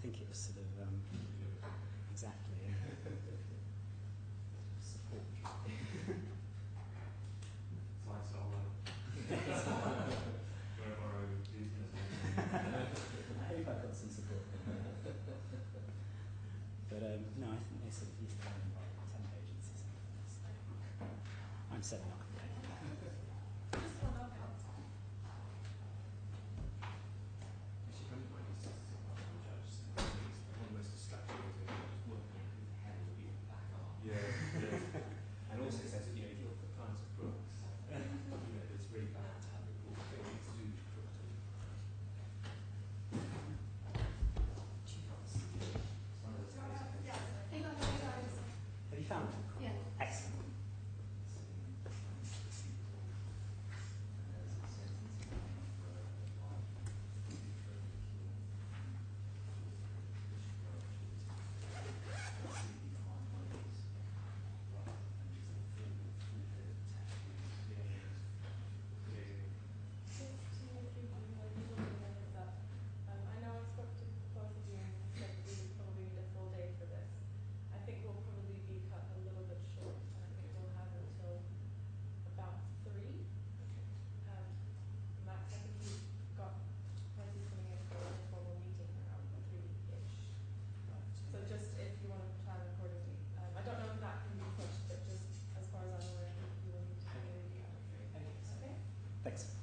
think it was sort of exactly support. I hope I got some support. But no, I think they sort of used to them by temp agencies. So I'm setting up. Just one up. And also says that, if you're the clients of Brooks, it's really bad to have report things to do with Brooks. Have you found it? Yeah. Excellent. I know I spoke to both of you and said that we would probably need a full day for this. I think we'll probably be cut a little bit short, and I think we'll have until about 3. Max, I think you've got parties coming in for a formal meeting around 3-ish. So just if you want to plan accordingly. I don't know if that can be pushed, but just as far as I'm aware, you will need to be ready at 3. Okay? Thanks.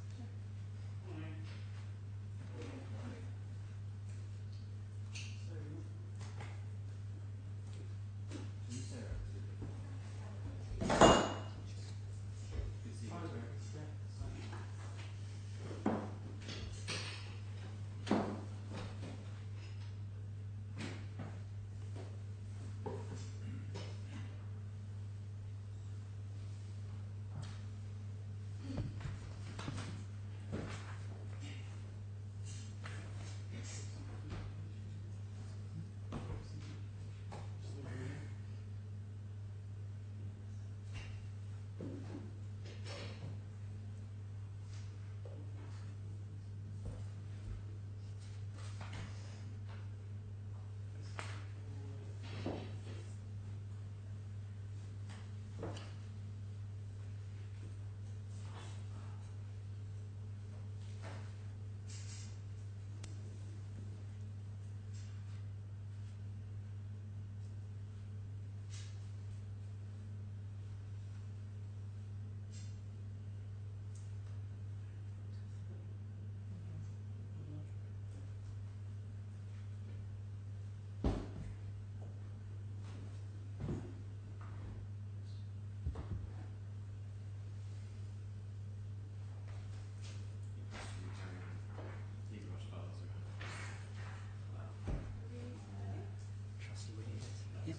Trust you really is. Yep.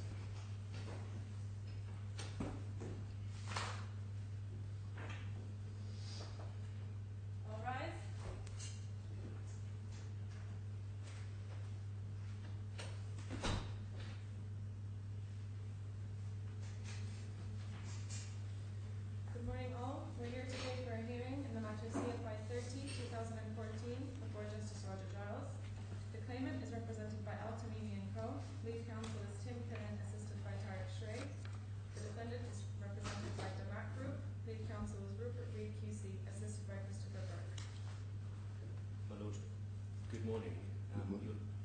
All rise. Good morning all. We're here today for a hearing in the matter CFI 30, 2014 before Justice Roger Giles. The claimant is represented by Altamini & Co. Lead counsel is Tim Killen, assisted by Tarek Shrey. The defendant is represented by DAMAC Group. Lead counsel is Rupert Reed QC, assisted by Christopher Burke. My Lord, good morning.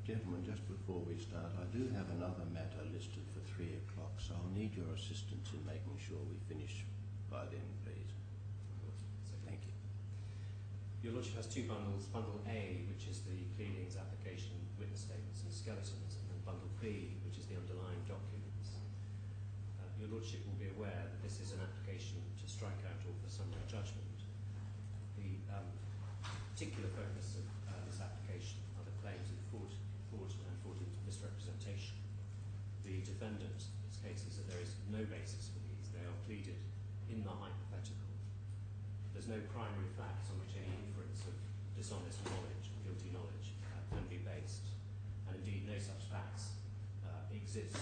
Gentlemen, just before we start, I do have another matter listed for 3 o'clock, so I'll need your assistance in making sure we finish by then, please. Thank you. Your Lordship has 2 bundles. Bundle A, which is the pleadings, application, witness statements and skeletons, and then Bundle B, which is the underlying documents. Your Lordship will be aware that this is an application to strike out or for summary judgment. The particular focus of this application are the claims of fraud and fraudulent misrepresentation. The defendant's case is that there is no basis for these. They are pleaded in the hypothetical. There's no primary facts on which any inference of dishonest knowledge, guilty knowledge, can be based. And indeed, no such facts exist.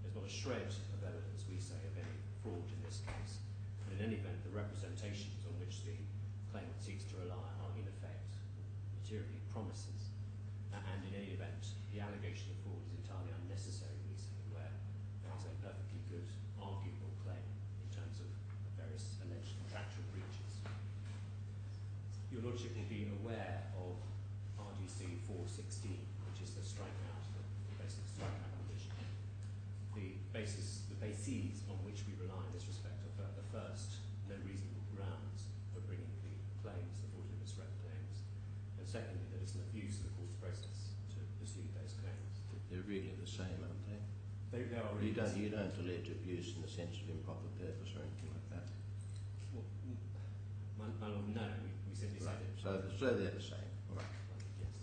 There's not a shred of evidence, we say, of any fraud in this case. And in any event, the representations on which the claimant seeks to rely are, in effect, materially promises. and in any event, the allegation of fraud is entirely unnecessary, we say, where there is a perfectly good, arguable claim in terms of various alleged contractual breaches. Your Lordship will be aware of RDC 416, which is the strikeout, the basic strikeout provision. The bases on which we rely in this respect are the first, no reasonable grounds for bringing the claims, the fraudulent misrep claims, and secondly, that it's an abuse of the court's process to pursue those claims. They're really the same, aren't they? They are really You don't allege abuse in the sense of improper purpose or anything like that? Well, my Lord, no, we simply Right. said it. So they're the same. All right. Yes.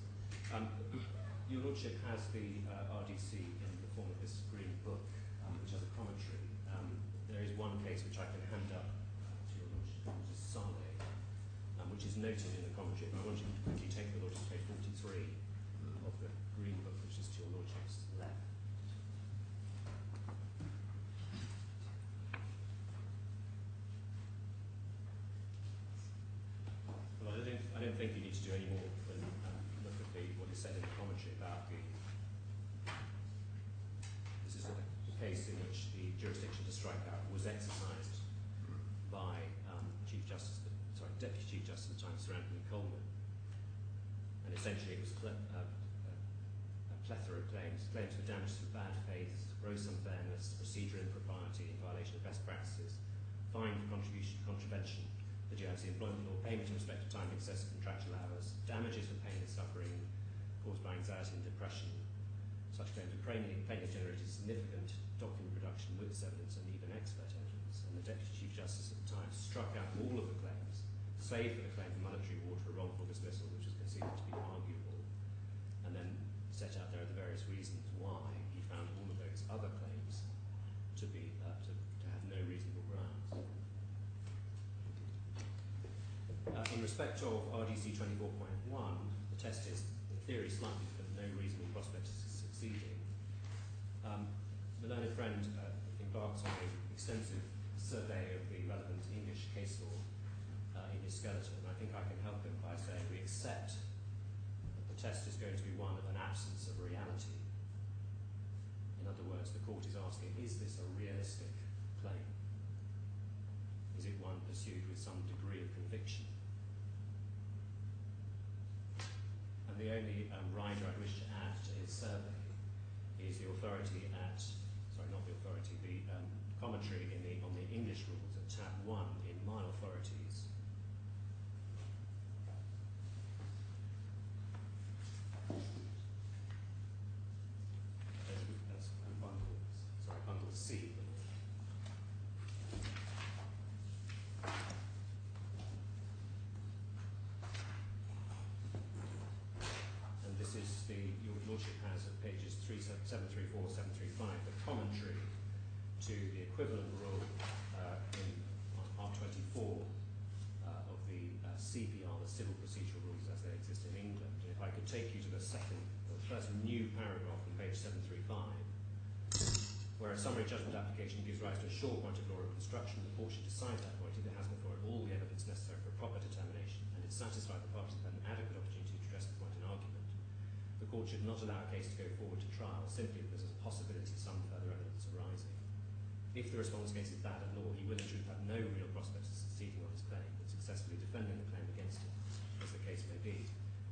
Your Lordship has the RDC in the form of this green book, which has a commentary. There is one case which I can hand up to your Lordship, which is Saleh, which is noted in the commentary. But I want you to quickly take the Lordship page 43 of the green book, which is to your Lordship's left. Well, I don't think you need to do any more than look at what is said in the commentary about the. This is the case in which the jurisdiction to strike out was exercised by Deputy Chief Justice at the time, Sir Anthony Coleman, and essentially it was a plethora of claims for damages for bad faith, gross unfairness, procedure impropriety in violation of best practices, fine for contravention, the GIC employment law, payment in respect of time in excess of contractual hours, damages for pain and suffering caused by anxiety and depression. Such claims are plainly generated significant document production, witness evidence, and even expert evidence. And the Deputy Chief Justice at the time struck out all of the claims, save for the claim for monetary reward for a wrongful dismissal, which was considered to be arguable, and then set out there the various reasons why he found all of those other claims to be to have no reasonable grounds. In respect of RDC 24.1, the test is, in theory, slightly different, no reasonable prospect of succeeding. The learned friend embarks on an extensive survey of the relevant English case law in his skeleton, and I think I can help him by saying we accept that the test is going to be one of an absence of reality. In other words, the court is asking, is this a realistic claim? Is it one pursued with some degree of conviction? And the only rider I'd wish to add to his survey is the authority the commentary on the English rules at tab 1 in my authorities. That's bundle C. And this is your Lordship has at pages 734, 735, the commentary to the equivalent rule in Part 24 of the CPR, the Civil Procedural Rules as they exist in England. And if I could take you to the first new paragraph on page 735, where a summary judgment application gives rise to a short point of law of construction, the court should decide that point if it has before it all the evidence necessary for a proper determination, and it's satisfied the parties have had an adequate opportunity to address the point in argument. The court should not allow a case to go forward to trial simply because there's a possibility of some further evidence arising. If the respondent's case is bad at law, he will in truth have no real prospect of succeeding on his claim and successfully defending the claim against him, as the case may be.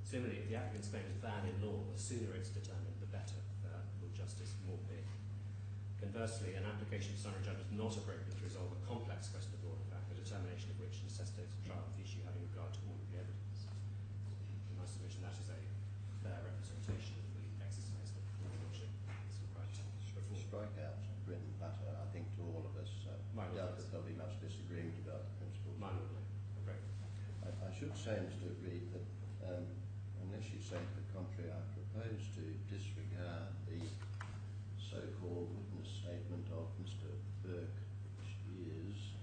Similarly, if the applicant's claim is bad in law, the sooner it's determined, the better for Lord Justice Morphy. Conversely, an application for summary judgment is not appropriate to resolve a complex question of law and fact, the determination of which necessitates a trial of the issue having regard to all of the evidence. In my submission, that is a fair representation of the exercise that the Lordship is required to perform. Strikeouts and bread and butter, I think, to all of us. I doubt that there'll be much disagreement about the principles. My Lord, no. Great. I should say, Mr. Reid, that unless you say to the contrary, I propose to disregard the so-called witness statement of Mr. Burke, which is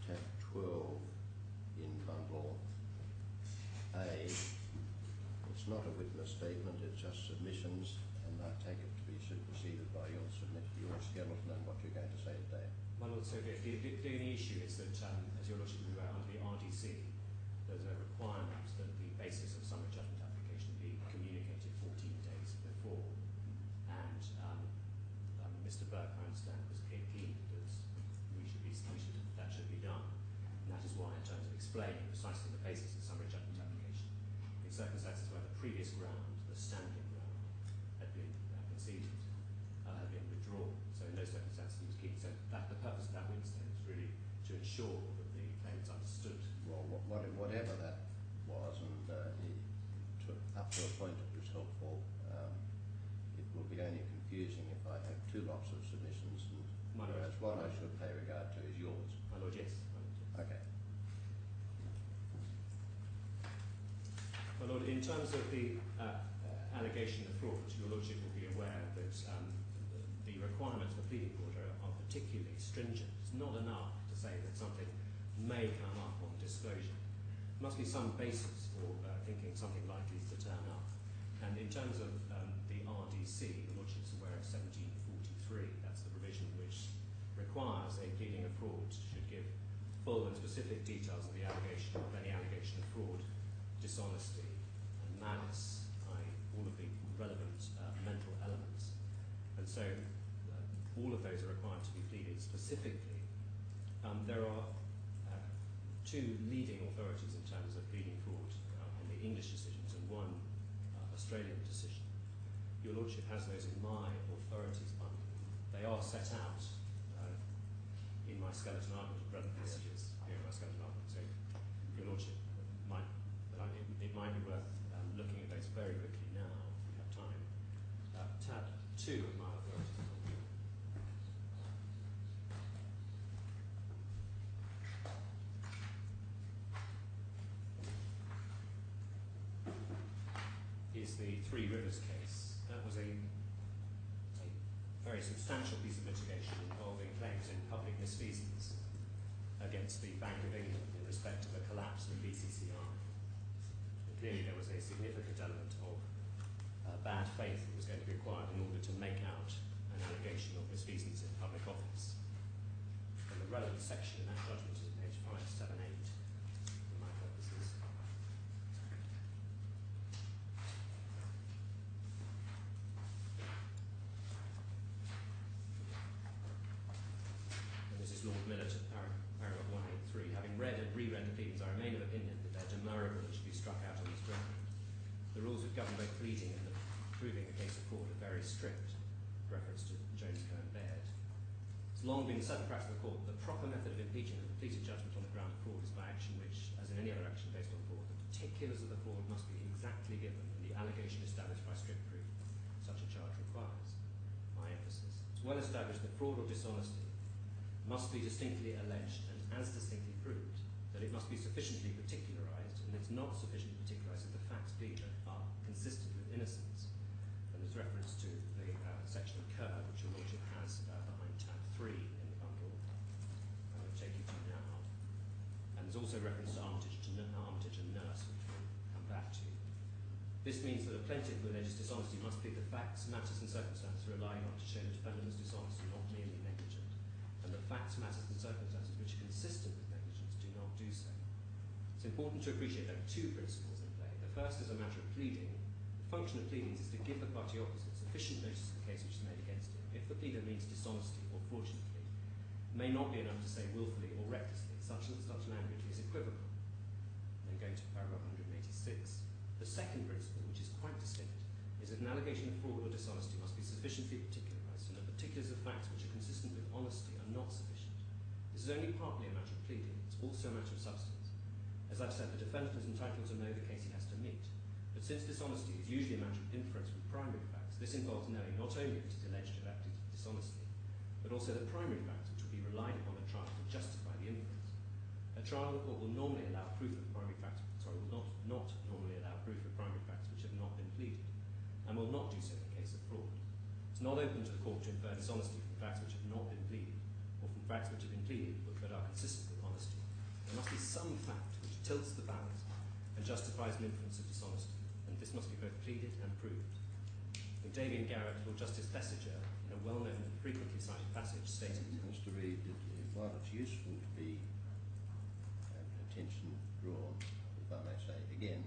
tab 12 in bundle A. It's not a witness statement, it's just submissions, and I take it to be superseded by your skeleton and what you're going to say today. My Lord, so the only issue is that, as your Lordship will be aware, under the explain precisely the basis of the summary judgment application in circumstances where the previous ground, the standing ground, had been conceded, had been withdrawn. So in those circumstances he was keen. So that the purpose of that witness statement was really to ensure that the claimants understood. Well, whatever that was, and up to a point it was helpful. It will be only confusing if I have two lots of submissions, and whereas what I should pay regard to is yours. My Lord, yes. My Lord, yes. Okay. My Lord, in terms of the allegation of fraud, your Lordship will be aware that the requirements for pleading fraud are particularly stringent. It's not enough to say that something may come up on disclosure. There must be some basis for thinking something likely to turn up. And in terms of the RDC, your Lordship's aware of 1743. That's the provision which requires a pleading of fraud should give full and specific details of the allegation, of any allegation of fraud, dishonesty, and malice, i.e. all of the relevant mental elements. And so all of those are required to be pleaded specifically. There are two leading authorities in terms of pleading fraud in the English decisions and one Australian decision. Your Lordship has those in my authorities bundle. They are set out in my skeleton argument of relevant passages here in my skeleton argument. So your Lordship might, it might be worth looking at those very quickly now if we have time. Tab 2 of my authorities bundle. Is the Three Rivers case. That was a very substantial piece of litigation involving claims in public misfeasance against the Bank of England in respect of the collapse of the BCCI. And clearly there was a significant element of bad faith that was going to be required in order to make out an allegation of misfeasance in public office. And the relevant section in that judgment is page 578 for my purposes. Lord Millet, paragraph 183, having read and reread the pleadings, I remain of opinion that they're demurrable and should be struck out on this ground. The rules that govern both pleading and proving a case of fraud are very strict, reference to Jones Cohen Baird. It's long been settled practice of the court that the proper method of impeaching a completed judgment on the ground of fraud is by action which, as in any other action based on fraud, the particulars of the fraud must be exactly given and the allegation established by strict proof. Such a charge requires. My emphasis. It's well established that fraud or dishonesty must be distinctly alleged and as distinctly proved, that it must be sufficiently particularised, and it's not sufficiently particularised if the facts pleaded are consistent with innocence. And there's reference to the section of Kerr, which your Lordship has behind tab 3 in the bundle. I will take you to now. And there's also reference to Armitage and Nurse, which we'll come back to. This means that a plaintiff who alleges dishonesty must plead the facts, matters and circumstances relying on to show the defendant is dishonest and not merely negligent. And the facts, matters and circumstances which are consistent with negligence do not do so. It's important to appreciate there are two principles in play. The first is a matter of pleading. The function of pleadings is to give the party opposite sufficient notice of the case which is made against him. If the pleader means dishonesty or fraudulently, it may not be enough to say willfully or recklessly. Such language is equivocal. And then going to paragraph 186. The second principle, which is quite distinct, is that an allegation of fraud or dishonesty must be sufficiently particularised, and the particulars of facts which are consistent with honesty are not sufficient. This is only partly a matter of pleading, it's also a matter of substance. As I've said, the defendant is entitled to know the case he has to meet. But since dishonesty is usually a matter of inference from primary facts, this involves knowing not only that it is alleged to have acted dishonestly, but also the primary facts which will be relied upon at trial to justify the inference. At trial, the court will normally allow proof of primary facts, will not normally allow proof of primary facts which have not been pleaded, and will not do so in the case of fraud. It's not open to the court to infer dishonesty from facts which have not been pleaded, or from facts which have been pleaded but are consistent with honesty. There must be some fact which tilts the balance and justifies an inference of dishonesty, and this must be both pleaded and proved. In Davy and Garrett, Lord Justice Thesiger, in a well-known and frequently cited passage, stated, Mr. Reid, while it's useful to be attention drawn, if I may say again,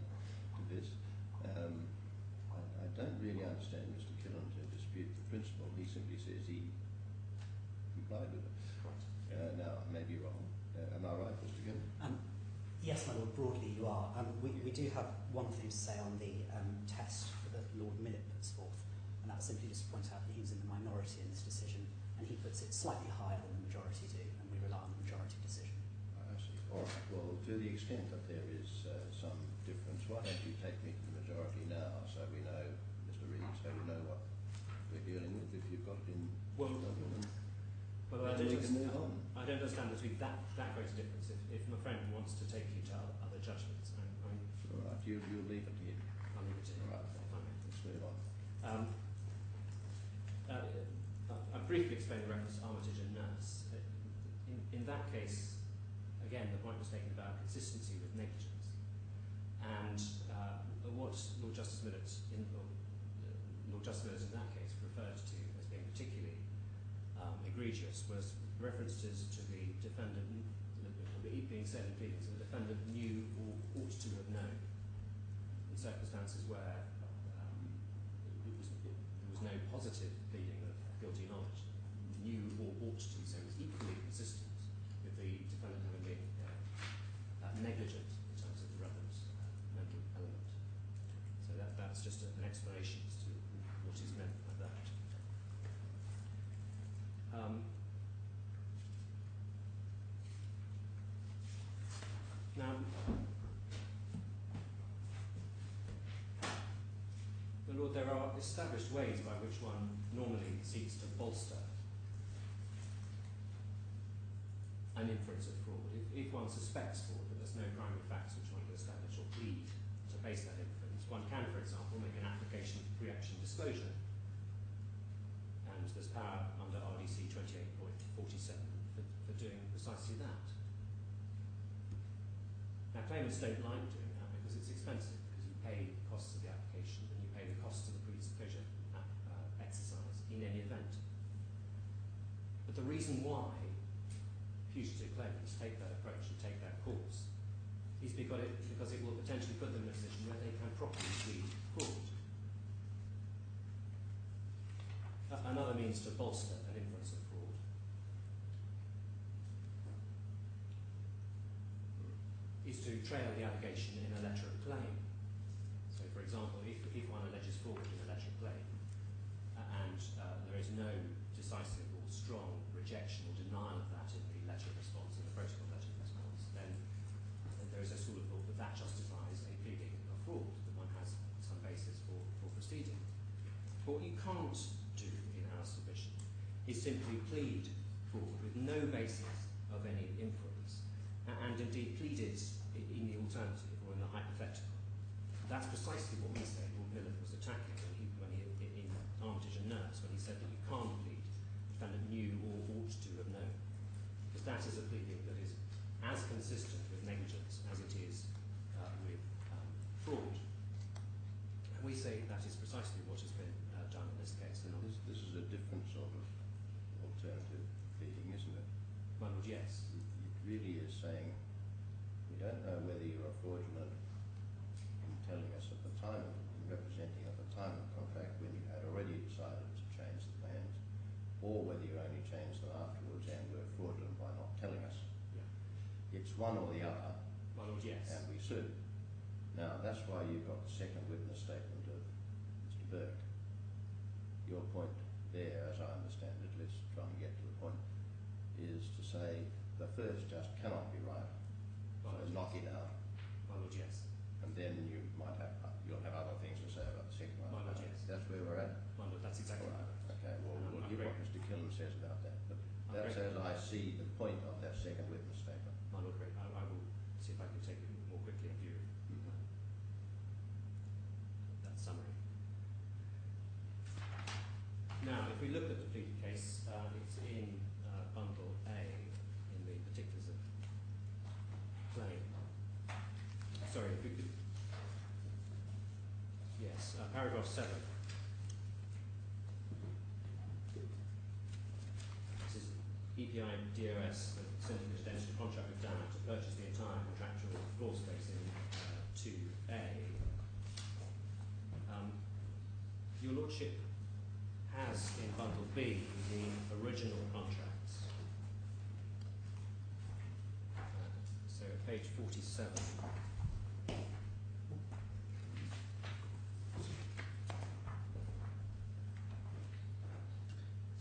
to this, I don't really understand Mr. Killen to dispute the principle. He simply says he complied with it. Right. Now, I may be wrong. Am I right, Mr. Killen? Yeah, Yes, my Lord, broadly you are. We do have one thing to say on the test that Lord Millett puts forth, and that's simply just to point out that he was in the minority in this decision, and he puts it slightly higher than the majority do, and we rely on the majority decision. I see. All right. Well, to the extent that there is some difference, why don't you take me to the majority now, so we know, Mr. Reid, so we know what we're dealing with. If you've got it in, Well, I then we can don't, move on. I don't understand between that great a difference. If my friend wants to take you to other judgments, All right. You'll leave it here. I'll leave it to you. All right. If I may. Let's move on. I briefly explained the reference to Armitage and Nurse. In that case, again, the point was taken about consistency with negligence. And what Lord Justice Millett in that case referred to as being particularly egregious was references to the defendant, it being said in pleadings, the defendant knew or ought to have known in circumstances where there was no positive pleading of guilty knowledge. Knew or ought to, so it was equally consistent with the defendant having been negligent in terms of the relevant mental element. So that's just an explanation as to what is meant by that. Now, my Lord, there are established ways by which one normally seeks to bolster an inference of fraud. If one suspects fraud, but there's no primary facts which one can establish or plead to base that inference, one can, for example, make an application for pre-action disclosure. And there's power under RDC 28.47 for doing precisely that. Now, claimants don't like doing that because it's expensive, because you pay the costs of the application and you pay the costs of the pre-disclosure exercise in any event. But the reason why fugitive claimants take that approach and take that course is because it will potentially put them in a position where they can properly plead fraud. Another means to bolster an inference of fraud is to trail the allegation in a letter of claim. So, for example, if one alleges fraud in a letter of claim and there is no decisive or strong rejection or denial of that in the letter of response, in the protocol letter of response, then there is a school of thought that that justifies a pleading of fraud, that one has some basis for proceeding. But what you can't do in our submission is simply plead fraud with no basis of any inference, and indeed plead it in the alternative or in the hypothetical. That's precisely what we say Lord Millett was attacking when he in Armitage and Nurse, when he said that you can't plead defendant knew or ought to have known, because that is a pleading that is as consistent with negligence as it is with fraud. And we say that is precisely what has been done in this case. This is a different sort of alternative pleading, isn't it? My Lord, yes. It really is saying we don't know whether you are fraudulent in telling us at the time, in representing at the time of contract when you had already decided to change the plans, or whether you only changed them afterwards and were fraudulent by not telling us. Yeah. It's one or the other. My Lord, yes. And we sue. Now, that's why you've got the second witness statement of Mr. Burke. Your point there, as I understand it, let's try and get to the point, is to say the first just cannot be right. My So Lord, knock it out. My Lord, yes. And then you'll have other things to say about the second one. My Lord, yes. That's where we're at. My Lord, that's exactly All right. right. Okay, well, we'll hear what Mr. Killen says about that. But that's as I see the point of that second witness statement. My Lord, great. I will see if I can take it more quickly in view of that summary. Now, if we look at the pleaded case, it's in bundle A, in the particulars of claim. Sorry, if we could. Yes, paragraph 7. This is EPI DOS, the syndicate entered a contract with DAMAC to purchase the entire contractual floor space in 2A. Your Lordship has in bundle B the original contracts. So page 47.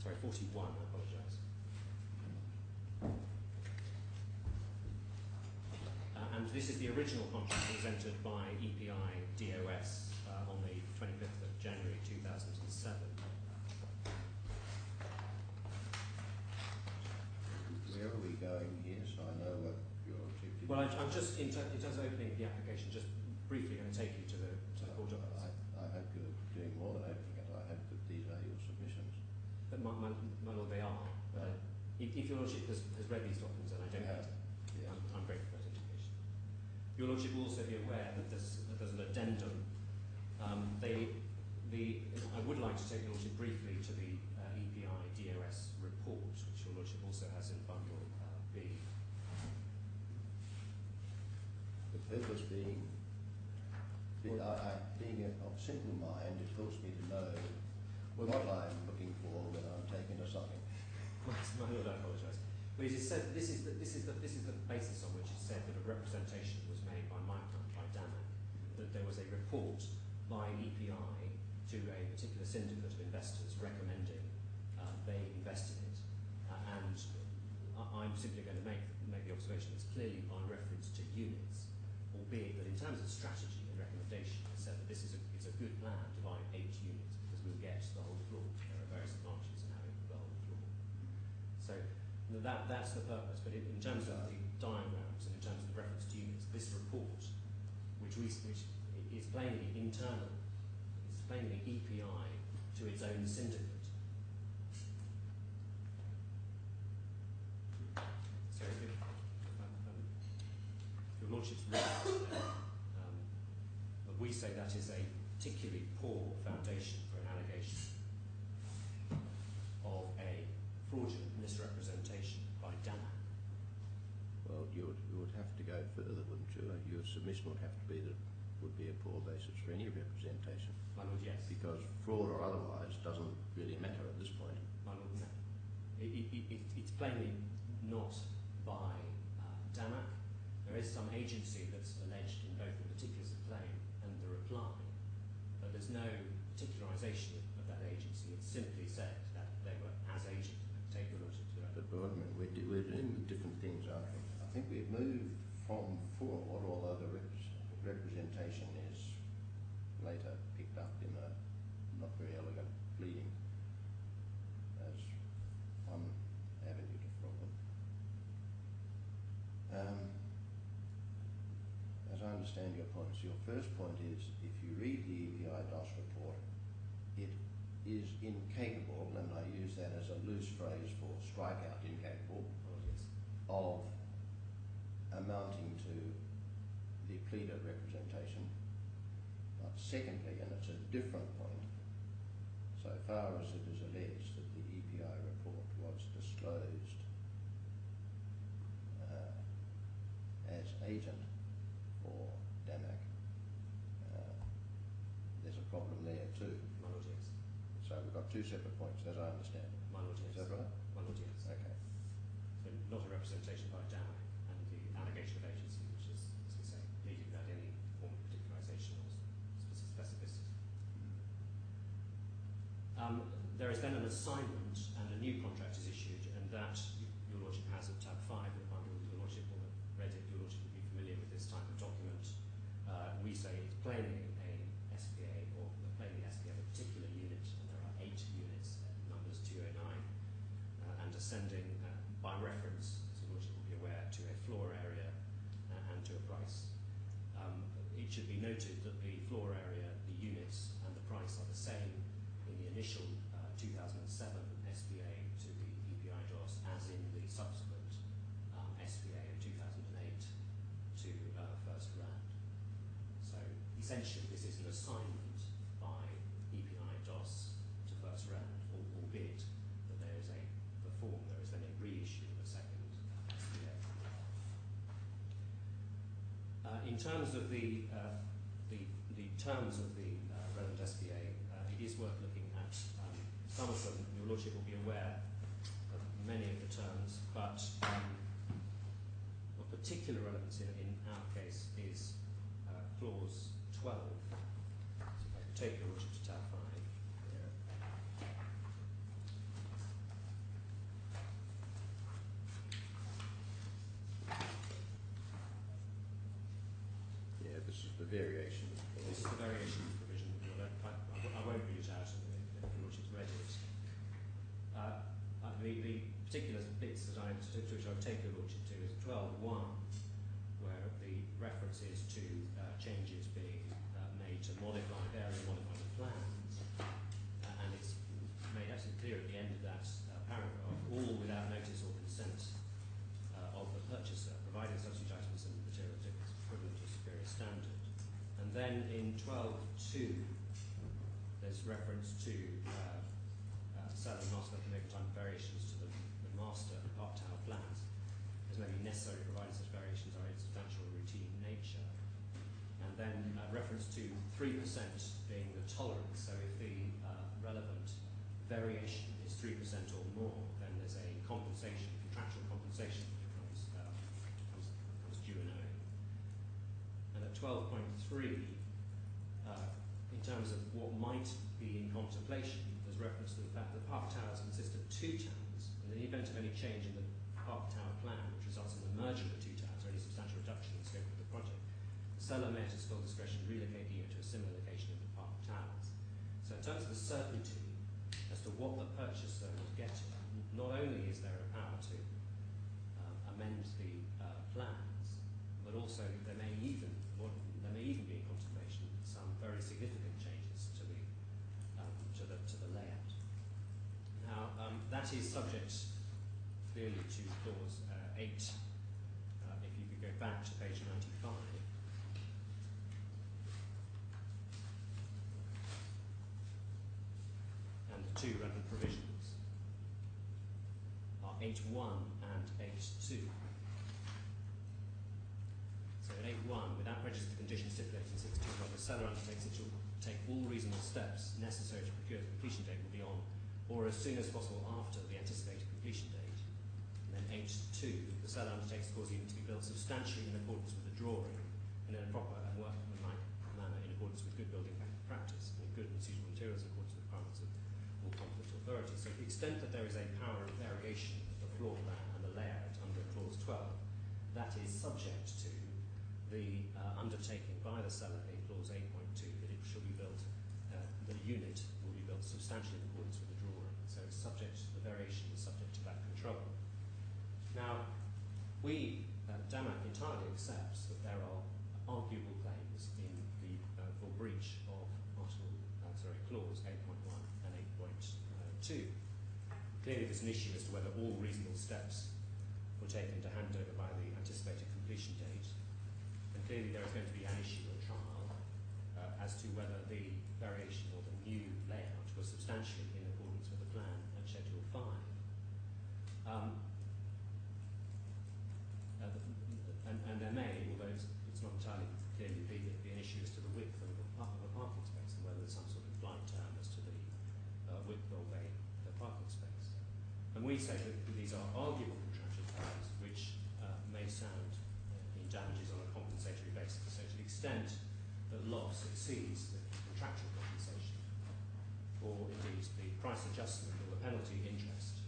Sorry, 41, I apologise. And this is the original contract that was entered by EPI DOS on the 25th of January 2007. Where are we going here, so I know what your objective is? Well, I'm just, in terms of opening the application, just briefly going to take you to the court documents. I hope you're doing more than opening it. I hope that these are your submissions. But my Lord, they are. If your Lordship has read these documents, and I don't have to, Yes. I'm grateful for that indication. Your Lordship will also be aware that there's an addendum. I would like to take your Lordship briefly to the EPI DOS report, which your Lordship also has in bundle B. The purpose being, being of simple mind, it helps me to know what I'm looking for when I'm taken to something. My Lord, I apologise. But it is said this is the basis on which it's said that a representation was made by my client, by DAMAC, that there was a report by EPI to a particular syndicate of investors recommending they invest in it, and I'm simply going to make the observation it's clearly by reference to units, albeit that in terms of strategy and recommendation, it's said that this is a good plan to buy 8 units because we'll get the whole floor. There are various advantages in having the whole floor. So that's the purpose. But in terms of the diagrams and in terms of the reference to units, this report, which is plainly internal, is plainly EPI to its own syndicate. So if your Lordship's read but we say that is a particularly poor foundation for an allegation of a fraudulent misrepresentation by DAMAC. Well, you would have to go further, wouldn't you? Your submission would have to be that it would be a poor basis for any representation. My Lord, yes. Because fraud or otherwise doesn't really matter at this point. My Lord, no. It's plainly not by DAMAC. There is some agency that's alleged in both the particulars of claim and the reply, but there's no particularisation of that agency. It's simply said that they were as agent. Take your Lordship to that. But wait a minute, we're doing different things, aren't we? I think we've moved from fraud, although the representation is later picked up in a not very elegant pleading as one avenue to fraud. As I understand your points, your first point is if you read the EPI DOS report, it is incapable, and I use that as a loose phrase for strikeout, incapable, of amounting to the pleader representation. But secondly, and it's a different point, so far as it is alleged that the EPI report was disclosed as agent for DAMAC, there's a problem there too. My Lord, yes. So we've got 2 separate points, as I understand it. My Lord, yes. Is that right? My Lord, yes. Okay. So not a representation by DAMAC, and the allegation of agency, which is, as we say, pleaded without any form of particularisation or specificity. There is then an assignment, and a new contract is issued, and that your Lordship has at tab 5 of the bundle. Your Lordship will have read it. Your Lordship will be familiar with this type of document. We say it's plainly a SPA, or plainly SPA of a particular unit, and there are 8 units, numbers 209, and ascending by reference, as your Lordship will be aware, to a floor area and to a price. It should be noted that the floor area, the units, and the price are the same in the initial 2007 SPA to the EPI DOS as in the subsequent SPA in 2008 to FirstRand. So essentially this is an assignment by EPI DOS to FirstRand, albeit that there is the form, there is then a reissue of a second SPA. In terms of the terms of the relevant SPA, it is worth looking at some of them. Your Lordship will be aware of many of the terms, but of particular relevance in our case is clause 12. So if I could take your lordship to tab 5. Yeah, this is the variation. This is the variation provision. I won't read it out if your lordship's read it. The particular bits to which I would take your lordship to is 12.1, where the reference is to changes being made to vary and modify the plans. And it's made absolutely clear at the end of that paragraph, all without notice or consent of the purchaser, providing substitute items and material difference equivalent to superior standard. And then in 12.2, there's reference to seller and master can make time variations to the master and park tower plans as may be necessary provided such variations are in substantial or routine nature. And then reference to 3% being the tolerance. So if the relevant variation is 3% or more, then there's a compensation, contractual compensation that becomes due and owing. And at 12.3, in terms of what might be in contemplation, there's reference to the fact that park towers consist of 2 towers, and in the event of any change in the park tower plan, which results in the merger of the 2 towers or any substantial reduction in the scope of the project, the seller may at his full discretion relocate the unit to a similar location of the park towers. So in terms of the certainty as to what the purchaser will get, not only is there a power to amend the plans, but also there may even be in contemplation some very significant changes to the layout. Now that is subject clearly to clause 8. If you could go back to page 95. And the 2 relevant provisions are 8.1 and 8.2. So in 8.1, without prejudice to the conditions stipulated in 6.2, the seller undertakes it shall take all reasonable steps necessary to procure the completion date will be on, or as soon as possible after the anticipated completion date. And then H2, the seller undertakes to cause the unit to be built substantially in accordance with the drawing and in a proper and workmanlike manner in accordance with good building practice and good and suitable materials in accordance with the requirements of all competent authorities. So to the extent that there is a power of variation of the floor plan and the layout under clause 12, that is subject to the undertaking by the seller in clause 8.2 that it shall be built, the unit will be built substantially in accordance with the drawing. So it's subject to the variation is subject to that control. Now, we, DAMAC entirely accepts that there are arguable claims in the for breach of clause 8.1 and 8.2. Clearly there's an issue as to whether all reasonable steps were taken to hand over by the anticipated completion date. And clearly there is going to be an issue at trial as to whether the variation or the new layout was substantially in accordance with the plan at Schedule 5. And there may, although it's not entirely clearly, be an issue as to the width of a parking space and whether there's some sort of blind term as to the width of a parking space. And we say that these are arguable contractual terms which may sound in damages on a compensatory basis. So to the extent that loss exceeds the contractual compensation, or indeed the price adjustment or the penalty interest,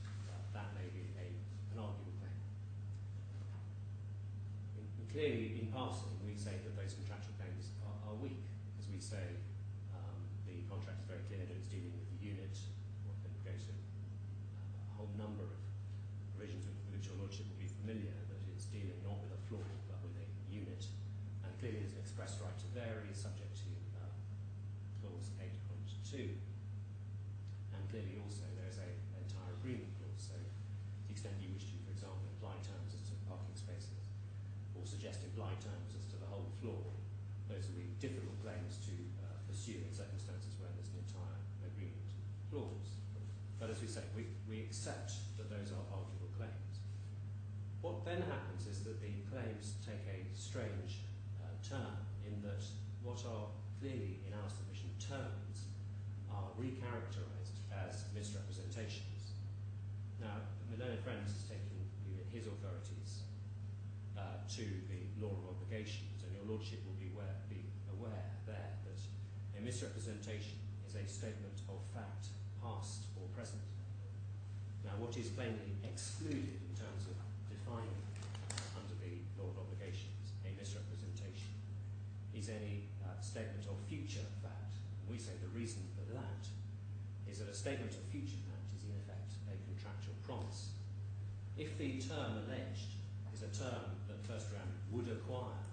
that may be an arguable claim. Clearly, in passing, we say that those contractual claims are weak, as we say the contract is very clear that it's dealing with the unit, or can go to a whole number of provisions with which your lordship will be familiar, that it's dealing not with a floor but with a unit, and clearly there's an express right to vary subject to clause 8.2, and clearly also there is an entire agreement clause, so to the extent you wish to, for example, apply terms as to parking spaces or suggest implied terms as to the whole floor, those will be difficult claims to pursue in circumstances where there's an entire agreement clause. But as we say, we accept that those are arguable claims. What then happens is that the claims take a strange turn in that what are clearly in our submission terms are recharacterised as misrepresentations. Now, my learned friend has taken you in his authorities to the law of obligations, and your Lordship will be aware there that a misrepresentation is a statement of fact, past or present. Now, what is plainly excluded in terms of defining under the law of obligations a misrepresentation is any statement of future fact. And we say the reason for that is that a statement of future fact is in effect a contractual promise. If the term alleged is a term that FirstRand would acquire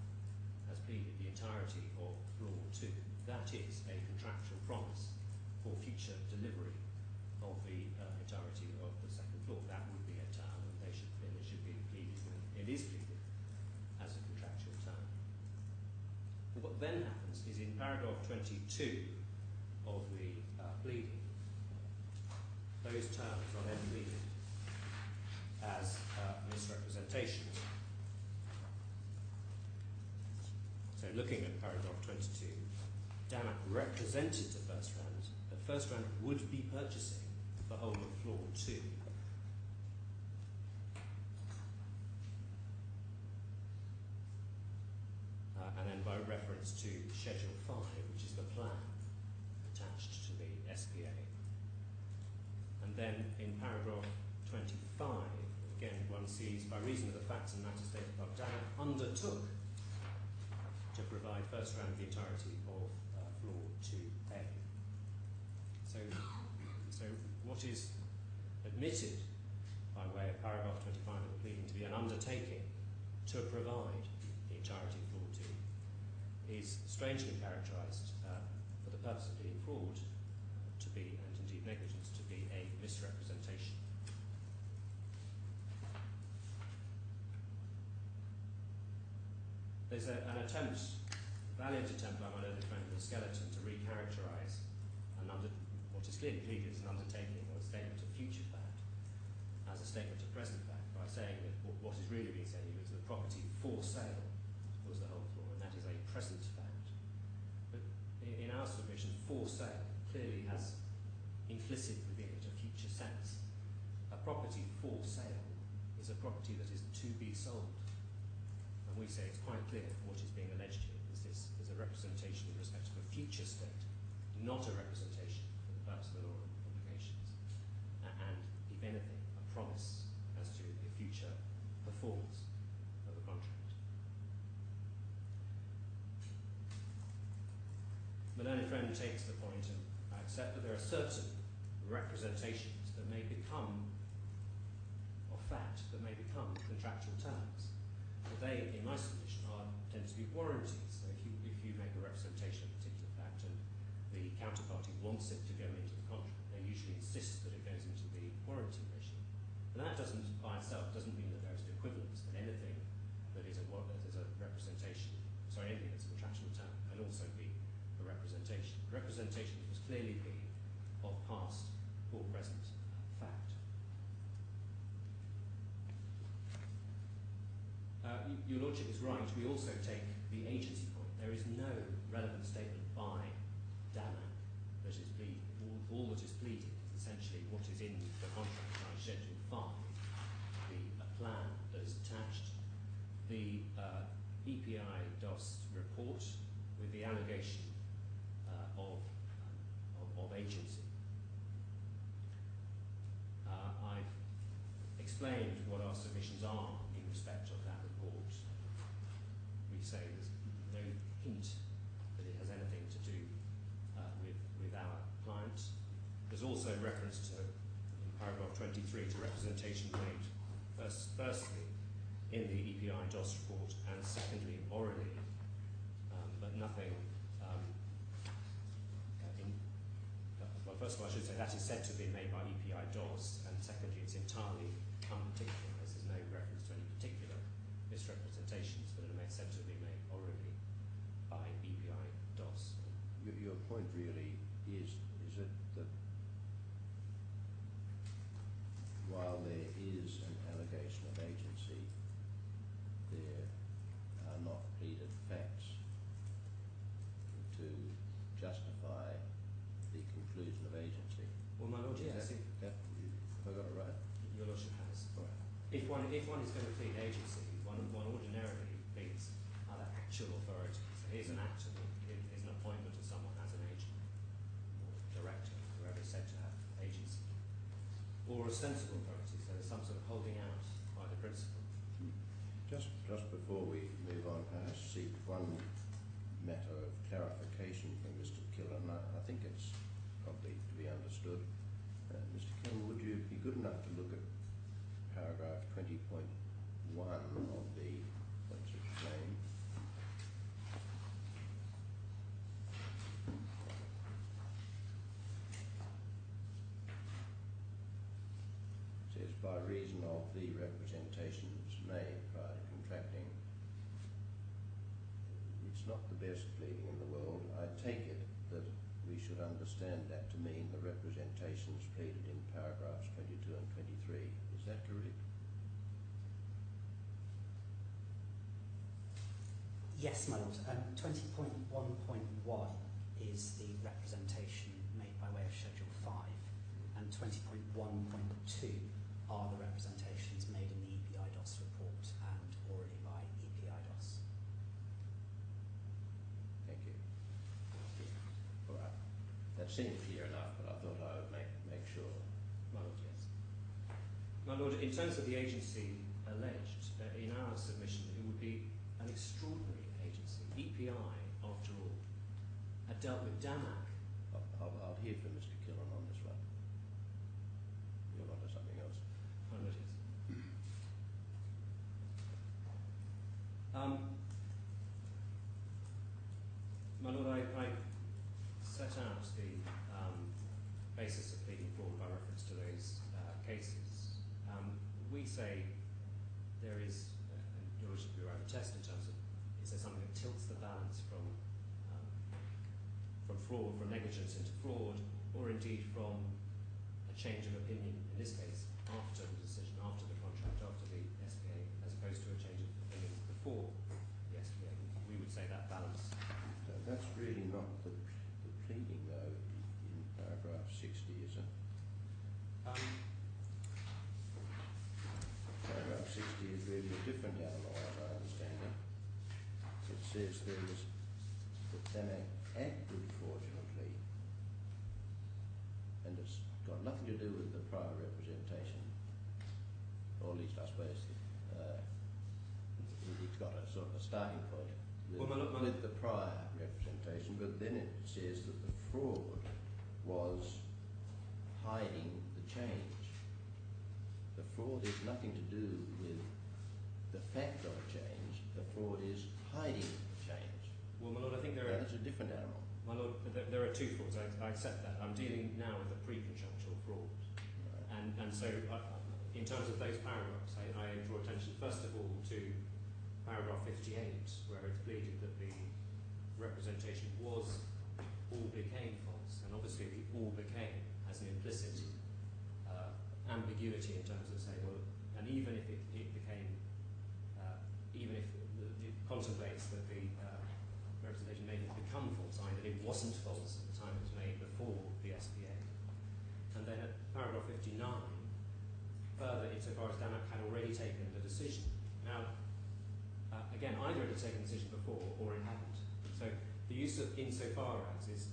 as pleaded the entirety of Law 2, that is a contractual promise for future delivery of the entirety of the second floor. That would be a term, and it should be pleaded, and it is pleaded as a contractual term. What then happens is in paragraph 22 of the pleading, those terms are then pleaded as misrepresentations. So looking at paragraph 22, DAMAC represented to FirstRand that FirstRand would be purchasing the whole of floor 2. And then by reference to Schedule 5, which is the plan attached to the SPA. And then in paragraph 25, again, one sees, by reason of the facts and matters stated above, DAMAC undertook to provide FirstRand the entirety of floor 2A. So what is admitted by way of paragraph 25 of the pleading to be an undertaking to provide the entirety of floor 2 is strangely characterised for the purpose of pleading fraud to be, and indeed negligence, to be a misrepresentation. There's an attempt, a valiant attempt by my learned friend in the skeleton to recharacterise what is clearly pleaded as an undertaking or a statement of future fact as a statement of present fact by saying that what is really being said here is the property for sale was the whole floor, and that is a present fact. But in our submission, for sale clearly has implicit within it a future sense. A property for sale is a property that is to be sold. And we say it's quite clear what is being alleged here is this is a representation in respect of a future state, not a representation for the purpose of the law of obligations. And, if anything, a promise as to the future performance of a contract. My learned friend takes the point, and I accept that there are certain representations that may become, of fact, that may become contractual terms. But they, in my submission, tend to be warranties. So if you make a representation of a particular fact and the counterparty wants it to go into the contract, they usually insist that it goes into the warranty regime. And that doesn't, by itself, doesn't mean that there is an equivalence, that anything that is a representation, anything that's a contractual term can also be a representation. Representation must clearly be of past or present fact. Your Lordship is right, we also take the agency point. There is no relevant statement by DAMAC that is pleaded. All that is pleaded is essentially what is in the contract by Schedule 5, the plan that is attached, the EPI DOS report with the allegation of agency. I've explained what our submissions are in respect of that report. We say there's no hint that it has anything to do with our client. There's also reference to, in paragraph 23, to representation made firstly in the EPI DOS report and secondly orally, but nothing well, first of all, I should say that is said to have been made by EPI DOS, and secondly, it's entirely unparticularised. There's no reference to any particular misrepresentations that are said to have been made orally by EPI DOS. Your point really is it that while there is an allegation of agency, there are not pleaded facts to justify the conclusion of agency. Well, my Lord, yes. Have I got it right? Your Lordship has. Right. If one is going to plead agency, one ordinarily actor is an appointment of someone as an agent, or director, whoever is said to have agency, or ostensible authority, so there's some sort of holding out by the principal. Just before we move on, I seek one matter of clarification from Mr. Killen. I think it's probably to be understood. Mr. Killen, would you be good enough to look at paragraph 20.1 of the points of claim? It says, by reason of the representations made prior to contracting. It's not the best pleading in the world. I take it that we should understand that to mean the representations pleaded in paragraphs 22 and 23. Is that correct? Yes, my lord. 20.1.1 is the representation made by way of Schedule 5, and 20.1.2 are the representations made in the EPIDOS report and orally by EPIDOS. Thank you. All right. That seemed clear enough, but I thought I would make sure. My lord, yes. My lord, in terms of the agency alleged, in our submission, it would be an extraordinary agency. EPI, after all, had dealt with DAMAC. I'll hear from Mr. Killen on this one. You're on to something else. My lord, yes. My lord, I set out the basis of pleading fraud by reference to those cases. We say there is, and your lordship will be right to test in terms of, is there something that tilts the balance from fraud, from negligence into fraud, or indeed from a change of opinion, in this case, after the decision, after the contract, after the SPA, as opposed to a change of opinion before the SPA. We would say that balance. So that's really not the pleading, though, in paragraph 60, is it? Paragraph 60 is really a different animal, as I understand it. It says there is that DAMAC acted fraudulently, and it's got nothing to do with the prior representation, or at least I suppose it's got a sort of a starting point with the prior representation, but then it says that the fraud was hiding the change. The fraud is nothing to do with the fact of a change. The fraud is hiding the change. Well, my lord, I think there are... That's a different animal. My lord, there are two frauds. I accept that. I'm dealing now with a pre-contractual fraud. Right. And so, in terms of those paragraphs, I draw attention, first of all, to paragraph 58, where it's pleaded that the representation was all became false. And obviously, the all became has an implicit ambiguity in terms of saying, well, and even if it became, even if it contemplates that the representation may have become false, i.e. that it wasn't false at the time it was made before the SPA. And then at paragraph 59, further, insofar as DAMAC had already taken the decision. Now, again, either it had taken the decision before or it hadn't. So the use of insofar as is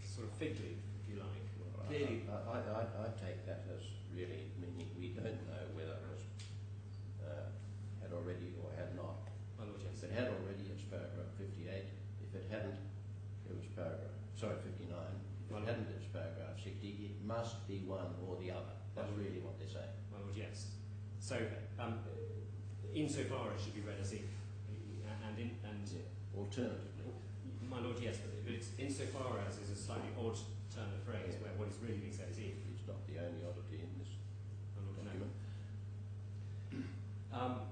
sort of fig leaf, if you like. Well, Clearly, I take that as really meaning we don't know whether it was had already or had not. my lord, yes. If it had already, it's paragraph 58. If it hadn't, it was paragraph, 59. If it hadn't, it's paragraph 60. It must be one or the other. That's really what they're saying. My lord, yes. So, insofar as should be read as if, Alternatively. My lord, yes, but it's insofar as is a slightly odd turn of phrase where what is really being said is if. It's not the only oddity in this My lord, document. no.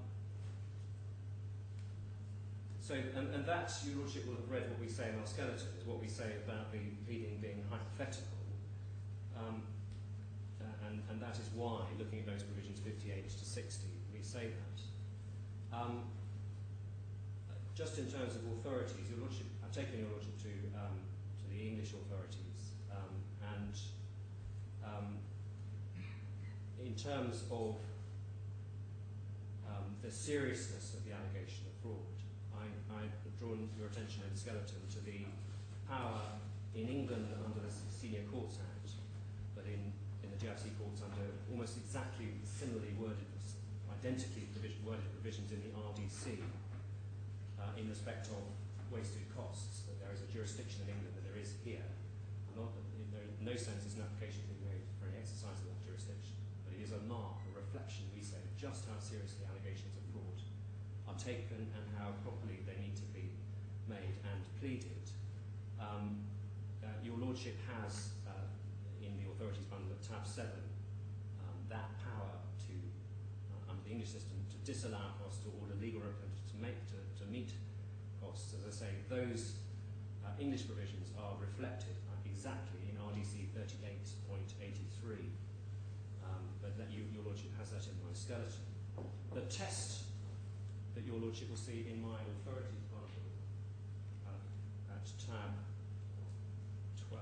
So, and that, your lordship will have read what we say in our skeleton, is what we say about the pleading being hypothetical. And that is why, looking at those provisions 58 to 60, we say that. Just in terms of authorities, your lordship, I've taken your lordship to the English authorities, and in terms of the seriousness of the allegation of fraud, I drawn your attention in the skeleton to the power in England under the Senior Courts Act, but in the GIC courts under almost exactly similarly worded, identically worded provisions in the RDC in respect of wasted costs, that there is a jurisdiction in England that there is here. In no sense is an application being made for any exercise of that jurisdiction, but it is a mark, a reflection, we say, of just how seriously allegations of fraud are taken and how properly they need to be made and pleaded. Your Lordship has, in the authorities bundle at tab 7, that power to, under the English system, to disallow costs, to order legal representatives to meet costs. As I say, those English provisions are reflected exactly in RDC 38.83, but that your Lordship has that in my skeleton. The test that your Lordship will see in my authorities bundle at tab 12.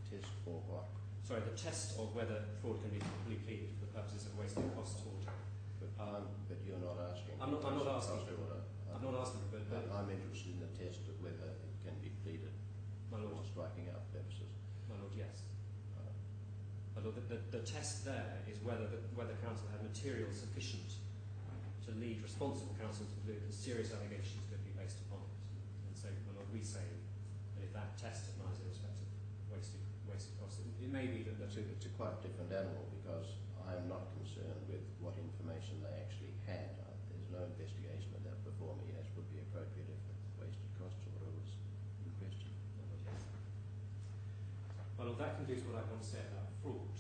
Test for what? Sorry, the test of whether fraud can be properly pleaded for the purposes of wasted costs order. But you're not asking. I'm not asking. Order. I'm not asking for it, but I'm interested in the test of whether it can be pleaded my Lord, for striking out purposes. my Lord, yes. My Lord, the test there is whether counsel had material sufficient to lead responsible counsel to conclude that serious allegations could be based upon it. And so, my Lord, we say that if that test applies in respect of wasted costs, it may be that It's a quite different animal, because I'm not concerned with what information they actually had. There's no investigation of that before me, as would be appropriate if the wasted costs order was in question. Well, that concludes what I want to say about fraud.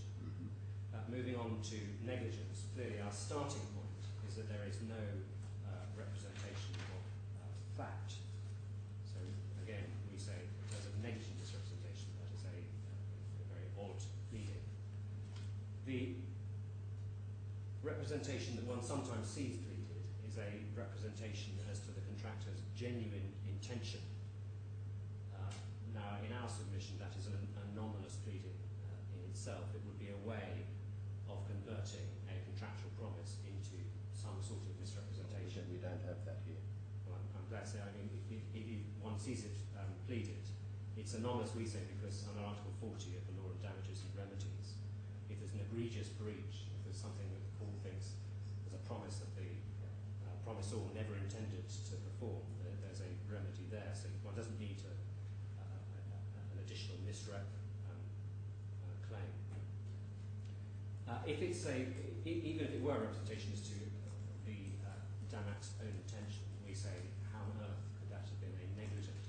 Moving on to negligence, clearly our starting point is that there is no representation of fact. So again, we say there's a negligent misrepresentation. That is a very odd pleading. The representation that one sometimes sees pleaded is a representation as to the contractor's genuine intention. Now, in our submission, that is an anomalous pleading in itself. It would be a way of converting a contractual promise into some sort of misrepresentation. We don't have that here. Well, I'm glad to say, I mean, if one sees it pleaded, it's anomalous, we say, because under Article 40 of the Law of Damages and Remedies, if there's an egregious breach, if there's something that the court thinks there's a promise that the promisor never intended to perform, there's a remedy there. So one doesn't need an additional misrep claim. If it's even if it were a representation as to the DAMAC's own intention, we say, how on earth could that have been a negligent,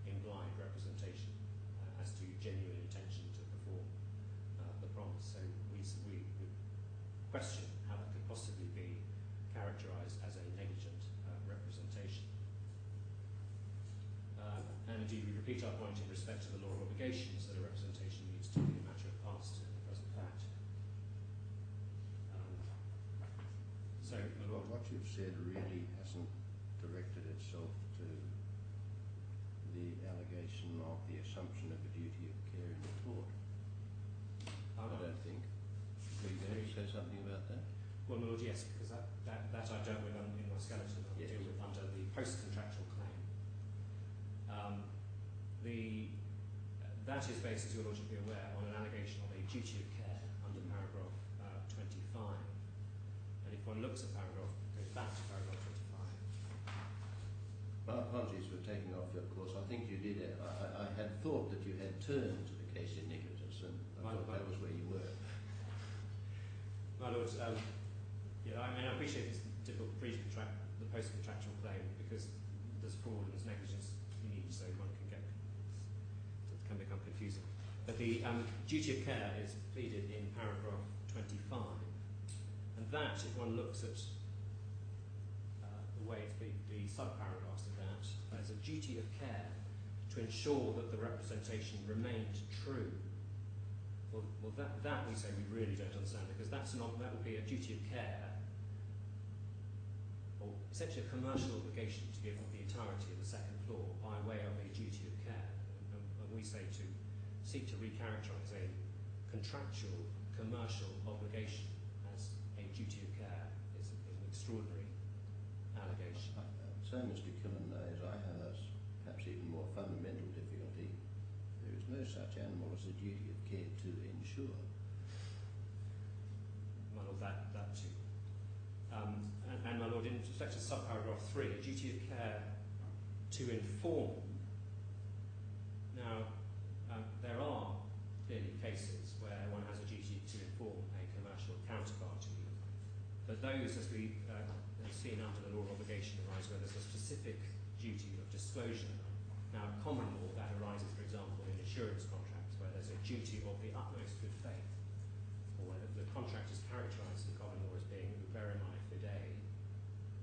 implied representation as to genuine intention to perform the promise? So we question how that could possibly be characterised as a negligent representation. And indeed, we repeat our point in respect to the law of obligations that a representation needs to be a matter of past and present fact. So, what you've said really hasn't directed itself to the allegation of the assumption of a duty of care in the tort. I don't think. Were you going to say something about that? Well, my Lord, yes, because that I dealt with in my skeleton. I deal with under the post-contractual claim. That is based, as your Lordship will be aware, on an allegation of a duty of care under paragraph 25. And if one looks at goes back to paragraph 25. My apologies for taking off your course. I think you did. I had thought that you had turned to the case in negligence, and I thought that was where you were. My Lord, yeah, I mean, I appreciate it's difficult to the post-contractual claim because there's fraud and there's negligence in each, so one can become confusing. But the duty of care is pleaded in paragraph 25, and that, if one looks at the way it's pleaded, the sub-paragraphs of that, there's a duty of care to ensure that the representation remained true. Well, that we say we really don't understand, because that would be a duty of care, or essentially a commercial obligation to give the entirety of the second floor by way of a duty of care. And we say to seek to recharacterise a contractual commercial obligation as a duty of care is an extraordinary allegation. So, Mr. Killen knows I have a was the duty of care to ensure? My Lord, that too. And my Lord, in respect to subparagraph 3, a duty of care to inform. Now, there are clearly cases where one has a duty to inform a commercial counterparty, but those, as we have seen under the law of obligation, arise where there's a specific duty of disclosure. Now, common law, that arises, for example, in insurance contracts, where there's a duty of the utmost good faith, or where the contract is characterised in common law as being verimi fidei.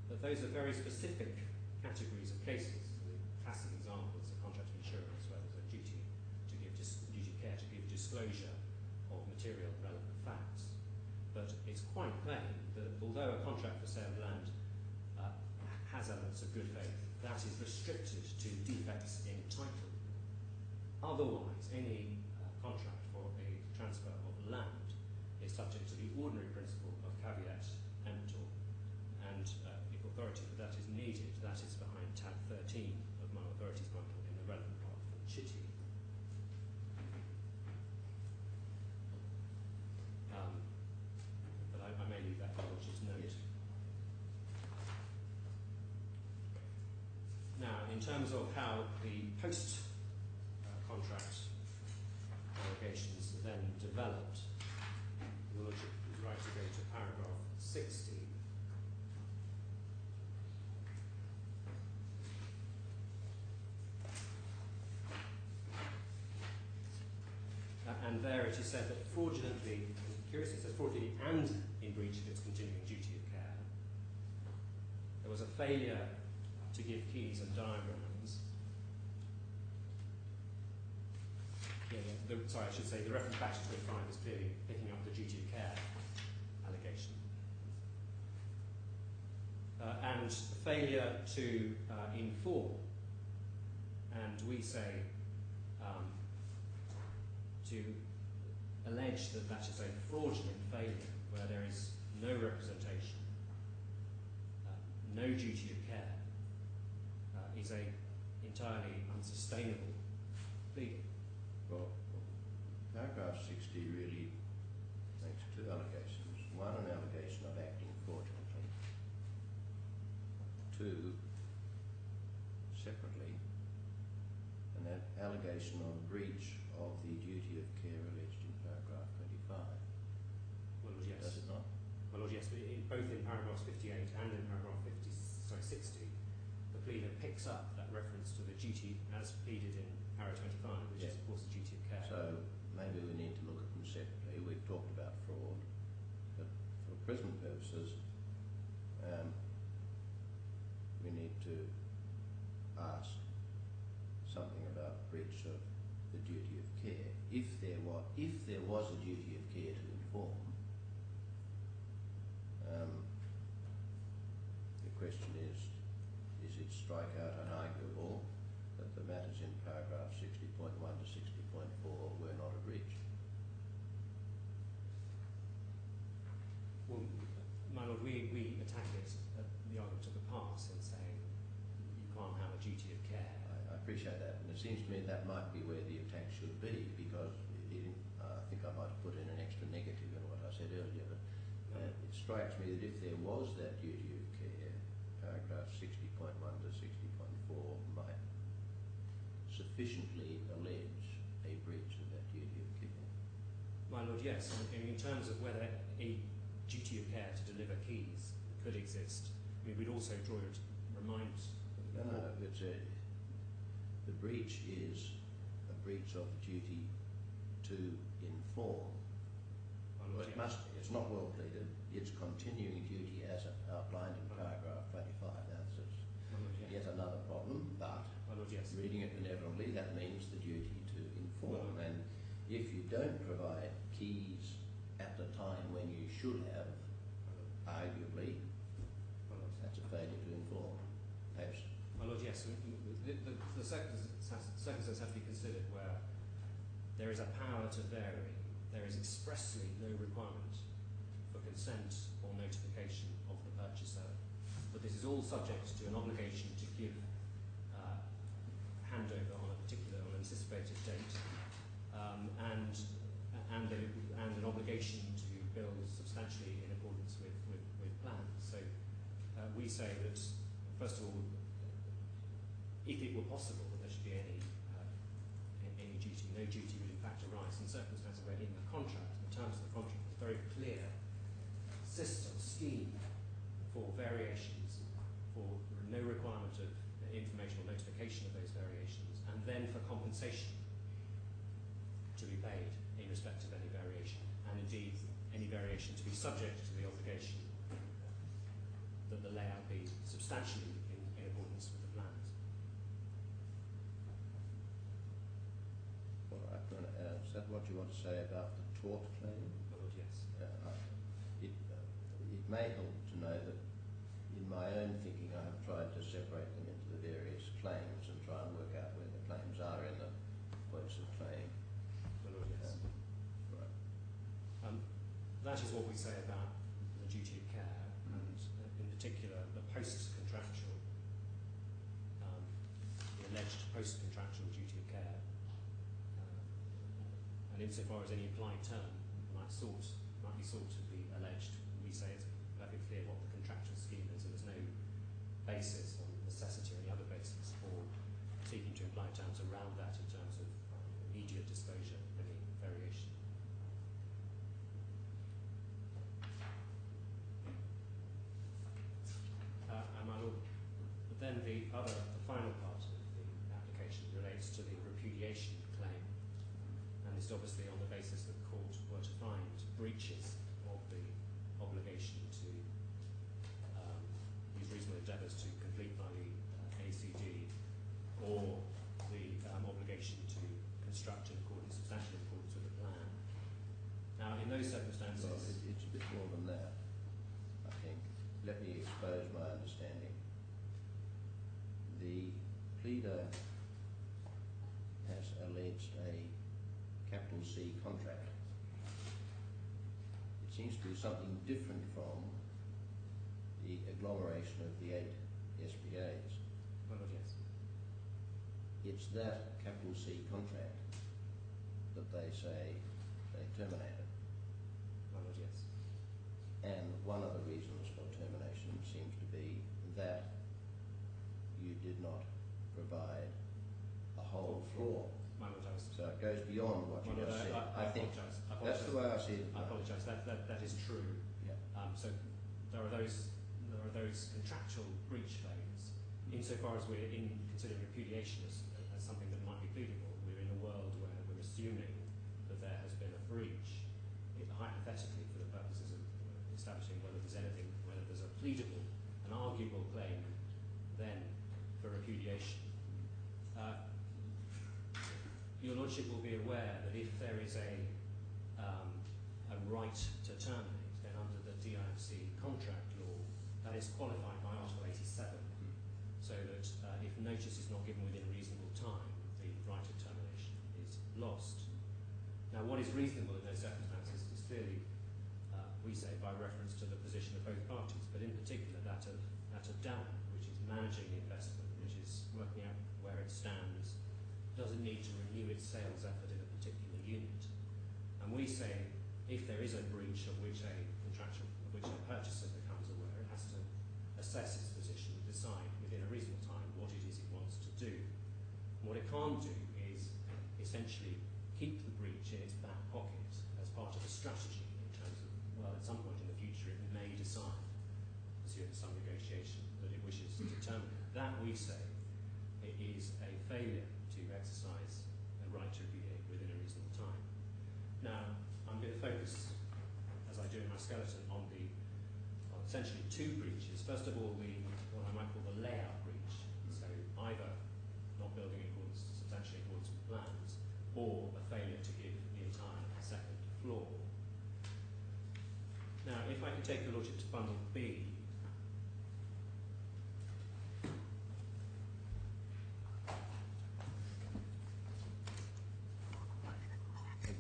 But those are very specific categories of cases. The classic example is a contract of insurance, where there's a duty to give duty of care to give disclosure of material relevant facts. But it's quite plain that although a contract for sale of land has elements of good faith, that is restricted to defects in title. Otherwise, any contract for a transfer of land is subject to the ordinary principle of caveat emptor, and if authority for that is needed, that is behind tab 13 of my authorities bundle in the relevant part for chitty. But I may leave that for Lordship's note. Yes. Now, in terms of how the post-contract allegations then developed, the Lordship is right to go to paragraph 60. And there it is said that fraudulently, curious, it says fraudulently and in breach of its continuing duty of care, there was a failure to give keys and diagrams. Sorry, I should say the reference back to 25 is clearly picking up the duty of care allegation. And failure to inform. And we say to allege that that is a fraudulent failure where there is no representation, no duty of care, is a entirely unsustainable pleading. Well, paragraph 60 really makes two allegations. One, an allegation of acting fraudulently. Two, separately, an allegation of breach of the duty of care alleged in paragraph 25. Well, Lord, yes. Does it not? Well, Lord, yes, but both in paragraphs 58 and in paragraph 60, the pleader picks up that reference to the duty as pleaded in paragraph 25, which is, of course, the duty of care. So maybe we need to look at them separately. We've talked about fraud, but for present purposes, we need to ask something about breach of the duty of care. If there was a duty of care to inform, the question is it strikeout unarguable that the matters in paragraph 60.1 to 60.4 were not a breach? Well, my Lord, we attack it at the argument of the past in saying you can't have a duty of care. I appreciate that, and it seems to me that might be where the attack should be, because I think I might have put in an extra negative in what I said earlier, but it strikes me that if there was that duty of care, paragraph 60.1 to 60.4 might sufficiently allege a breach of that duty of care. My Lord, yes. In terms of whether a duty of care to deliver keys could exist, I mean, we'd also remind. No, the breach is a breach of the duty to inform. Lord, yes. It's not well pleaded. It's continuing duty as outlined in paragraph 25. That's yet another problem, but Lord, yes. Reading it benevolently, that means the duty to inform. And if you don't provide keys at the time when you should have, arguably, that's a failure to inform. Perhaps. My Lord, yes. The circumstances have to be considered where there is a power to vary. There is expressly no requirement for consent or notification of the purchaser, but this is all subject to an obligation to give handover on an anticipated date, substantially in accordance with plans. So we say that, first of all, if it were possible, there should be any duty. No duty would in fact arise in circumstances where in the contract, in the terms of the contract, there's a very clear scheme for variations, for no requirement of information or notification of those variations, and then for compensation to be paid in respect of any variation, and indeed any variation to be subject to the obligation that the layout be substantially in accordance with the plans. All right, is that what you want to say about the tort claim? Oh, yes. It may help to know that in my own thinking I have tried to separate them into the various claims and try and work out where the claims are in the points of claim. Oh, yes. Right. That is what we say about the duty of care, and in particular the post-contractual, the alleged post-contractual duty of care. And insofar as any implied term might be sought to be alleged, we say it's perfectly clear what the contractual scheme is, and there's no basis or necessity or any other basis for seeking to imply terms around that in terms of immediate disclosure of any variation. And my lord, but then the final part of the application relates to the repudiation claim, and it's obviously on the basis that the court were to find breaches of the obligation to use reasonable endeavours to complete by the ACD, or the obligation to construct in accordance, substantially in accordance with the plan. Now, in those circumstances, Well, it's a bit more than that, I think. Let me expose my understanding. The pleader has alleged a capital C contract. It seems to be something different from the agglomeration of the 8 SPAs. well, yes. It's that capital C contract that they say they terminated. well, yes. And one of the reasons for termination seems to be that you did not provide a whole floor. My lord, I was. So it goes beyond what you My lord, just said. I think apologise. that's the way I see it. I apologise. That is true. Yeah. So there are those contractual breach claims. Insofar as we're considering repudiation as something that might be pleadable, we're in a world where we're assuming that there has been a breach, hypothetically for the purposes of establishing whether there's a pleadable, an arguable claim, then for repudiation. Your Lordship will be aware that if there is a right to terminate, then under the DIFC contract law, that is qualified by Article 87, so that if notice is not given within a reasonable time, the right of termination is lost. Now, what is reasonable in those circumstances is clearly, we say, by reference to the position of both parties, but in particular that of DAMAC, which is managing the investment, which is working out where it stands, doesn't need to renew its sales effort in a particular unit. And we say, if there is a breach of which a purchaser becomes aware, it has to assess its position and decide within a reasonable time what it is it wants to do. And what it can't do is essentially keep the breach in its back pocket as part of a strategy in terms of, well, at some point in the future it may decide, pursuant to some negotiation, that it wishes to terminate. That, we say, it is a failure to exercise a right to repudiate within a reasonable time. Now, I'm going to focus, as I do in my skeleton, on essentially two breaches. First of all, what I might call the layout breach. So either not building substantially in accordance with plans, or a failure to give the entire second floor. Now, if I could take your Lordship to bundle B.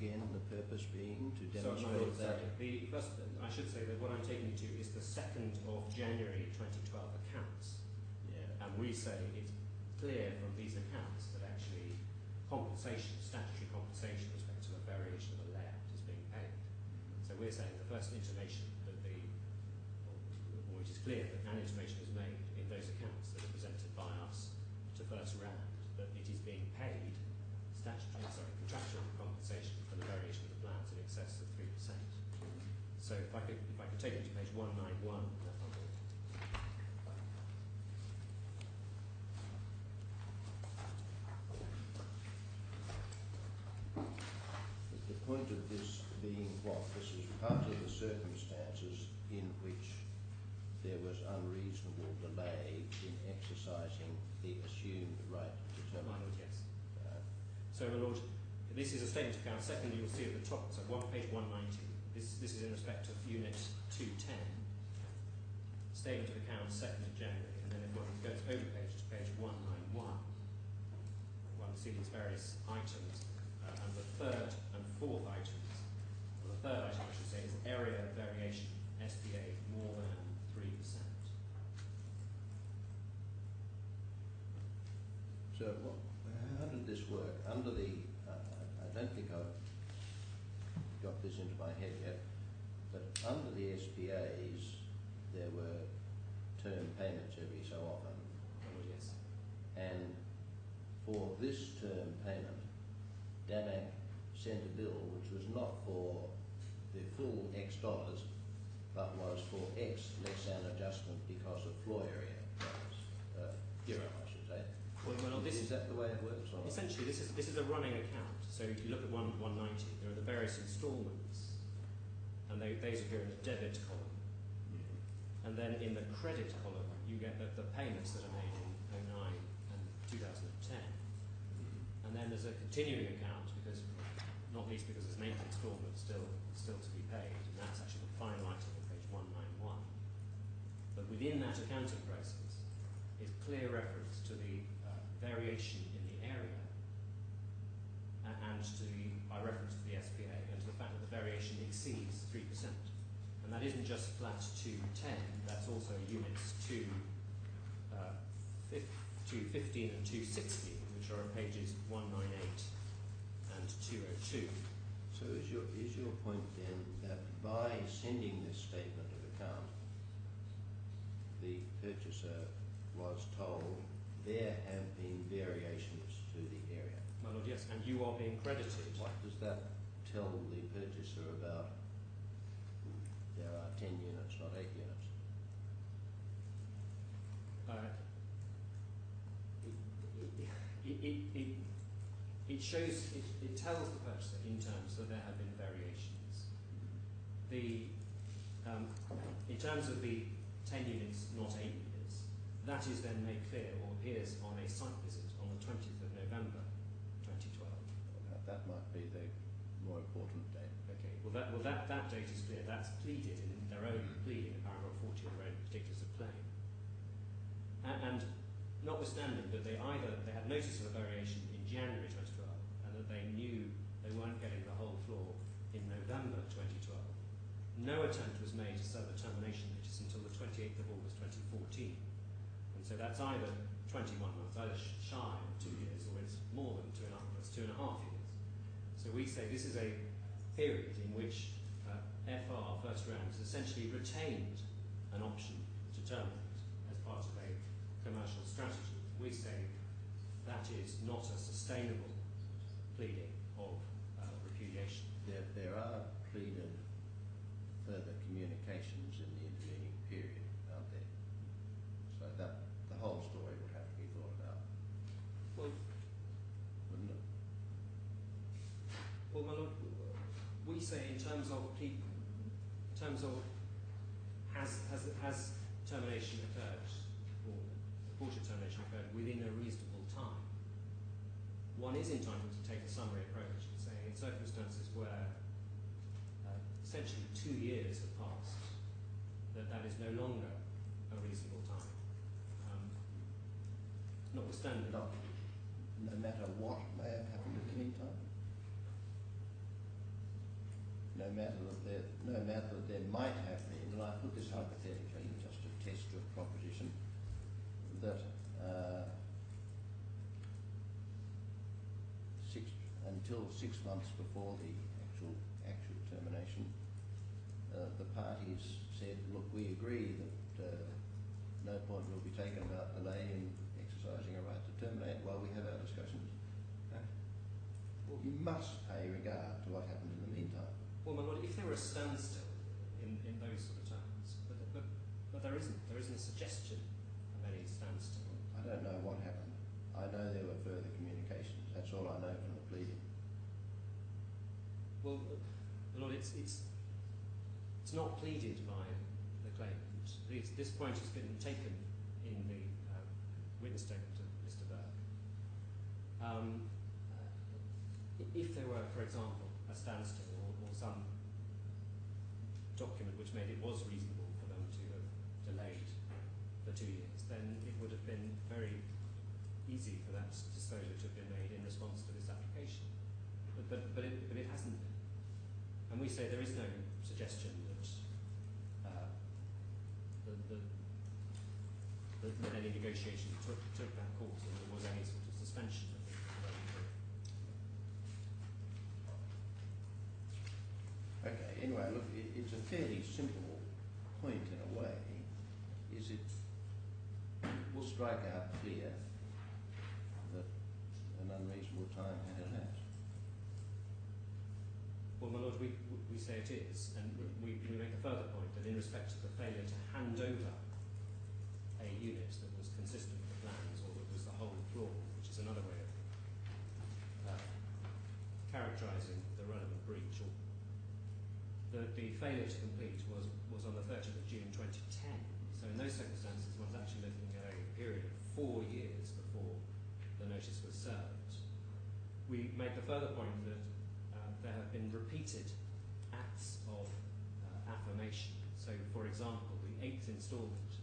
Again, the purpose being to Sorry, demonstrate my Lord, that. sorry. I should say that what I'm taking you to is the 2nd of January 2012 accounts. Yeah. And we say it's clear from these accounts that actually compensation, statutory compensation with respect to a variation of a layout is being paid. So we're saying the first intimation that which is clear that an intimation is made in those accounts that are presented by us to FirstRand that it is being paid contractual compensation for the variation of the plans in excess of 3%. So if I could take you to page 191 in that bundle. The point of this being what? This is part of the circumstances in which there was unreasonable delay in exercising the assumed right to My terminate. Lord, yes. So, my Lord, this is a statement of account. Secondly, you'll see at the top, so page 190. This is in respect of Unit 210. Statement of account 2nd of January. And then if one goes over page to page 191, one sees these various items. And the third and fourth items, or the third item I should say, is area variation, SPA, more than 3%. So how did this work? Under the, I don't think I've got this into my head yet, but under the SPAs there were term payments every so often. Oh, yes. And for this term payment, DAMAC sent a bill which was not for the full X dollars, but was for X less an adjustment because of floor area. Euro, I should say. Well, is that the way it works? Or essentially, this is a running account. So if you look at 190, there are the various instalments, and those appear in the debit column. Mm-hmm. And then in the credit column, you get the payments that are made in 09 and 2010. Mm-hmm. And then there's a continuing account, because not least because there's an 8th instalment still to be paid, and that's actually the final item on page 191. But within that accounting process is clear reference to the variation in the area and to by reference to the SPA and to the fact that the variation exceeds 3%. And that isn't just flat 210, that's also units 215 and 260, which are on pages 198 and 202. So is your point then that by sending this statement of account, the purchaser was told there have been variations to the area? My Lord, yes, and you are being credited. What does that tell the purchaser about there are 10 units, not 8 units? It tells the purchaser in terms that there have been variations. In terms of the 10 units, not 8 units, that is then made clear or appears on a site visit on the 20th of November 2012. That might be the more important date. Okay, well that date is clear. That's pleaded in their own pleading, paragraph 40 of their own particulars of claim. And notwithstanding that they had notice of a variation in January 2012 and that they knew they weren't getting the whole floor in November 2012, no attempt was made to serve a termination notice until the 28th of August 2014. And so that's either 21 months, either shy of 2 years, or it's more than 2.5 months, 2.5 years. So we say this is a period in which FR, FirstRand, has essentially retained an option to terminate as part of a commercial strategy. We say that is not a sustainable pleading of repudiation. There are pleaded further communications in the intervening period, aren't there? So that the whole story would have to be thought about. Well, wouldn't it? Well, my Lord, we say in terms of has termination occurred, or purported termination occurred within a reasonable time, one is entitled to take a summary approach and say in circumstances where essentially 2 years have passed, that is no longer a reasonable time. Notwithstanding, No matter what may have happened at any time. No matter that there might have been, and I put this hypothetically just to test your proposition, that until 6 months before the actual termination, the parties said, look, we agree that no point will be taken about delay in exercising a right to terminate while we have our discussions. You must pay regard to what happened in the meantime. Well, my lord, if there were a standstill in those sort of terms, but there isn't. There isn't a suggestion of any standstill. I don't know what happened. I know there were further communications. That's all I know from the pleading. Well, my lord, it's not pleaded by the claimant. This point has been taken in the witness statement of Mr. Burke. If there were, for example, a standstill or some document which made it was reasonable for them to have delayed for 2 years, then it would have been very easy for that disclosure to have been made in response to this application. But it hasn't been. And we say there is no suggestion that that any negotiation took that course and there was any sort of suspension of the Okay, anyway, look, it's a fairly simple point in a way. Is it will strike out clear that an unreasonable time had elapsed? Well, my lord, we say it is, and we make a further point that in respect to the failure to hand over a unit that was consistent with the plans or that was the whole floor, which is another way of characterising the relevant breach, or the failure to complete was on the 30th of June 2010. So in those circumstances, one's actually looking at a period of 4 years before the notice was served. We make the further point that there have been repeated acts of affirmation. So, for example, the 8th instalment,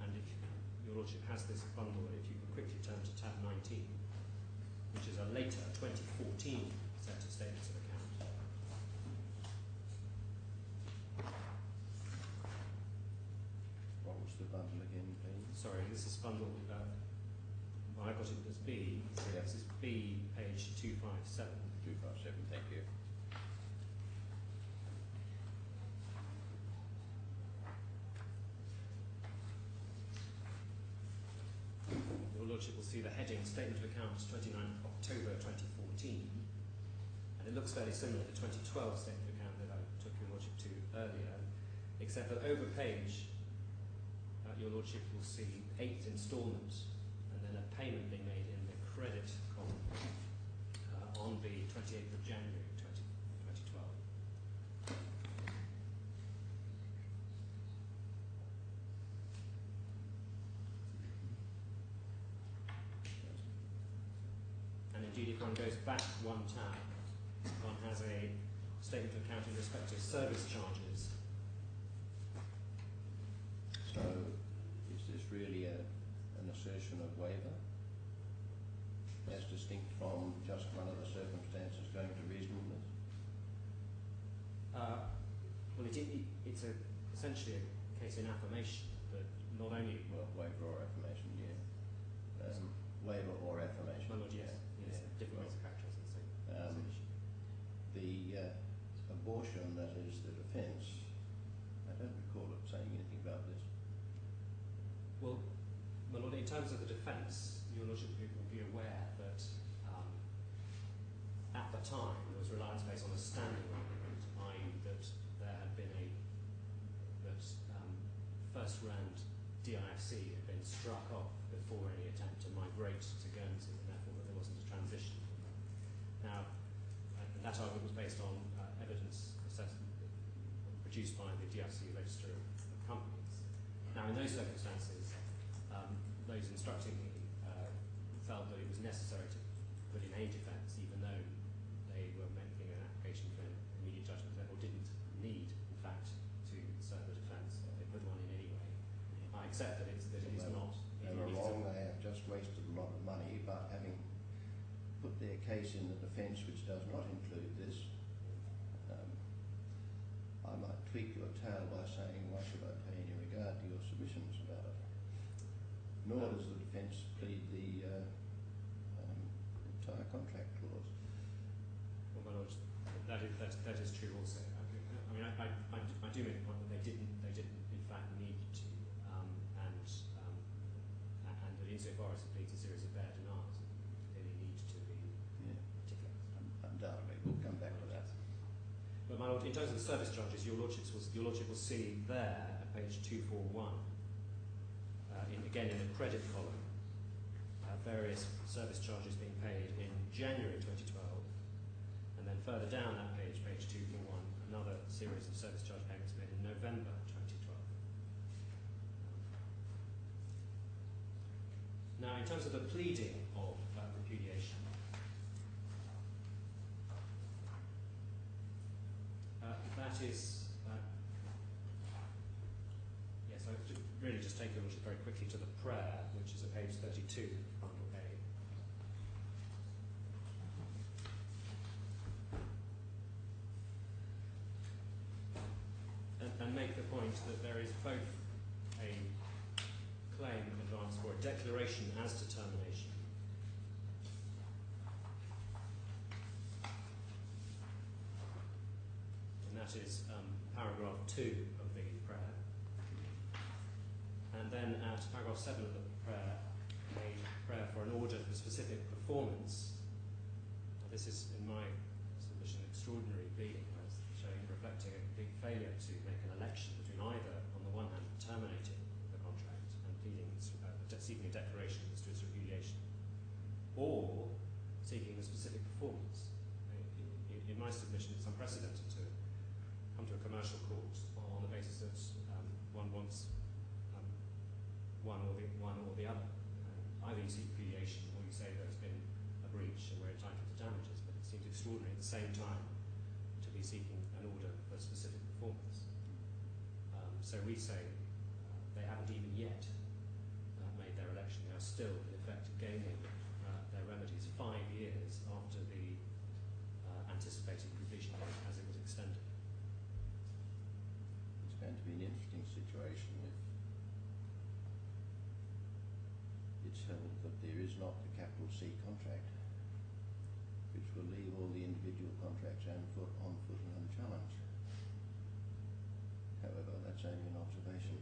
and if your lordship has this bundle, if you can quickly turn to tab 19, which is a later 2014 set of statements of account. What was the bundle again, please? Sorry, this is bundle, well, I got it as B, so Yeah. this is B, page 257. 257, thank you. Your lordship will see the heading Statement of Accounts 29th October 2014, and it looks fairly similar to the 2012 Statement of Account that I took your lordship to earlier, except that over page your lordship will see 8th instalment and then a payment being made in the credit column on the 28th of January 2012. And indeed, if one goes back one tab, one has a statement of account in respect to service charges. So, is this really an assertion of waiver, as distinct from just one of the circumstances going to reasonableness? Well, it's essentially a case in affirmation, but not only. Well, waiver or affirmation, yeah. Waiver or affirmation. My lord, yes. Yes, Yeah. different ways of characterising the same issue. The abortion that is the defence, I don't recall it saying anything about this. Well, my lord, in terms of the defence, your lordship will be aware that at the time there was reliance based on a standing argument, i.e. that there had been that FirstRand DIFC had been struck off before any attempt to migrate to Guernsey, and therefore that there wasn't a transition. Now, and that argument was based on evidence produced by the DIFC Register of Companies. Now, in those circumstances, those instructing me felt that it was necessary to put in a defence, even though they were making an application for immediate judgment, therefore didn't need, in fact, to serve the defence. They put one in anyway. I accept that it is not. They were wrong. They have just wasted a lot of money, but having put their case in the defence, which does not include this, I might tweak your tale by saying, why should I pay any regard to your submissions about it? Nor does the defence plead the entire contract clause. Well, my lord, that is true also. I mean, I do make the point that they didn't in fact need to insofar as it pleads a series of bare denials, it clearly needs to be particular. Undoubtedly, we'll come back to that. But my Lord, in terms of the service charges, your Lordship will see there at page 241, again in the credit column, various service charges being paid in January 2012, and then further down that page, page 241, another series of service charge payments made in November 2012. Now, in terms of the pleading of repudiation, that is, yes, I'll really just take your Lordship very quickly to the prayer, which is at page 32, bundle A. And make the point that there is both a claim advanced for a declaration as to termination, and that is paragraph 2 of the prayer. And then at paragraph 7 of the prayer, a prayer for an order for specific performance. Now, this is, in my submission, extraordinary pleading, reflecting a big failure to make an election between either, on the one hand, terminating the contract and pleading, seeking a declaration as to its repudiation, or seeking a specific performance. In my submission, it's unprecedented to come to a commercial court on the basis that one wants one or the other. Either you seek repudiation or you say there's been a breach and we're entitled to damages, but it seems extraordinary at the same time to be seeking an order for specific performance. So we say they haven't even yet made their election. They are still, in effect, gaining their remedies 5 years after the anticipated completion date as it was extended. It's going to be an interesting situation if it's held that there is not the capital C contract, which will leave all the individual contracts on foot and unchallenged. However, that's only an observation.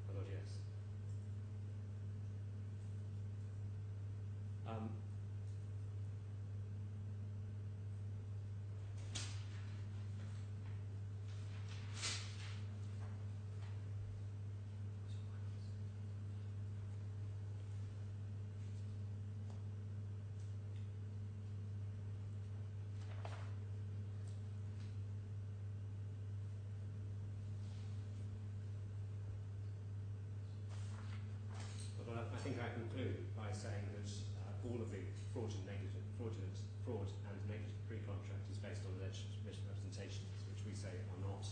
My Lord, yes. I think I conclude by saying that all of the fraud and negative pre-contract is based on alleged misrepresentations, which we say are not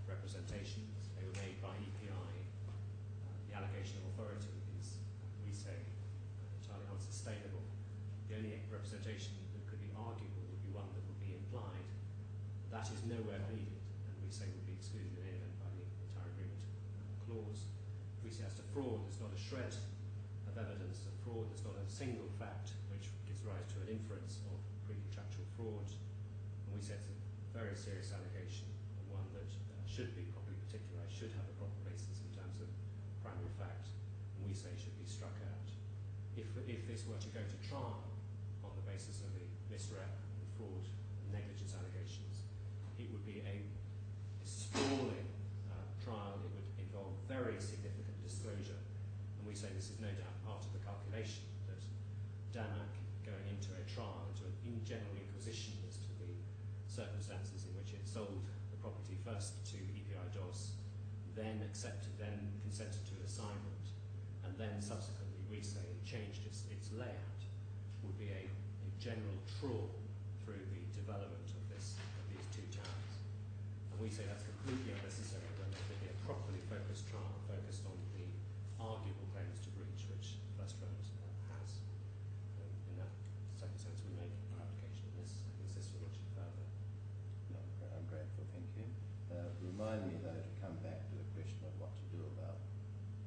representations. They were made by EPI. The allegation of authority is, we say, entirely unsustainable. The only representation that could be arguable would be one that would be implied. That is nowhere pleaded, and we say would be excluded in any event by the entire agreement clause. We say as to fraud, there's not a shred of evidence of fraud, there's not a single fact which gives rise to an inference of pre-contractual fraud, and we say it's a very serious allegation, and one that should be properly particularised, should have a proper basis in terms of primary fact, and we say should be struck out. If this were to go to trial on the basis of the misrep and fraud and negligence allegations, it would be a sprawling trial. It would involve very significant disclosure, and we say this is no doubt part of the calculation that DAMAC, going into a trial, into a general inquisition as to the circumstances in which it sold the property first to EPI DOS, then consented to an assignment, and then subsequently, we say, changed its layout, would be a general trawl through the development of these two towns. And we say that's completely unnecessary when there could be a properly focused trial focused on the arguable claims to breach which FirstRand has. In that circumstance, we make our application of this and insist on watching further. No, I'm grateful, thank you. Remind me, though, to come back to the question of what to do about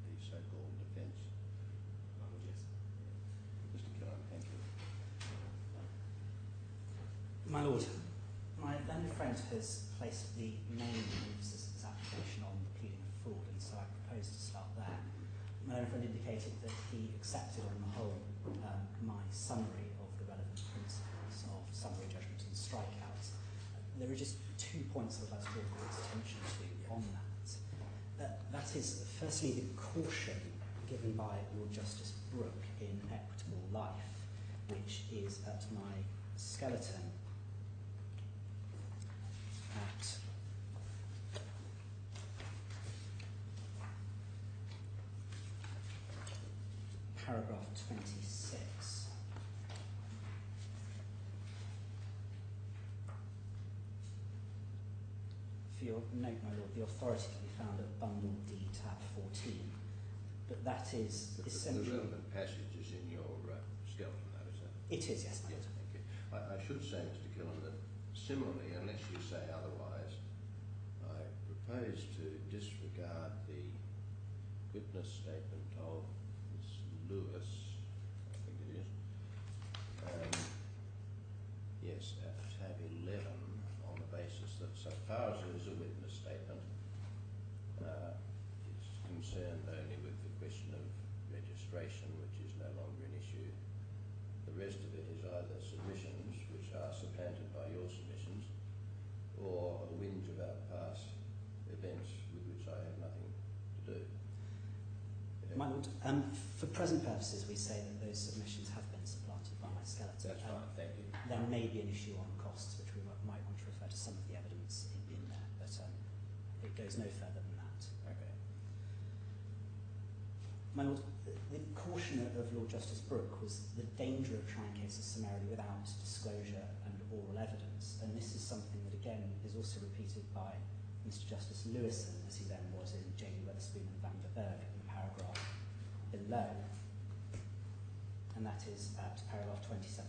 the so-called defence. Yes. Mr. Killen, thank you. My Lord, my learned friend has placed the main emphasis of his application on the pleading of fraud, and so I propose propose to start there. My own friend indicated that he accepted on the whole my summary of the relevant principles of summary judgment and strikeouts. There are just 2 points I'd like to draw the court's attention to on that. That is, firstly, the caution given by Lord Justice Brooke in Equitable Life, which is at my skeleton at paragraph 26. For your note, my lord, the authority can be found at bundle D, tab 14. But that is essentially... The relevant passage is in your skeleton, though, is it? It is, yes, my Yes, lord. thank you. I should say, Mr. Killen, that similarly, unless you say otherwise, I propose to disregard the witness statement of Ms. Lewis, I think it is, yes, at tab 11, on the basis that so far as it is a witness statement, it's concerned only with the question of registration, which is no longer an issue. The rest of it is either submissions, which are supplanted by your submissions, or a whinge about past events with which I have nothing to do. My lord, for present purposes, we say that those submissions have been supplanted by my skeleton. That's fine, thank you. There may be an issue on costs, which we might want to refer to some of the evidence in there, but it goes no further than that. Okay. My lord, the caution of Lord Justice Brooke was the danger of trying cases summarily without disclosure and oral evidence, and this is something that again is also repeated by Mr. Justice Lewison, as he then was in J.D. Wetherspoon and Van der Berg in the paragraph below, and that is at paragraph 27.5.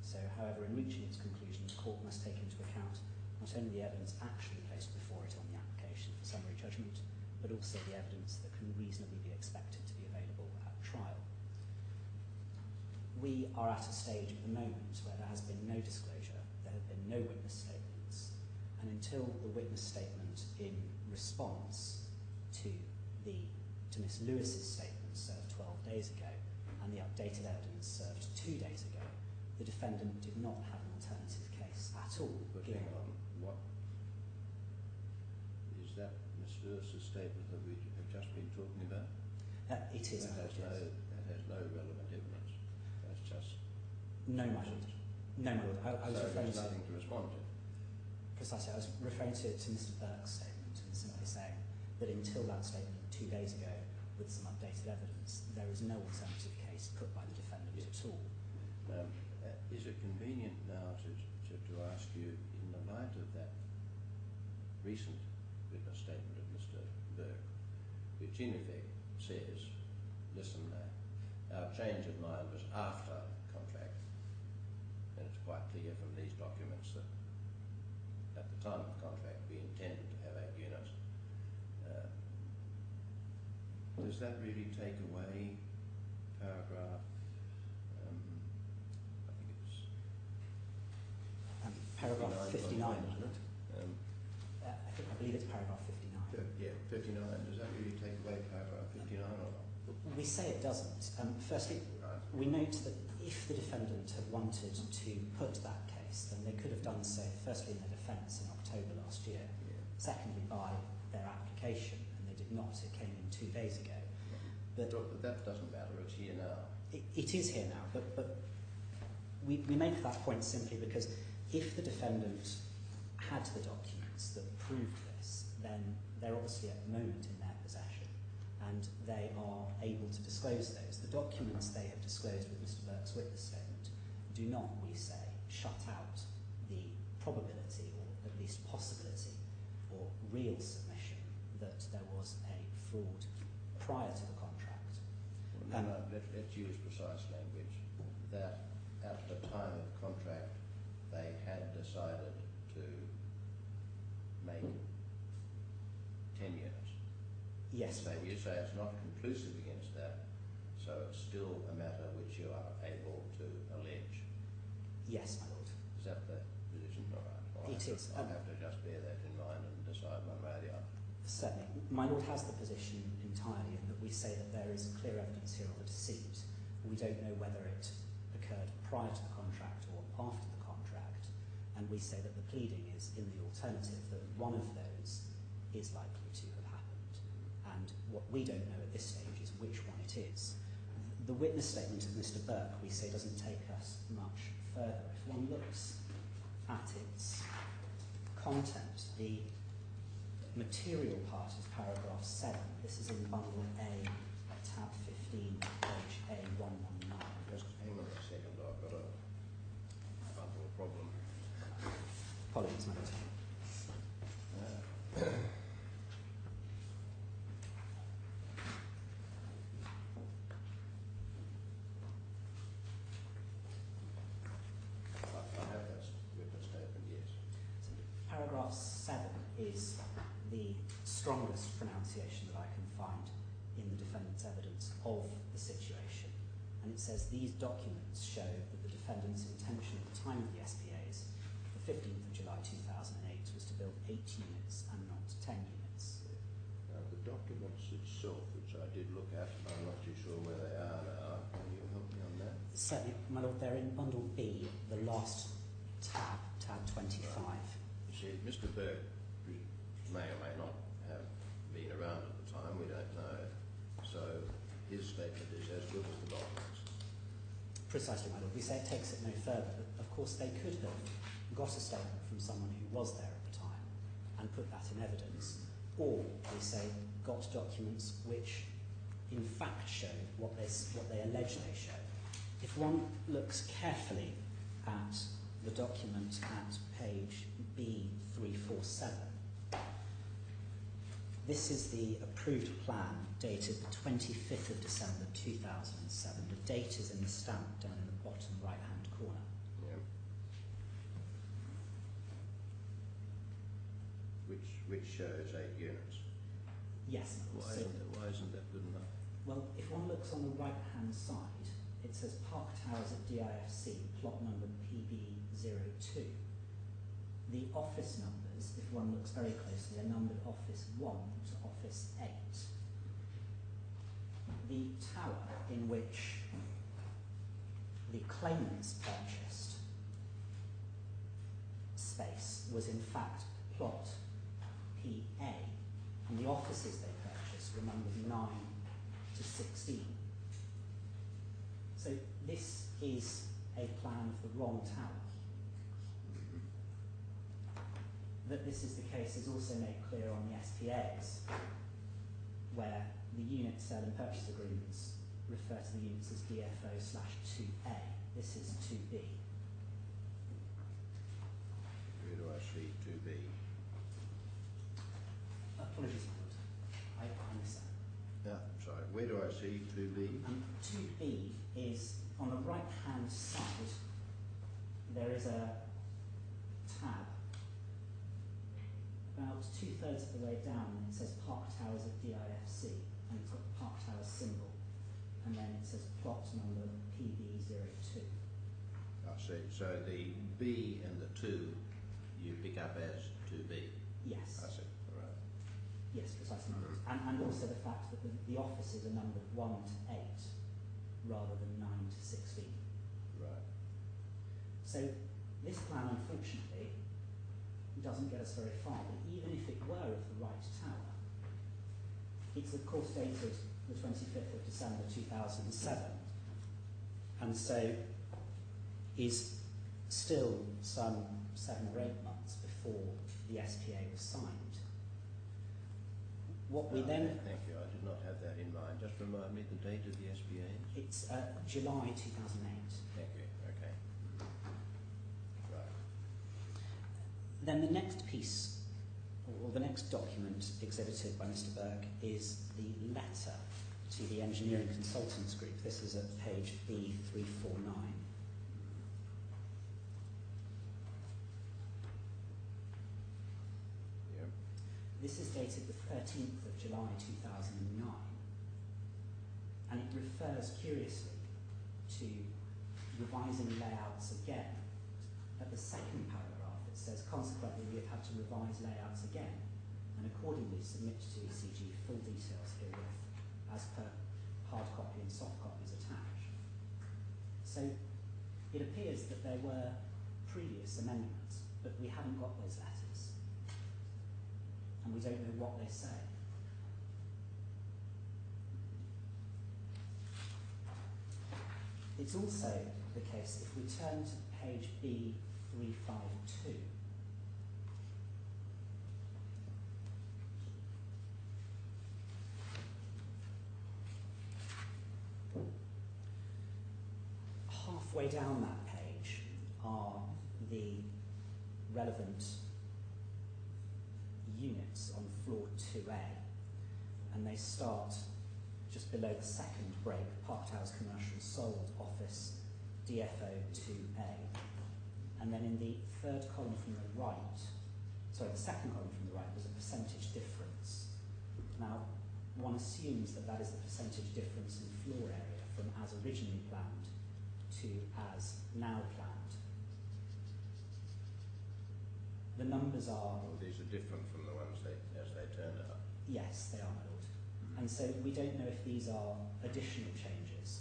So, however, in reaching its conclusion, the court must take into account not only the evidence actually placed before it on the application for summary judgment, but also the evidence that can reasonably be expected to be available at trial. We are at a stage at the moment where there has been no disclosure, there have been no witness statements, and until the witness statement in response to Miss Lewis's statement served 12 days ago and the updated evidence served 2 days ago, the defendant did not have an alternative case at all. But hang on, what is that Miss Lewis's statement that we have just been talking about? It is. That has no relevant evidence. That's just... No, my lord. No, my lord. I was so referring there's to... nothing to respond to? Precisely. I was referring to Mr. Burke's statement and simply saying that until that statement 2 days ago with some updated evidence, there is no alternative case put by the defendant at all. Is it convenient now to ask you, in the light of that recent witness statement of Mr. Burke, which in effect says, listen, our change of mind was after contract, and it's quite clear from these documents that at the time of contract we intended to have 8 units. Does that really take away paragraph, I think it's... Paragraph 59, my lord. I believe it's paragraph 59. Yeah, 59. Does that really take away paragraph 59 or not? We say it doesn't. Firstly, Right. we note that if the defendant had wanted to put that case, then they could have done so, firstly in their defence in October last year, Yeah. secondly by their application, and they did not. It came in 2 days ago. But that doesn't matter, it's here now. it is here now, but we make that point simply because if the defendant had the documents that proved this, then they're obviously at the moment in their possession, and they are able to disclose those. The documents they have disclosed with Mr. Burke's witness statement do not, we say, shut out the probability, or at least possibility, or real submission that there was a fraud prior to the contract. Let's use precise language. That at the time of contract they had decided to make 10 units. Yes. So you say it's not conclusive against that, so it's still a matter which you are able to allege. Yes, my lord. Is that the position? All right. It is. I'll have to just bear that in mind and decide one way or the other. Certainly. My Lord has the position entirely in that we say that there is clear evidence here of a deceit. We don't know whether it occurred prior to the contract or after the contract, and we say that the pleading is in the alternative, that one of those is likely to have happened. And what we don't know at this stage is which one it is. The witness statement of Mr. Burke, we say, doesn't take us much further. If one looks at its content, the material part is paragraph 7. This is in bundle A, tab 15, page A119. Just hang on a second, I've got a bundle problem. Apologies, Madam. I have that witness statement, yes. So paragraph 7 is the strongest pronunciation that I can find in the defendant's evidence of the situation. And it says these documents show that the defendant's intention at the time of the SPAs, the 15th of July 2008, was to build 8 units and not 10 units. The documents itself, which I did look at, I'm not too sure where they are now. Can you help me on that? Certainly, my Lord, they're in bundle B, the last tab, tab 25. You see, Mr. Burke may or may not have been around at the time, we don't know. So his statement is as good as the documents. Precisely, my Lord. We say it takes it no further. But of course, they could have got a statement from someone who was there at the time and put that in evidence. Or, we say, got documents which in fact show what they allege they show. If one looks carefully at the document at page B347, this is the approved plan dated the 25th of December 2007. The date is in the stamp down in the bottom right-hand corner. Yeah. Which shows 8 units. Yes. Why isn't that good enough? Well, if one looks on the right-hand side, it says Park Towers at DIFC, plot number PB02. The office numbers, if one looks very closely, are numbered office 1 to office 8. The tower in which the claimants purchased space was in fact plot PA, and the offices they purchased were numbered 9 to 16. So this is a plan of the wrong tower. That this is the case is also made clear on the SPAs, where the unit sale and purchase agreements refer to the units as DFO/2A. This is 2B. Where do I see 2B? Apologies, my Lord. I missed that. Yeah, sorry. Where do I see 2B? 2B is on the right-hand side. There is a tab about 2/3 of the way down, and it says Park Towers at DIFC, and it's got the Park Towers symbol, and then it says plot number PB02. I see. So the B and the 2 you pick up as 2B. Yes. I see. All right. Yes, precisely. And also the fact that the offices are numbered 1 to 8 rather than 9 to 16. Right. So this plan, unfortunately, doesn't get us very far, but even if it were of the right tower, it's of course dated the 25th of December 2007, and so is still some 7 or 8 months before the SPA was signed. What we then... Thank you, I did not have that in mind. Just remind me the date of the SPAs. It's July 2008. Thank you, okay. Right. Then the next piece, or the next document exhibited by Mr. Burke, is the letter to the Engineering Consultants Group. This is at page B349. Yeah. This is dated the 13th of July 2009, and it refers curiously to revising layouts again. At the second paragraph it says, consequently we have had to revise layouts again. and accordingly submit to ECG full details herewith, as per hard copy and soft copies attached. So it appears that there were previous amendments, but we haven't got those letters, and we don't know what they say. It's also the case, if we turn to page B352, halfway down that page are the relevant units on floor 2A, and they start just below the second break, Park Towers Commercial Sold Office DFO 2A. And then in the third column from the right, sorry, the second column from the right, there's a percentage difference. Now, one assumes that that is the percentage difference in floor area from as originally planned to as now planned. The numbers are... Well, these are different from the ones as they turned out. Yes, they are, my lord. And so we don't know if these are additional changes.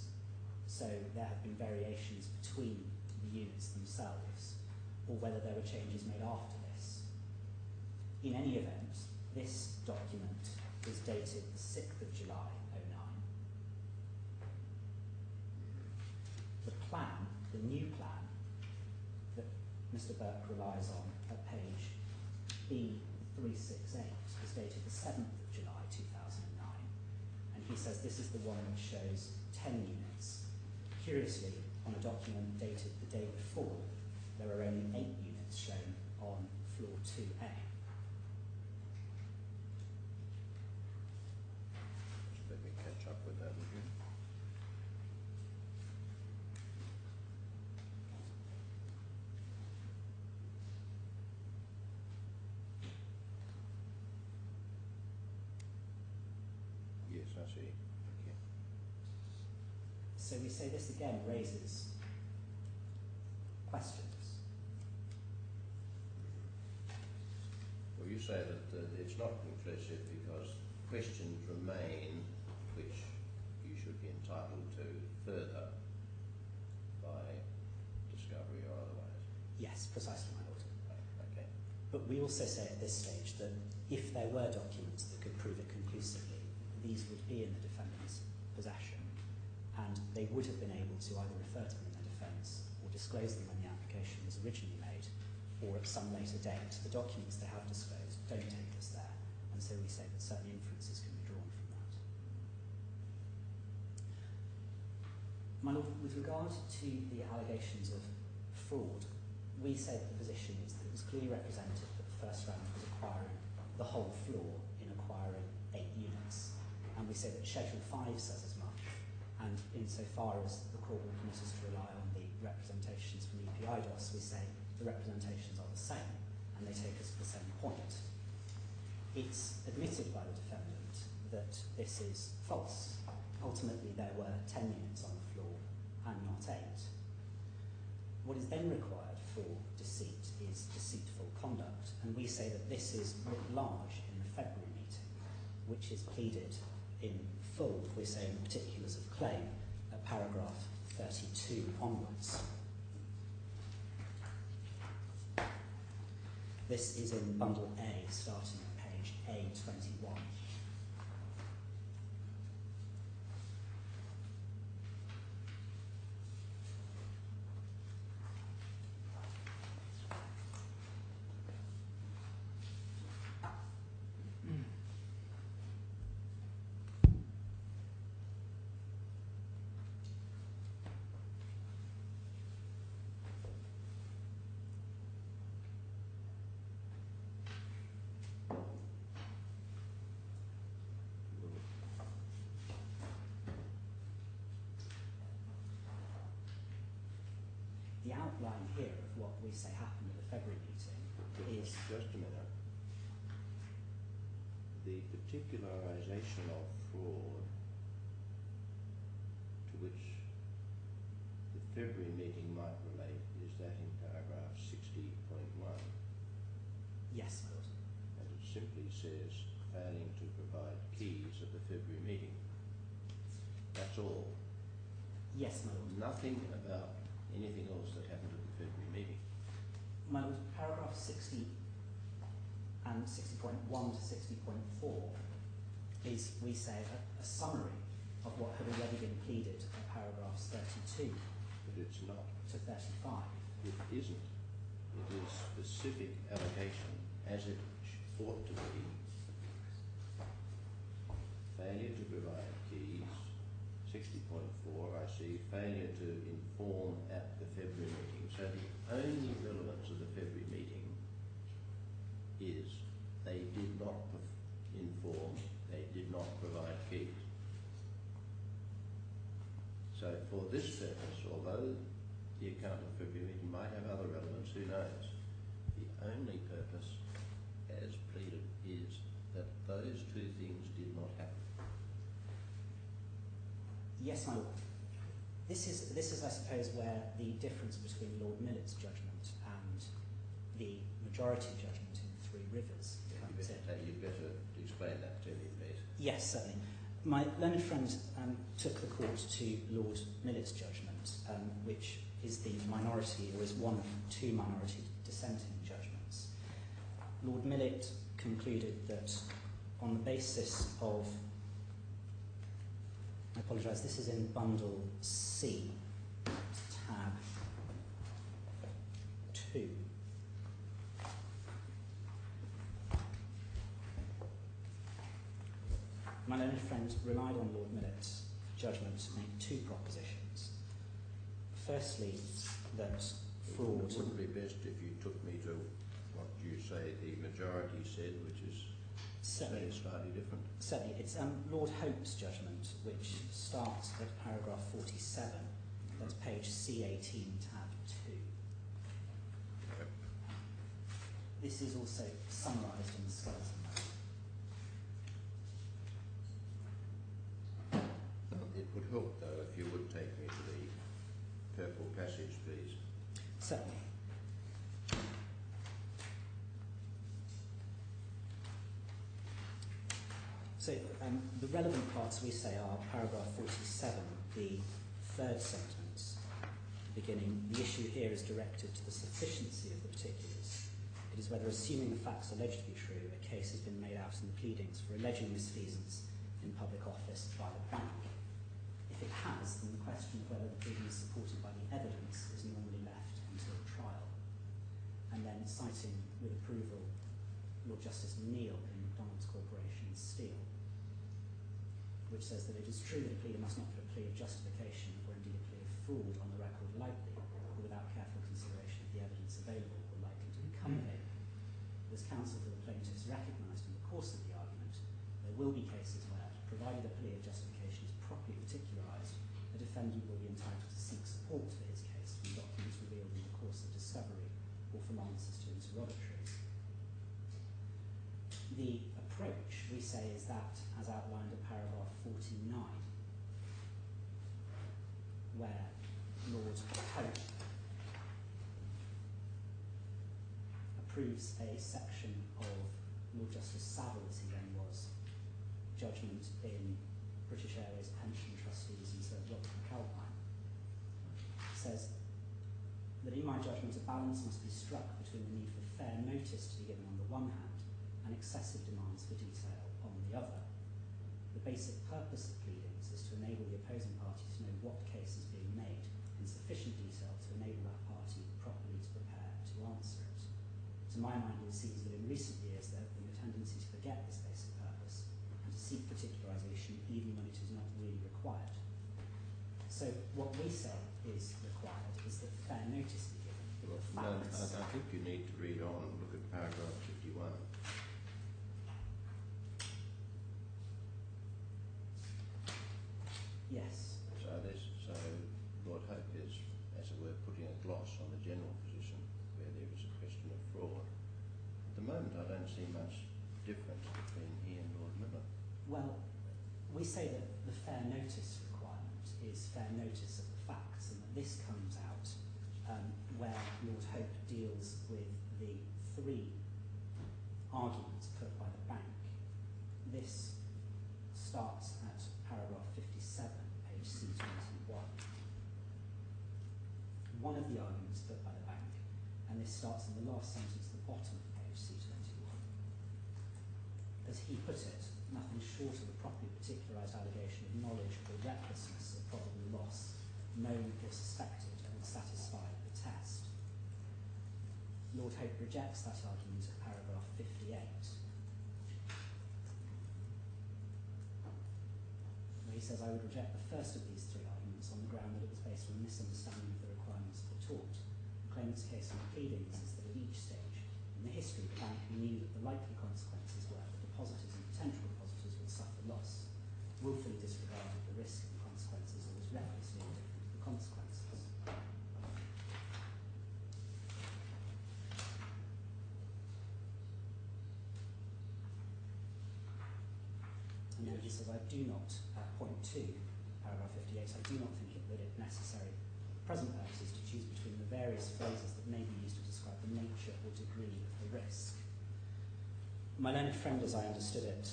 So there have been variations between the units themselves, or whether there were changes made after this. In any event, this document is dated the 6th of July, 09. The plan, the new plan, that Mr. Burke relies on at page B368 is dated the 7th of July 2009, and he says this is the one which shows 10 units. Curiously, on a document dated the day before, there are only 8 units shown on floor 2A. Let me catch up with that, would you? Yes, I see. Okay. So we say this again raises questions. Well, you say that it's not conclusive because questions remain which you should be entitled to further by discovery or otherwise. Yes, precisely, my lord. Okay. But we also say at this stage that if there were documents that could prove it conclusively, these would be in the defendant's possession, and they would have been able to either refer to them in their defence or disclose them when the application was originally made, or at some later date. The documents they have disclosed don't take us there, and so we say that certain inferences can be drawn from that. My lord, with regard to the allegations of fraud, we say that the position is that it was clearly represented that the first round was acquiring the whole floor in acquiring 8 units. And we say that Schedule 5 says as much, and insofar as the court will permit us to rely on the representations from EPIDOS, we say the representations are the same, and they take us to the same point. It's admitted by the defendant that this is false. Ultimately, there were 10 units on the floor and not 8. What is then required for deceit is deceitful conduct, and we say that this is writ large in the February meeting, which is pleaded in full, we say in the particulars of claim, at paragraph 32 onwards. This is in bundle A, starting at page A21. The outline here of what we say happened at the February meeting is... Just a minute. The particularisation of fraud to which the February meeting might relate, is that in paragraph 60.1? Yes, my lord. And it simply says failing to provide keys at the February meeting. That's all. Yes, my Lord. Nothing about anything else that happened at the February meeting. My Lord, paragraph 60 and 60.1 to 60.4 is, we say, a summary of what had already been pleaded at paragraphs 32 But it's not. to 35. It isn't. It is specific allocation, as it ought to be. Failure to provide keys. 60.4, I see, failure to inform at the February meeting. So the only relevance of the February meeting is they did not inform, they did not provide keys. So for this purpose, although the account of the February meeting might have other relevance, who knows, the only purpose, as pleaded, is that those two things did not happen. Yes, my Lord. This is, I suppose, where the difference between Lord Millet's judgment and the majority judgment in Three Rivers comes in. You'd better explain that to me, please. Yes, certainly. My learned friend took the court to Lord Millet's judgment, which is the minority, or is one of two minority dissenting judgments. Lord Millet concluded that on the basis of, I apologise, this is in bundle C, tab 2. My learned friend relied on Lord Millet's judgment to make two propositions. Firstly, that fraud... It wouldn't be best if you took me to what you say the majority said, which is certainly slightly different. Certainly. It's Lord Hope's judgment, which starts at paragraph 47. That's page C18, tab 2. Yep. This is also summarised in the skeleton. It would help, though, if you would take me to the purple passage, please. Certainly. So the relevant parts, we say, are paragraph 47, the third sentence, beginning, the issue here is directed to the sufficiency of the particulars. It is whether, assuming the facts alleged to be true, a case has been made out in the pleadings for alleging misfeasance in public office by the bank. If it has, then the question of whether the pleading is supported by the evidence is normally left until trial. And then, citing with approval Lord Justice Neal in McDonald's Corporation Steel, which says that it is true that a pleader must not put a plea of justification or indeed a plea of fraud on the record lightly or without careful consideration of the evidence available or likely to become available. As counsel for the plaintiffs recognised in the course of the argument, there will be cases where, provided a plea of justification is properly particularised, a defendant will be entitled to seek support for his case from documents revealed in the course of discovery or from answers to interrogatories. The approach, we say, is that as outlined in paragraph 49, where Lord Hope approves a section of Lord Justice Savile, as he then was, judgment in British Airways Pension Trustees and Sir Robert McAlpine, says that in my judgment a balance must be struck between the need for fair notice to be given on the one hand and excessive demands for detail on the other. The basic purpose of pleadings is to enable the opposing party to know what case is being made in sufficient detail to enable that party properly to prepare to answer it. To my mind, it seems that in recent years there have been a tendency to forget this basic purpose and to seek particularisation even when it is not really required. So what we say is required is that fair notice be given. Well, no, I think you need to read on and look at paragraph 51. Yes. So Lord Hope is, as it were, putting a gloss on the general position where there is a question of fraud. At the moment, I don't see much difference between he and Lord Miller. Well, we say that the fair notice requirement is fair notice of the facts, and that this comes out where Lord Hope deals with the three arguments put by one of the arguments put by the bank, and this starts in the last sentence at the bottom of page C21. As he put it, nothing short of a properly particularised allegation of knowledge or recklessness of probable loss, known or suspected, would satisfy the test. Lord Hope rejects that argument at paragraph 58, where he says, I would reject the first of these three arguments on the ground that it was based on a misunderstanding of the requirements of the tort. The claimant's case on the pleadings is that at each stage in the history, the bank knew that the likely consequences were that depositors and potential depositors would suffer loss, willfully disregarded the risk and consequences, or was recklessly indifferent to the consequences. And then he says, I do not, point 2, paragraph 58, I do not think that it necessary for present purposes to choose between the various phrases that may be used to describe the nature or degree of the risk. My learned friend, as I understood it,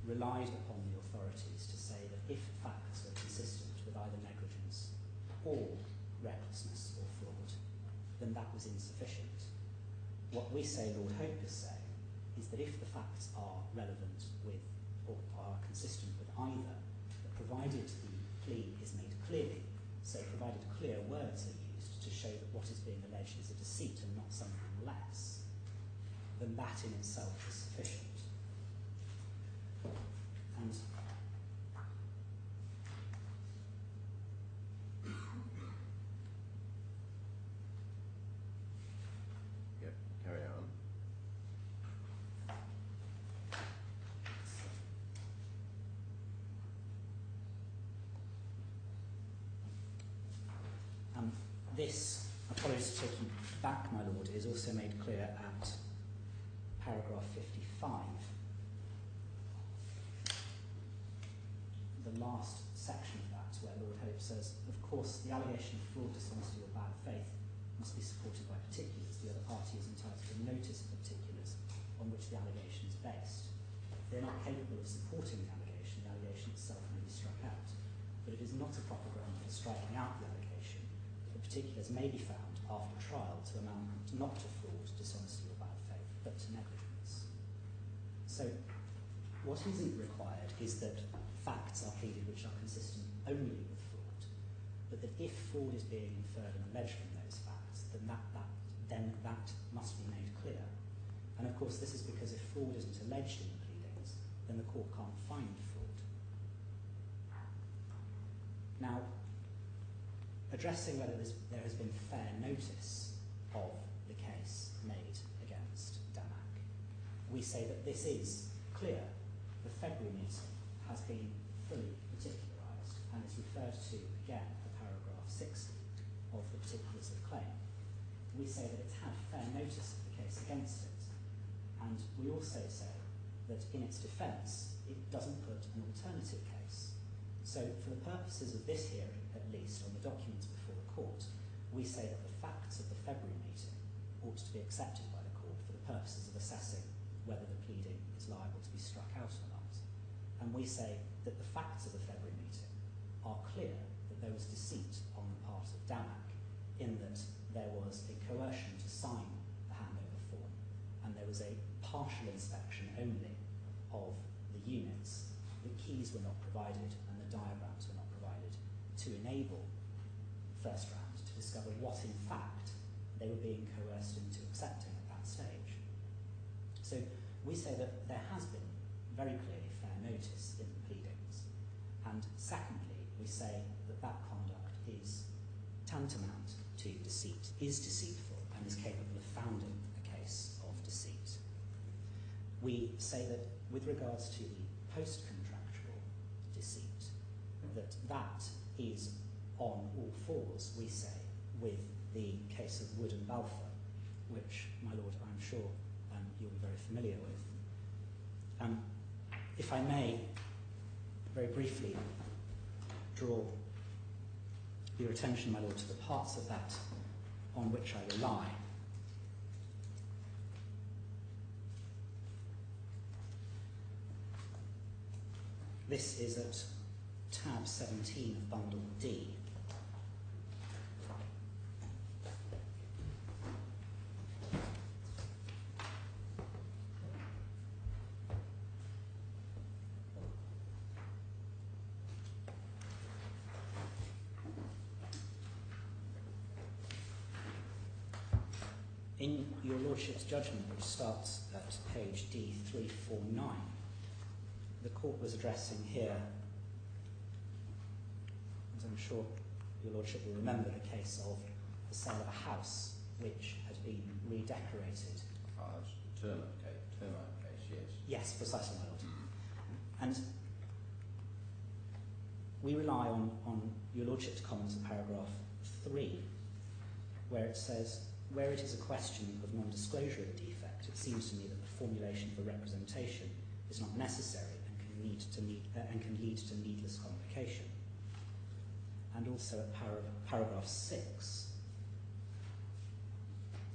relied upon the authorities to say that if facts were consistent with either negligence or recklessness or fraud, then that was insufficient. What we say, Lord Hope is saying, is that if the facts are relevant with or are consistent with either, that provided the plea is made clearly, so provided clear words are used to show that what is being alleged is a deceit and not something less, then that in itself is sufficient. And yep, carry on. This, apologies to take you back, my lord, is also made clear at paragraph 55. The last section of that, where Lord Hope says, of course, the allegation of fraud, dishonesty or bad faith must be supported by particulars. The other party is entitled to notice of the particulars on which the allegation is based. If they're not capable of supporting the allegation itself may be struck out. But it is not a proper ground for striking out the allegation. The particulars may be found after trial to amount not to fraud, dishonesty or bad faith, but to negligence. So what isn't required is that facts are pleaded which are consistent only with fraud, but that if fraud is being inferred and alleged from those facts, then that must be made clear. And of course this is because if fraud isn't alleged in the pleadings, then the court can't find fraud. Now, addressing whether there has been fair notice of the case made against DAMAC, we say that this is clear. The February meeting has been fully particularised and is referred to again at paragraph 60 of the particulars of claim. We say that it's had fair notice of the case against it, and we also say that in its defence it doesn't put an alternative case. So for the purposes of this hearing, at least, on the documents before the court, we say that the facts of the February meeting ought to be accepted by the court for the purposes of assessing whether the pleading is liable to be struck out or not. And we say that the facts of the February meeting are clear that there was deceit on the part of DAMAC in that there was a coercion to sign the handover form, and there was a partial inspection only of the units. The keys were not provided and the diagrams were not provided to enable FirstRand to discover what in fact they were being coerced into accepting at that stage. So we say that there has been very clearly fair notice in the pleadings, and secondly we say that that conduct is tantamount to deceit, is deceitful, and is capable of founding a case of deceit. We say that with regards to the post-contractual deceit, that is on all fours, we say, with the case of Wood and Balfour, which, my lord, I'm sure you'll be very familiar with. If I may, very briefly, draw your attention, my lord, to the parts of that on which I rely. This is at tab 17 of bundle D. In your Lordship's judgment, which starts at page D349, the court was addressing here, as I'm sure your Lordship will remember, the case of the sale of a house which had been redecorated. It's the termite case, yes. Yes, precisely, my Lord. And we rely on your Lordship's comments in paragraph 3, where it says, where it is a question of non-disclosure of a defect, it seems to me that the formulation for representation is not necessary and can lead to needless complication. And also at paragraph 6,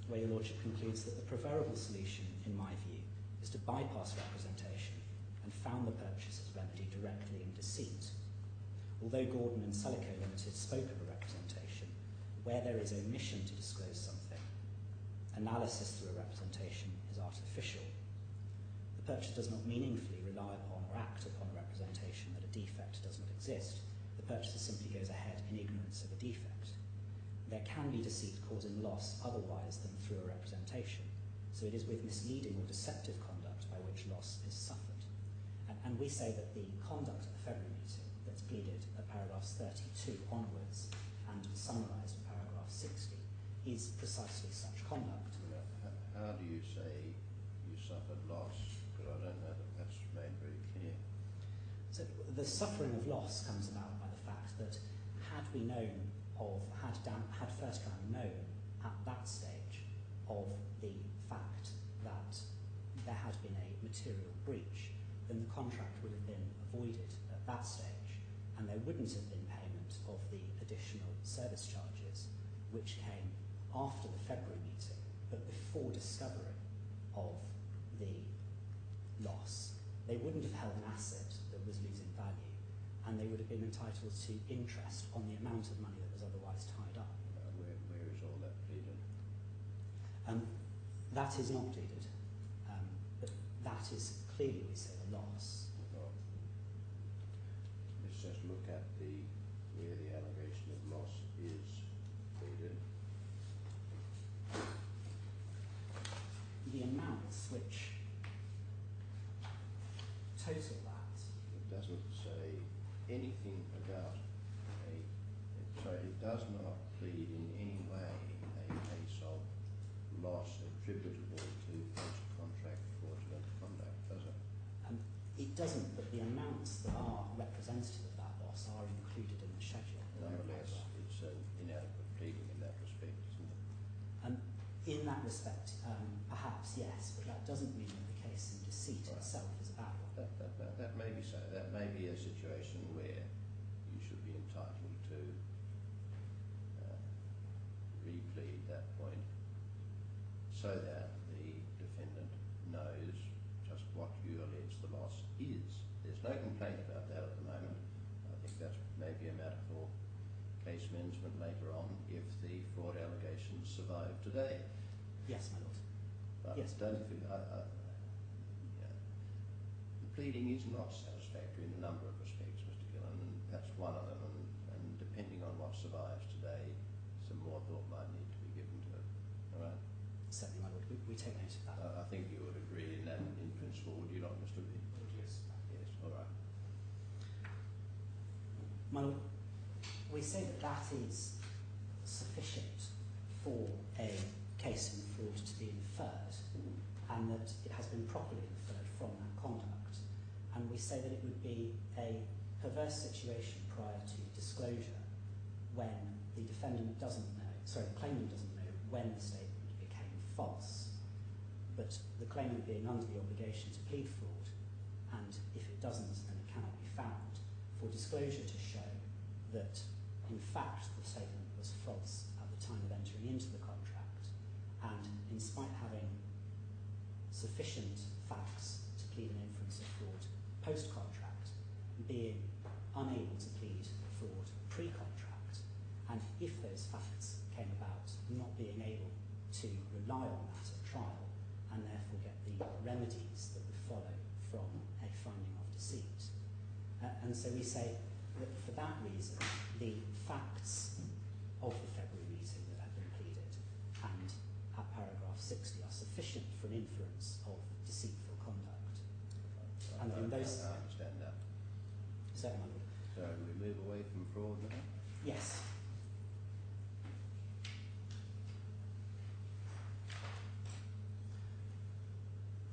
where your Lordship concludes that the preferable solution, in my view, is to bypass representation and found the purchaser's remedy directly in deceit. Although Gordon and Sellico Limited spoke of a representation, where there is omission to disclose something, analysis through a representation is artificial. The purchaser does not meaningfully rely upon or act upon a representation that a defect does not exist. The purchaser simply goes ahead in ignorance of a defect. There can be deceit causing loss otherwise than through a representation, so it is with misleading or deceptive conduct by which loss is suffered. And we say that the conduct at the February meeting that's pleaded at paragraphs 32 onwards and summarised at paragraph 60 is precisely such conduct. How do you say you suffered loss? Because I don't know that that's made very clear. So the suffering of loss comes about by the fact that had FirstRand known at that stage of the fact that there had been a material breach, then the contract would have been avoided at that stage, and there wouldn't have been payment of the additional service charges which came after the February meeting, but before discovery of the loss. They wouldn't have held an asset that was losing value, and they would have been entitled to interest on the amount of money that was otherwise tied up. Where is all that pleaded? That is not pleaded, but that is clearly, we say, the loss. Well, let's just look at where the allegation of loss is pleaded. The amounts which total that. It doesn't say anything about it does not plead in any way a case of loss attributable to post-contract fraudulent conduct, does it? It doesn't, but the amounts that are representative of that loss are included in the schedule. Nonetheless, it's an inadequate pleading in that respect, isn't it? In that respect, perhaps yes, but that doesn't mean that the case in deceit itself is a bad one. That may be so. That may be a situation where you should be entitled to replead that point so that the defendant knows just what you allege the loss is. There's no complaint about that at the moment. I think that's maybe a matter for case management later on if the fraud allegations survive today. Yes, my Lord. But Yes. don't feel, the pleading is not satisfactory in a number of respects, Mr. Gillen, and that's one of them. And depending on what survives today, some more thought might need to be given to it. All right? Certainly, my Lord. We take note of that. I think you would agree in that in principle, would you not, Mr. Reed? Yes. Yes. All right. My Lord, we say that that is sufficient for a case in fraud to be inferred, and that it has been properly inferred from that conduct. And we say that it would be a perverse situation prior to disclosure when the claimant doesn't know when the statement became false, but the claimant being under the obligation to plead fraud, and if it doesn't, then it cannot be found, for disclosure to show that, in fact, the statement was false at the time of entering into the contract, and in spite of having sufficient facts to plead an inference of fraud post-contract, being unable to plead fraud pre-contract, and if those facts came about, not being able to rely on that at trial, and therefore get the remedies that would follow from a finding of deceit. And so we say that for that reason, the facts of the February meeting that have been pleaded, and at paragraph Yes.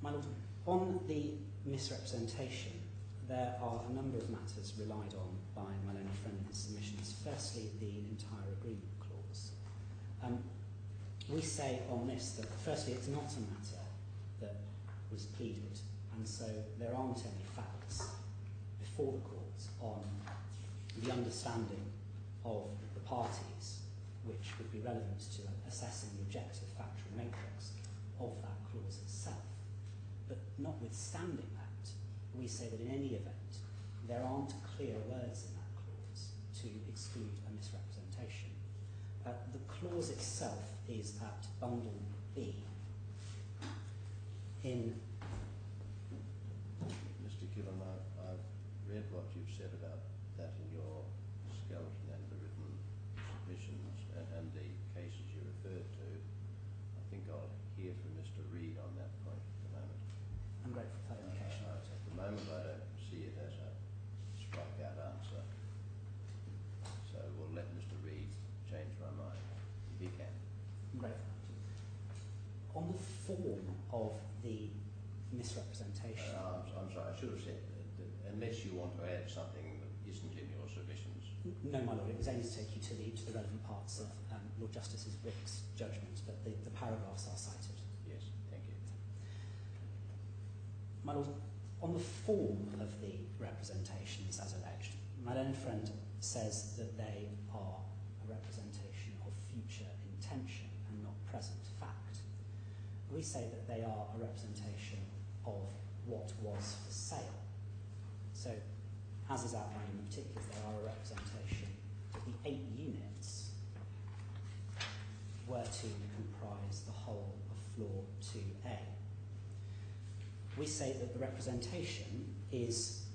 My Lord, on the misrepresentation, there are a number of matters relied on by my learned friend in his submissions. Firstly, the entire agreement clause. We say on this that, firstly, it's not a matter that was pleaded, and so there aren't any facts before the court on the understanding of the parties which would be relevant to assessing the objective factual matrix of that clause itself. But notwithstanding that, we say that in any event, there aren't clear words in that clause to exclude a misrepresentation. The clause itself is at bundle B. In Mr. Killen, I've read what you've said about that in your skeleton and the written submissions and the cases you referred to. I think I'll hear from Mr. Reid on that point at the moment. I'm grateful for that indication. At the moment, I don't see it as a strikeout answer. So we'll let Mr. Reid change my mind if he can. I'm grateful. On the form of the misrepresentation. I'm sorry, I should have said that unless you want to add something that isn't in your submissions. No, my Lord, it was only to take you to the relevant parts of Lord Justice Rick's judgment, but the paragraphs are cited. Yes, thank you. My Lord, on the form of the representations as alleged, my learned friend says that they are a representation of future intention and not present fact. We say that they are a representation of what was for sale. So, as is outlined in the particulars, they are a representation that the 8 units were to comprise the whole of floor 2A. We say that the representation is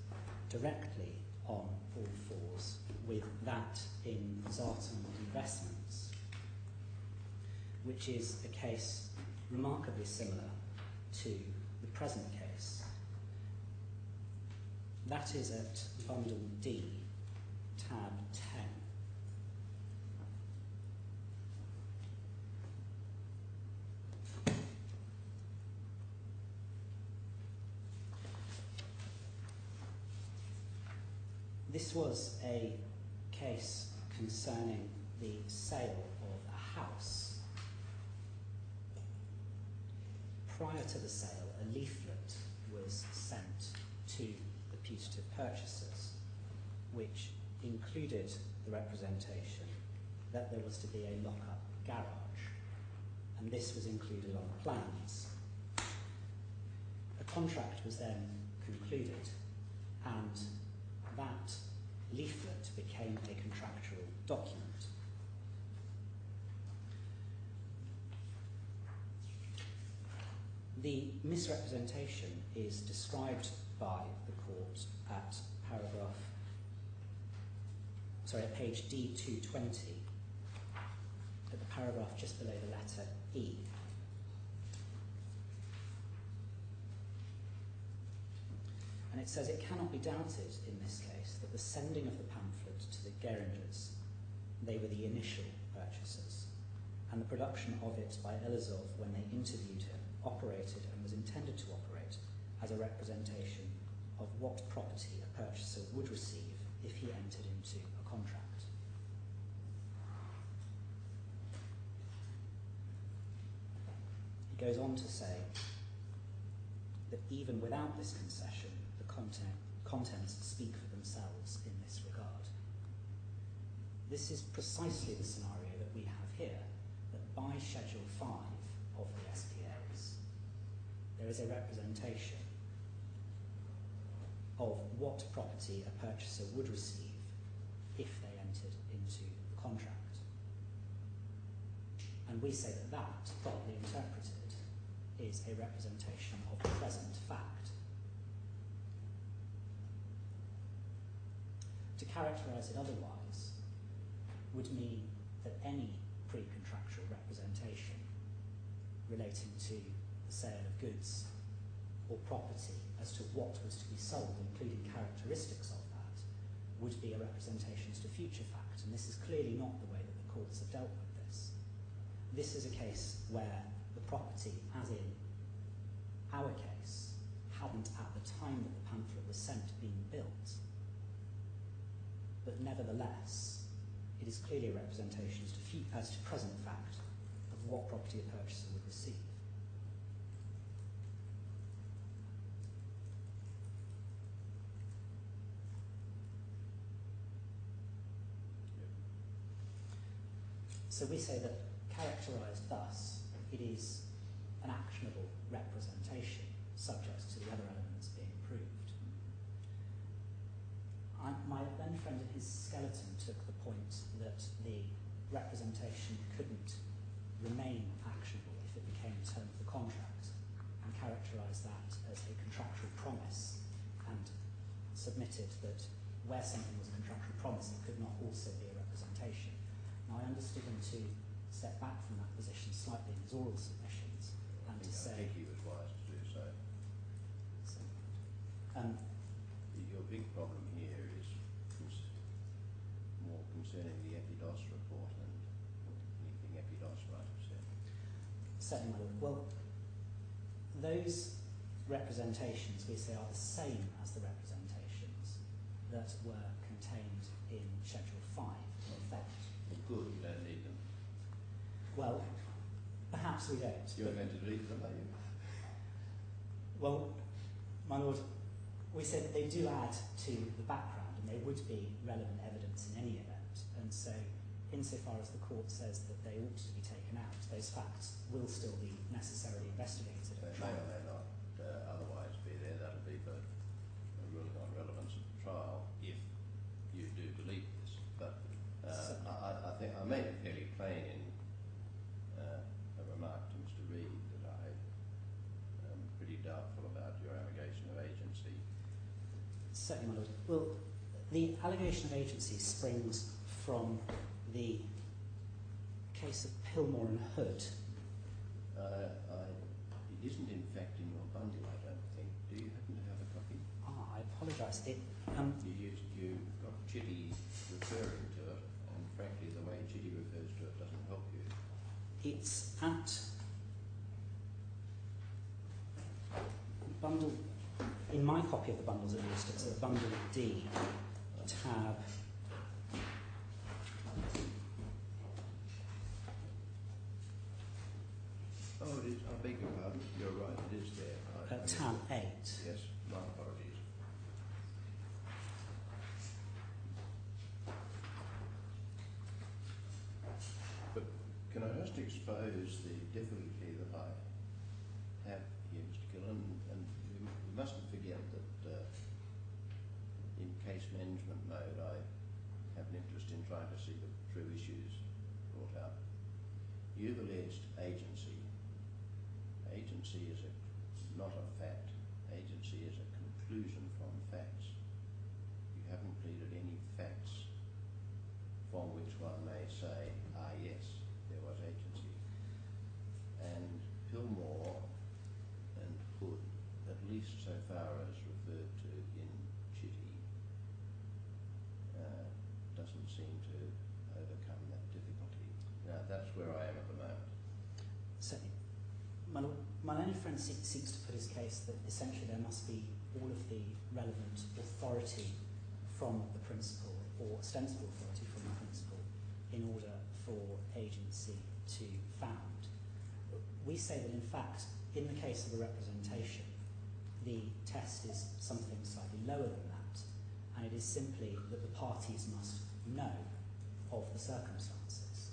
directly on all fours with that in Zartan Investments, which is a case remarkably similar to the present case. That is at bundle D, tab 10. This was a case concerning the sale of a house. Prior to the sale, a leaflet was sent to the putative purchasers, which included the representation that there was to be a lock-up garage, and this was included on the plans. A contract was then concluded, and that leaflet became a contractual document. The misrepresentation is described by the court at page D220, at the paragraph just below the letter E. And it says, it cannot be doubted in this case that the sending of the pamphlet to the Geringers, they were the initial purchasers, and the production of it by Elizov when they interviewed him operated and was intended to operate as a representation of what property a purchaser would receive if he entered into a contract. He goes on to say that even without this concession, the contents speak for themselves in this regard. This is precisely the scenario that we have here, that by Schedule 5 of the SPAs, there is a representation of what property a purchaser would receive if they entered into the contract. And we say that that, properly interpreted, is a representation of the present fact. To characterise it otherwise would mean that any pre-contractual representation relating to the sale of goods or property as to what was to be sold, including characteristics of that, would be a representation as to future fact, and this is clearly not the way that the courts have dealt with this. This is a case where the property, as in our case, hadn't at the time that the pamphlet was sent been built, but nevertheless it is clearly a representation as to present fact of what property a purchaser would receive. So we say that characterised thus, it is an actionable representation subject to the other elements being proved. My then friend in his skeleton took the point that the representation couldn't remain actionable if it became a term of the contract, and characterised that as a contractual promise, and submitted that where something was a contractual promise it could not also be a representation. Now, I understood him to step back from that position slightly in his oral submissions and to say... I think he was wise to do so. Your big problem here is more concerning the Epidos report and anything Epidos might have said. Certainly, my Lord. Well, those representations, we say, are the same as the representations that were contained in Schedule 5, in fact. Well, good, you don't need them. Well, perhaps we don't. You're going to read them, are you? Well, my Lord, we say that they do add to the background, and they would be relevant evidence in any event. And so, insofar as the court says that they ought to be taken out, those facts will still be necessarily investigated. They may or may not otherwise be there. That'll be for a ruling on relevance of the trial if you do believe this. But I think I made it fairly plain in a remark to Mr. Reid that I am pretty doubtful about your allegation of agency. Certainly, my Lord. Well, the allegation of agency springs from the case of Pilmore and Hood. It isn't, in fact, in your bundle, I don't think. Do you happen to have a copy? I apologise. You got Chitty referring to it, and frankly, the way Chitty refers to it doesn't help you. It's at bundle, in my copy of the bundles at least, it's at bundle D, tab. Oh, it is. I beg your pardon. You're right. It is there. Tab 8. Yes, my apologies. But can I just expose the difficulty that I have here, Mr. Killen? And we mustn't forget that in case management mode, I have an interest in trying to see the true issues brought out. You've alleged agency. Agency is not a fact. Agency is a conclusion from facts. You haven't pleaded any facts from which one may say, yes, there was agency. And Pilmore and Hood, at least so far as referred to in Chitty, doesn't seem to overcome that difficulty. Now, that's where I am at the moment. Certainly. My learned friend seeks to put his case that essentially there must be all of the relevant authority from the principal, or ostensible authority from the principal, in order for agency to found. We say that in fact, in the case of a representation, the test is something slightly lower than that, and it is simply that the parties must know of the circumstances.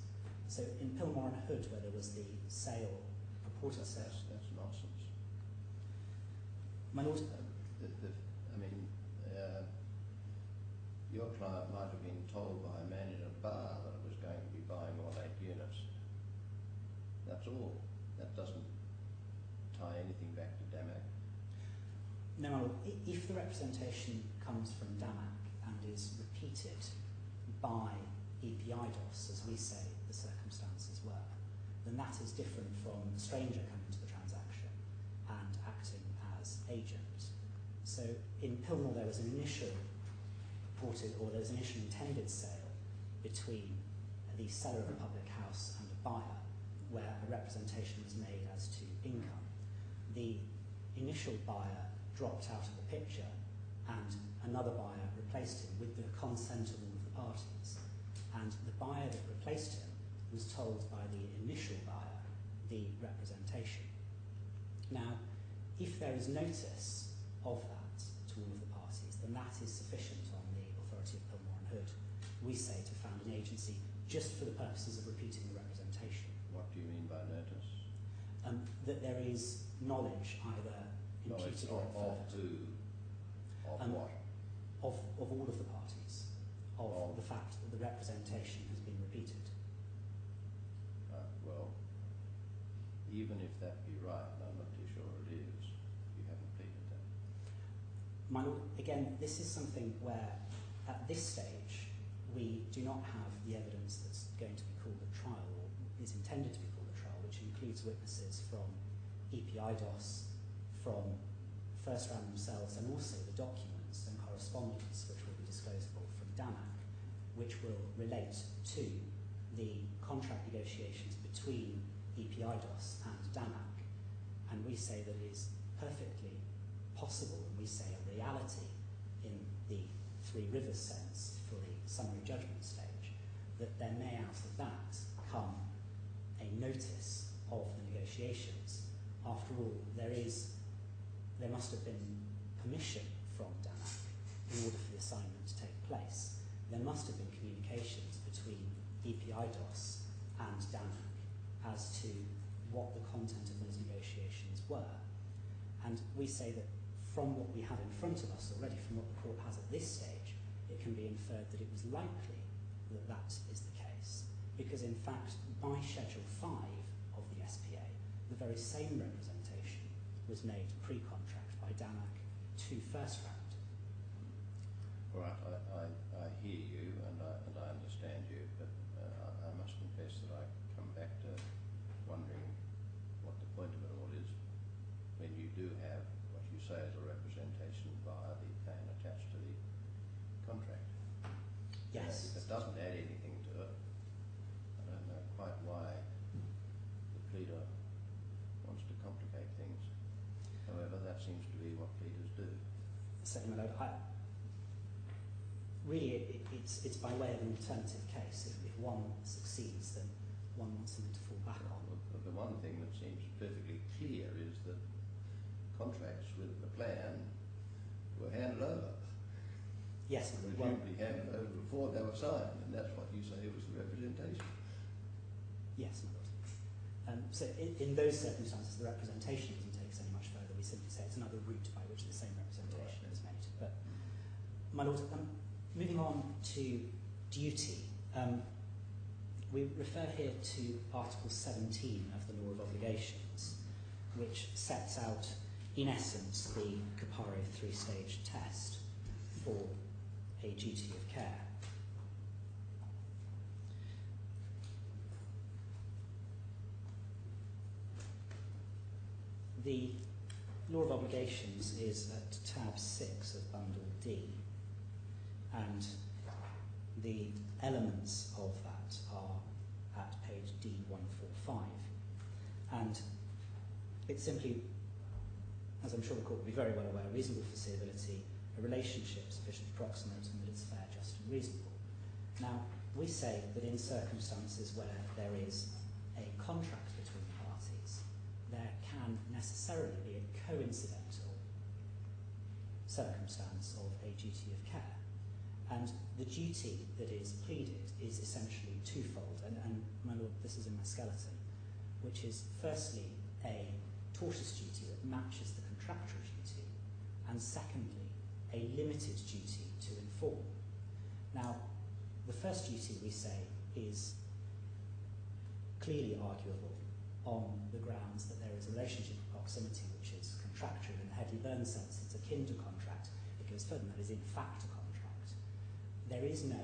So in Pilmore and Hood, where there was the sale, reported sale... That's nonsense. My Lord... your client might have been told by a man in a bar that it was going to be buying all 8 units. That's all. That doesn't tie anything back to DAMAC. No, my Lord. If the representation comes from DAMAC and is repeated by EPIDOS, as we say the circumstances were, then that is different from a stranger coming to the transaction and acting as agent. So in Pilmore there was an initial purported, or there was an initial intended sale between the seller of a public house and a buyer, where a representation was made as to income. The initial buyer dropped out of the picture and another buyer replaced him with the consent of all of the parties. And the buyer that replaced him was told by the initial buyer the representation. Now, if there is notice of that to all of the parties, then that is sufficient on the authority of Pilmore and Hood, we say, to found an agency just for the purposes of repeating the representation. What do you mean by notice? That there is knowledge either imputed or inferred. Of who? Of what? Of all of the parties, of the fact that the representation has been repeated. Well, even if that be right, and I'm not too sure it is, you haven't pleaded that. My Lord, again, this is something where, at this stage, we do not have the evidence that's going to be called at trial, or is intended to be called at trial, which includes witnesses from EPIDOS, from FirstRand themselves, and also the documents and correspondence which will be disclosable from DAMAC, which will relate to the contract negotiations between EPIDOS and DAMAC. And we say that it is perfectly possible, and we say a reality in the Three Rivers sense for the summary judgment stage, that there may out of that come a notice of the negotiations. After all, there must have been permission from DAMAC in order for the assignment to take place. There must have been communications between EPIDOS and DAMAC as to what the content of those negotiations were. And we say that from what we have in front of us already, from what the court has at this stage, it can be inferred that it was likely that that is the case. Because in fact, by Schedule 5 of the SPA, the very same representation was made pre-contract by DAMAC to FirstRand. All right, I hear you and I understand you, but I must confess that I come back to wondering what the point of it all is when you do have what you say is a representation via the plan attached to the contract. Yes. If it doesn't add anything to it, I don't know quite why the pleader wants to complicate things. However, that seems to be what pleaders do. Certainly, my Lord. Really, it's by way of an alternative case. If one succeeds, then one wants something to fall back on. The one thing that seems perfectly clear is that contracts with the plan were handed over. Yes, Presumably handed over before they were signed, and that's what you say was the representation. Yes, my Lord. So in those circumstances, the representation doesn't take us any much further. We simply say it's another route by which the same representation is made. But, my Lord, moving on to duty, we refer here to Article 17 of the Law of Obligations, which sets out, in essence, the Caparo three-stage test for a duty of care. The Law of Obligations is at tab 6 of Bundle D, and the elements of that are at page D145. And it's simply, as I'm sure the court will be very well aware, reasonable foreseeability, a relationship sufficiently proximate, and that it's fair, just and reasonable. Now, we say that in circumstances where there is a contract between parties, there can necessarily be a coincidental circumstance of a duty of care. And the duty that is pleaded is essentially twofold, and my Lord, this is in my skeleton, which is firstly a tortious duty that matches the contractual duty, and secondly a limited duty to inform. Now, the first duty, we say, is clearly arguable on the grounds that there is a relationship of proximity which is contractual in the Headley Burns sense. It's akin to contract. It goes further than that, is in fact a contract. There is no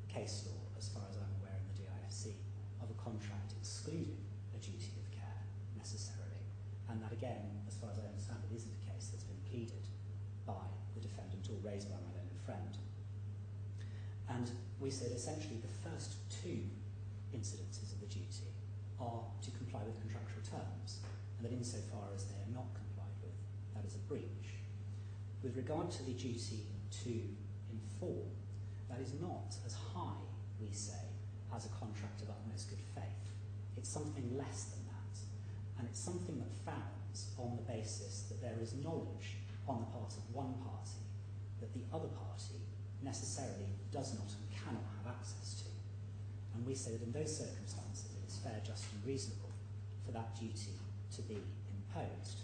case law, as far as I'm aware in the DIFC, of a contract excluding a duty of care necessarily. And that, again, as far as I understand it, isn't a case that's been pleaded by the defendant or raised by my learned friend. we said essentially the first two incidences of the duty are to comply with contractual terms, and that insofar as they are not complied with, that is a breach. With regard to the duty to inform, that is not as high, we say, as a contract of utmost good faith. It's something less than that, and it's something that founds on the basis that there is knowledge on the part of one party that the other party necessarily does not and cannot have access to. And we say that in those circumstances it is fair, just and reasonable for that duty to be imposed.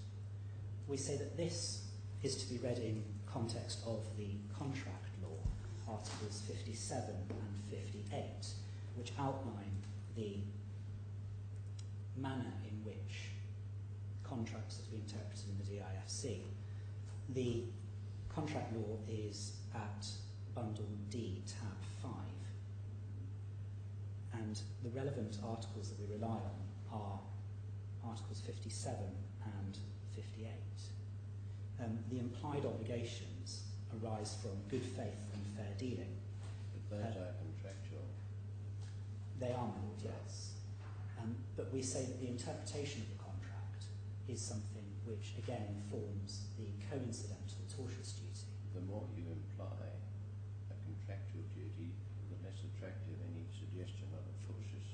We say that this is to be read in context of the contract law, Articles 57 and 58, which outline the manner in which contracts are to be interpreted in the DIFC. The contract law is at Bundle D, tab 5, and the relevant articles that we rely on are Articles 57 and 58. The implied obligations arise from good faith and fair dealing. But those are contractual. They are, my lord, yes. But we say that the interpretation of the contract is something which again forms the coincidental tortious duty. The more you imply a contractual duty, the less attractive any suggestion of a tortious,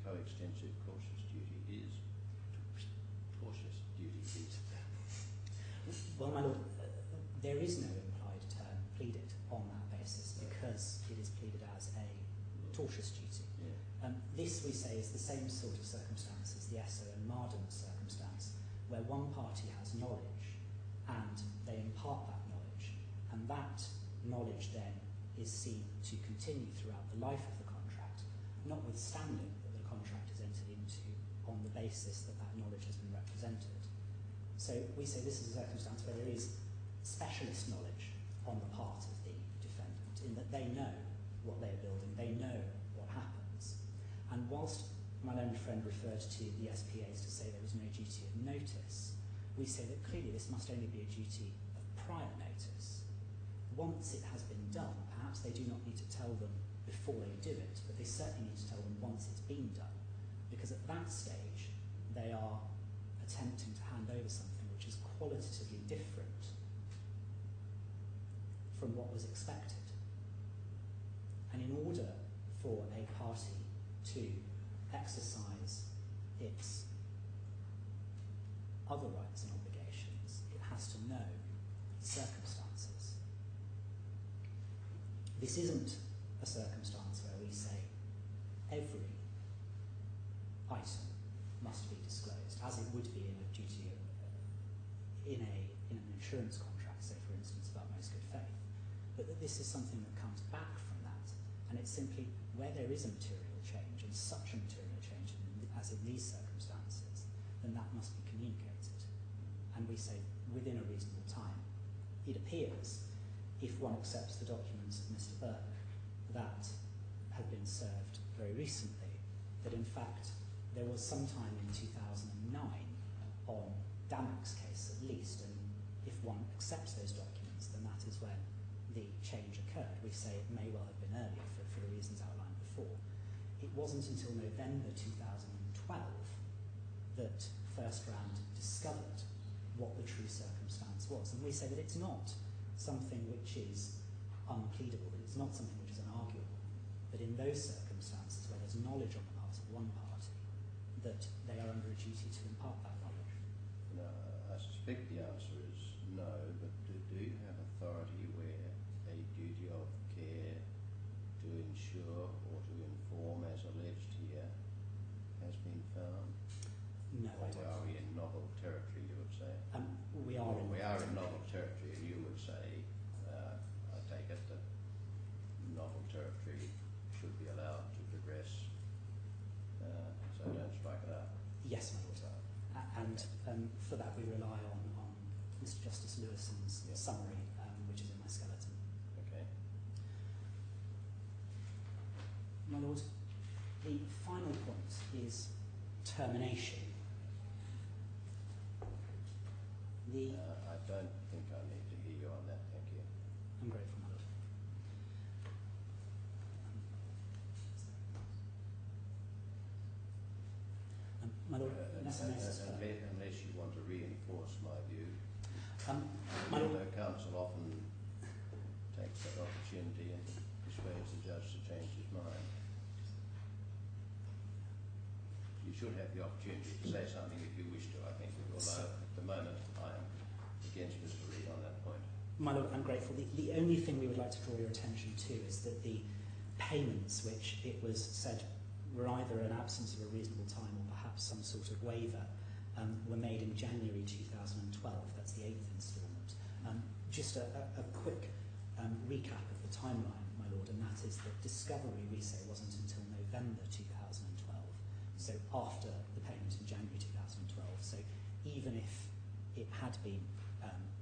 coextensive cautious duty is. Tortious duty is. Well, my lord, there is no implied term pleaded on that basis because it is pleaded as a tortious duty. Yeah. This, we say, is the same sort of circumstance as the Esso and Marden circumstance, where one party has knowledge and they impart that knowledge, and that knowledge then is seen to continue throughout the life of the contract, notwithstanding that the contract is entered into on the basis that that knowledge has been represented. So we say this is a circumstance where there is specialist knowledge on the part of the defendant, in that they know what they are building, they know what happens. And whilst my learned friend referred to the SPAs to say there was no duty of notice, we say that clearly this must only be a duty of prior notice. Once it has been done, perhaps they do not need to tell them before they do it, but they certainly need to tell them once it's been done, because at that stage they are attempting to hand over something which is qualitatively different from what was expected. And in order for a party to exercise its other rights and obligations, it has to know the circumstances. This isn't a circumstance where we say every item must be disclosed, as it would be in a duty in an insurance contract, say for instance about most good faith, but that this is something that comes back from that, and it's simply where there is a material change, and such a material change as in these circumstances, then that must be communicated. And we say within a reasonable time. It appears, if one accepts the documents of Mr. Burke that have been served very recently, that in fact there was some time in 2009 on DAMAC's case at least, and if one accepts those documents, then that is when the change occurred. We say it may well have been earlier for the reasons outlined before. It wasn't until November 2012 that FirstRand discovered what the true circumstance was, and we say that it's not something which is unpleadable, that it's not something which is unarguable, that in those circumstances where there's knowledge on the part of one party, that they are under a duty to impart that knowledge. No, I suspect the answer is no, but do you have authority where a duty of care to ensure or to inform, as alleged here, has been found? No, or I don't. are we in novel territory, you would say? We are in. We are in novel territory, and you would say, I take it that novel territory should be allowed to progress, so don't strike it out. Yes, my lord. And for that we rely on Mr. Justice Lewison's summary, which is in my skeleton. Okay. My lord, the final point is termination. I don't think I need to hear you on that, thank you. I'm grateful, my lord. My Lord, unless unless you want to reinforce my view. My Lord, The council often takes that opportunity and persuades the judge to change his mind. You should have the opportunity to say something if you wish to, I think, although at the moment I am against Mr. Reid on that point. My Lord, I'm grateful. The only thing we would like to draw your attention to is that the payments, which it was said were either an absence of a reasonable time or perhaps some sort of waiver, were made in January 2012. That's the 8th instalment. Just a quick recap of the timeline, my Lord, and that is that discovery, we say, wasn't until November 2012, so after the payment in January 2012. So even if it had been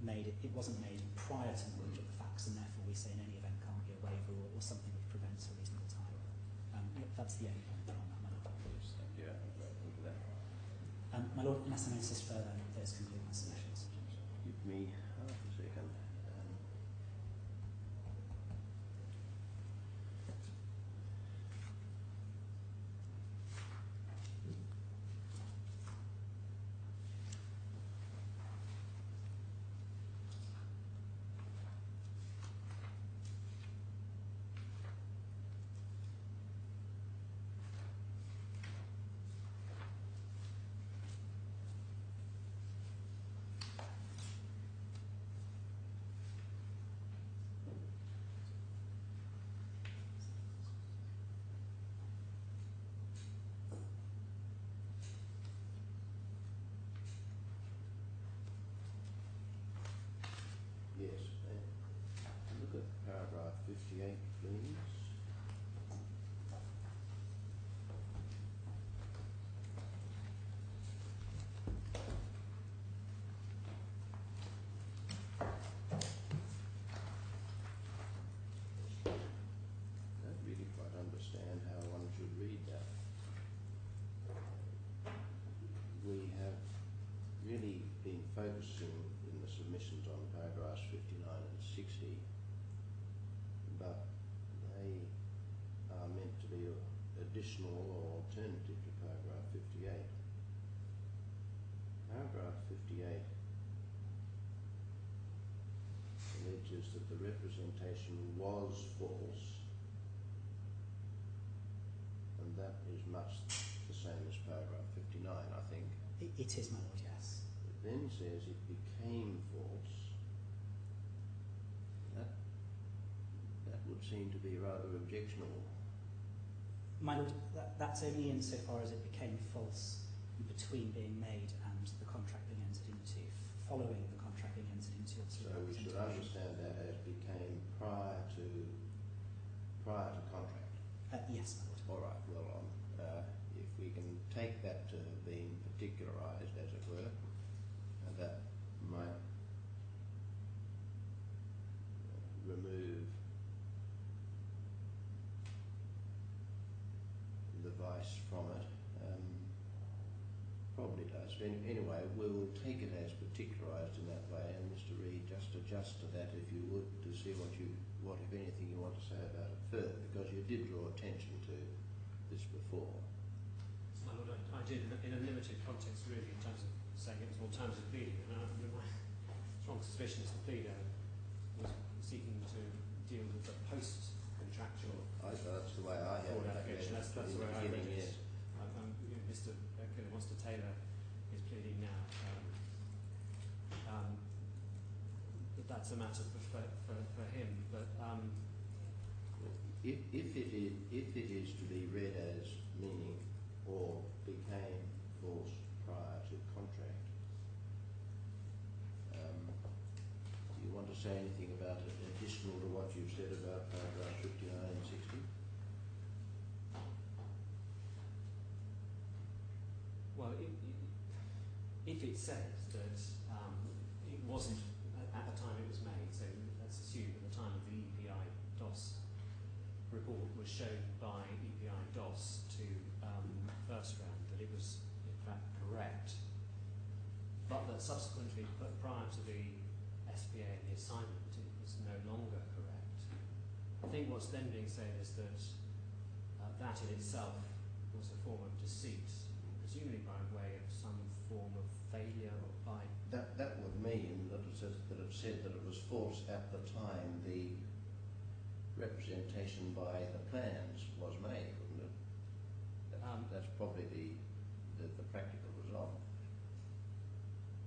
made, it wasn't made prior to knowledge of the facts, and therefore we say in any event can't be a waiver or something which prevents a reasonable time. That's the only point on that, my Lord. Yes, thank you. I'm grateful for that. My Lord, unless I may insist further, those conclude my submissions. Give me half a second. Yes, look at paragraph 58, please. I don't really quite understand how one should read that. We have really been focusing in the submissions on paragraphs 59 and 60, but they are meant to be additional or alternative to paragraph 58. Paragraph 58 alleges that the representation was false, and that is much the same as paragraph 59, I think. It is, my Lord, yes. It then says it became false. That would seem to be rather objectionable. My Lord, that's only insofar as it became false between being made and the contract being entered into, following the contract being entered into. So we should understand that as became prior to contract. Yes, my Lord. All right. Well, if we can take that to have been particularised, as it were, that might remove the vice from it. Probably does. Anyway, we'll take it as particularised in that way, and Mr. Reid, just adjust to that if you would, to see what if anything you want to say about it further, because you did draw attention to this before. My Lord, I did in a limited context, really, in terms of saying it was more terms of pleading, and my strong suspicion is the pleader was seeking to deal with the post-contractual That's the way I have fraud it. allegation. That's the way I read it. Yes. Mr. Kelly wants to tailor his pleading now. But that's a matter for him. But if it is to be read as meaning or became false prior to contract, do you want to say anything about it additional to what you've said about paragraph 59 and 60? well, if it says that it wasn't at the time it was made, so let's assume at the time of the EPI DOS report was shown by EPI DOS to FirstRand that it was in fact correct, but that subsequently, prior to the SPA and the assignment, it was no longer correct. I think what's then being said is that that in itself was a form of deceit, presumably by way of some form of failure or by... That would mean that it said that it was false at the time the representation by the plans was made, wouldn't it? That's probably the practical result.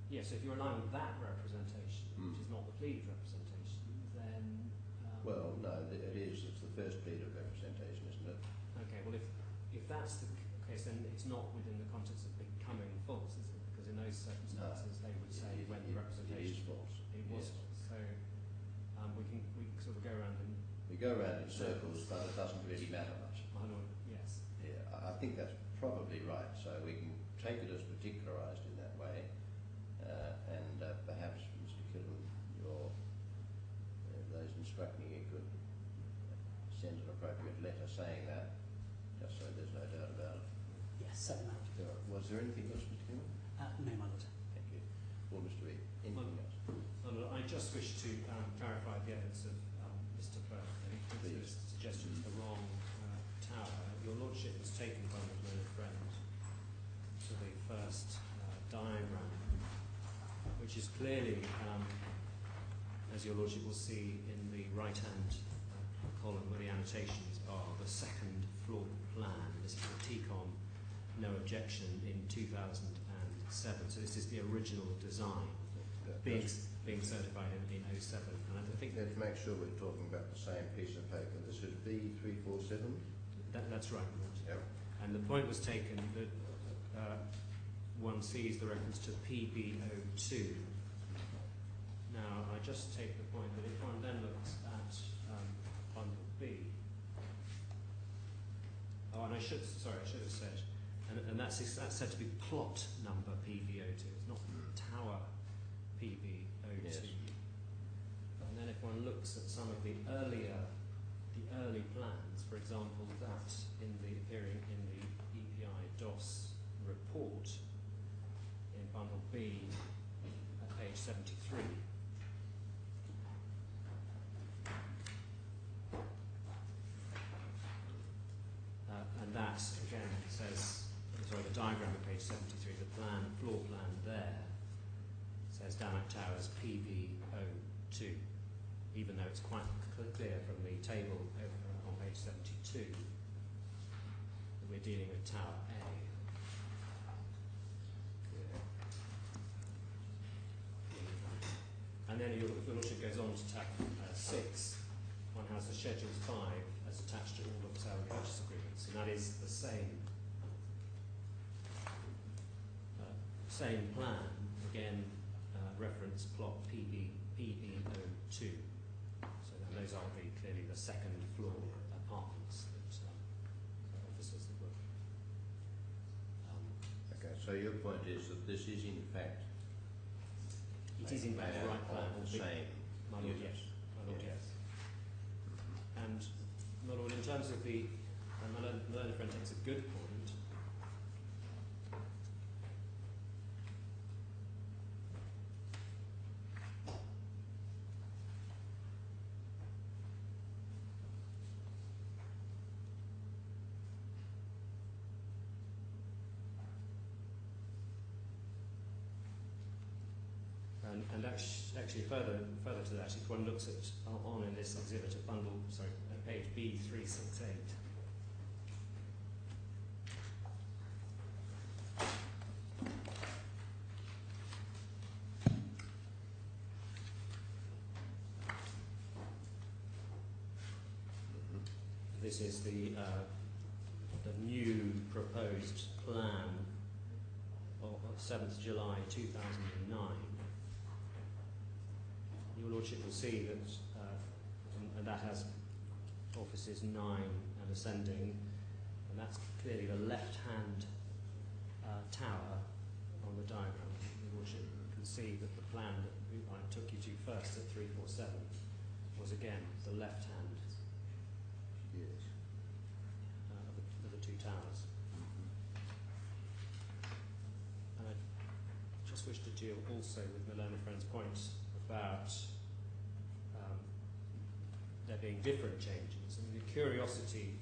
Yes, so if you're aligned with that representation, which is not the pleaded representation, then... well, no, it is. It's the first pleaded representation, isn't it? Okay, well, if that's the case, then it's not within the context of becoming false, is it? Because in those circumstances, they would say when the representation... It is false. It was Yes. false. So we can sort of go around and... We go around in circles, but it doesn't really matter much. Yes. Yeah, I think that's probably right. So we can take it as particularised in that way, and perhaps, Mr. Killen, those instructing you could send an appropriate letter saying that, just so there's no doubt about it. Yes, certainly, my lord. Was there anything else, Mr. Killen? No, my lord. Thank you. Well, Mr. Reid, anything else? I just wish to clarify the evidence of Mr. Burke. His suggestion is the wrong tower. Your lordship has taken by the learned friend to the first diagram, which is clearly, as your lordship will see in the right-hand column where the annotations are, the second floor plan. This is the TCOM no objection in 2007. So this is the original design being certified in 07. And I think let's make sure we're talking about the same piece of paper. This is B347. That's right, Lord. Yep. And the point was taken that one sees the reference to PB02. Now, I just take the point that if one then looks at bundle B, and I should have said, and that's said to be plot number PB02. It's not tower PB02. Yes. And then if one looks at some of the early plans, for example, that appearing in the EPI DOS report in bundle B at page 73. And that again says, sorry, the diagram at page 73, the floor plan there says DAMAC Towers PB02, even though it's quite clear from the table on page 72 that we're dealing with Tower A. And then if your lordship goes on to tab 6, one has the Schedule 5 as attached to all of sale and purchase agreements, and that is the same plan, again, reference plot PB02. So then those are clearly the second floor apartments that officers that were. Okay, so your point is that this is in fact It is in fact the right plan. The same. My lord, yes. My lord, yes. And my lord, in terms of my learned friend takes a good point. And actually further to that, if one looks at on in this exhibit at page B368. This is the new proposed plan of 7th July 2009. Your lordship will see that, and that has offices 9 and ascending, and that's clearly the left-hand tower on the diagram. Your lordship can see that the plan that I took you to first at 347 was again the left-hand of the two towers. And I just wish to deal also with my learned friend's point about there being different changes. I mean, the curiosity,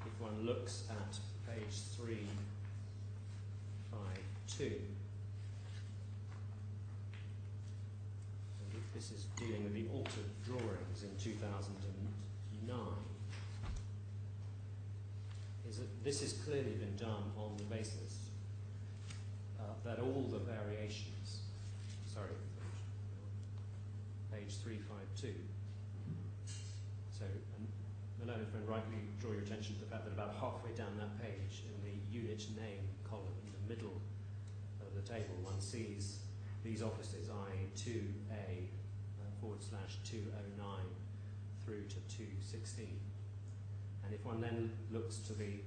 if one looks at page 357, 2014-352. And this is dealing with the altered drawings in 2009. Is that this has clearly been done on the basis that all the variations, sorry, page 352. So, the learned friend rightly draw your attention to the fact that about halfway down that page, in the unit name column in the middle of the table, one sees these offices, i.e. 2A /209 through to 216. And if one then looks to the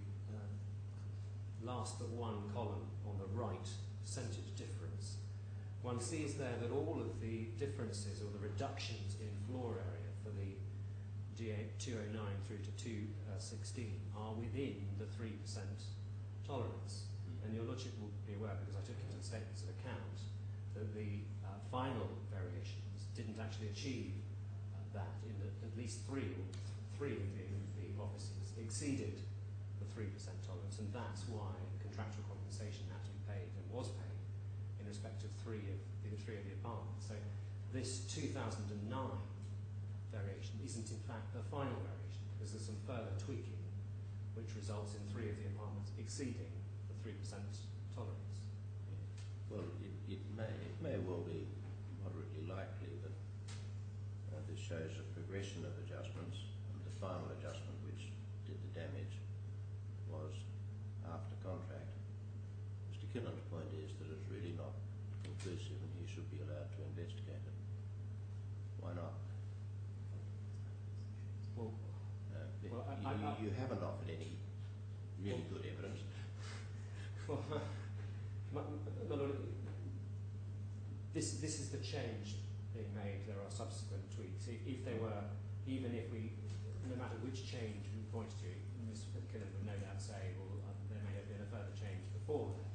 last but one column on the right, percentage difference, one sees there that all of the differences or the reductions in floor area for the DA 209 through to 216 are within the 3% tolerance. And your Lordship will be aware, because I took into the statements of account, that the final variations didn't actually achieve that, in that at least three of the offices exceeded the 3% tolerance, and that's why contractual compensation had to be paid and was paid in respect of three of the apartments. So this 2009 variation isn't in fact the final variation, because there's some further tweaking which results in three of the apartments exceeding the 3% tolerance. Well, it may well be moderately likely that this shows a progression of adjustments, and the final adjustment which did the damage was after contract. Mr. Killen's point is that it's really not conclusive and he should be allowed to investigate it. Why not? Well, you haven't offered any really good evidence. Well, my Lord, this is the change being made. There are subsequent tweaks. If there were, even if we, no matter which change we point to, Mr. Killen would no doubt say, well, there may have been a further change before that.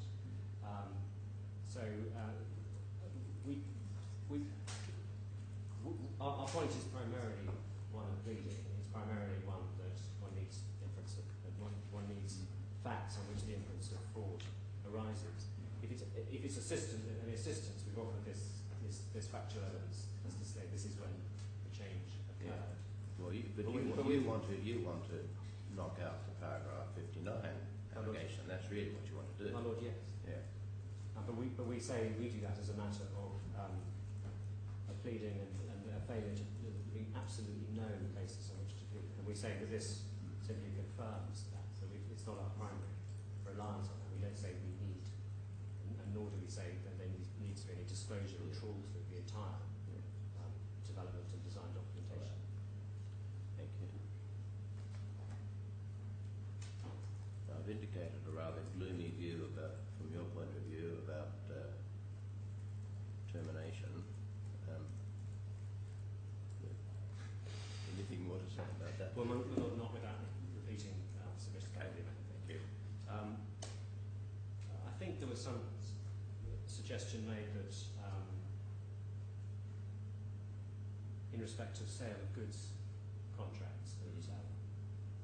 Our point is primarily one of pleading. It's primarily one that one needs inference of, one needs facts on which the inference of fraud arises. If it's assistance, we've offered this factual evidence as to say this is when the change occurred. Yeah. Well, you want to knock out the paragraph 59 allegation. That's really what you want to do. My Lord, yes. Yeah. But we say we do that as a matter of pleading and a failure to be absolutely no basis on which to plead. And we say that this simply confirms that. So it's not our primary reliance on that. We don't say we need, and nor do we say that there needs to be any disclosure or trawls through the entire development and design documentation. Thank you. I've indicated a rather gloomy view about, from your point of view, about termination. Anything more to say about that? Well, not without repeating submission. Okay. Thank you. I think there was some suggestion made that in respect of sale of goods contracts, that there's a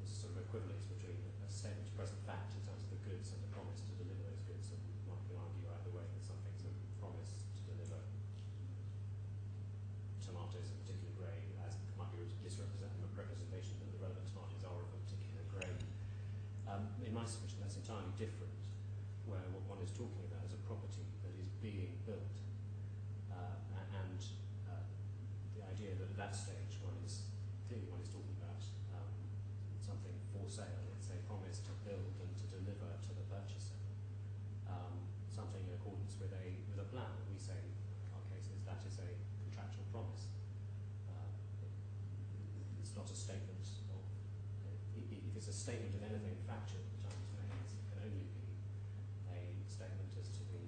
sort of equivalence between a statement of present fact in terms of the goods and the promise to deliver those goods. And one can argue either way that something's a promise to deliver tomatoes of a particular grade, as might be representation that the relevant tomatoes are of a particular grade. In my submission, that's entirely different, where what one is talking about is a property that is being built, and the idea that at that stage one is talking about something for sale. It's a promise to build and to deliver to the purchaser something in accordance with a plan. We say in our cases that is a contractual promise. It's not a statement of, if it's a statement of anything factual at the time it's made, it can only be a statement as to the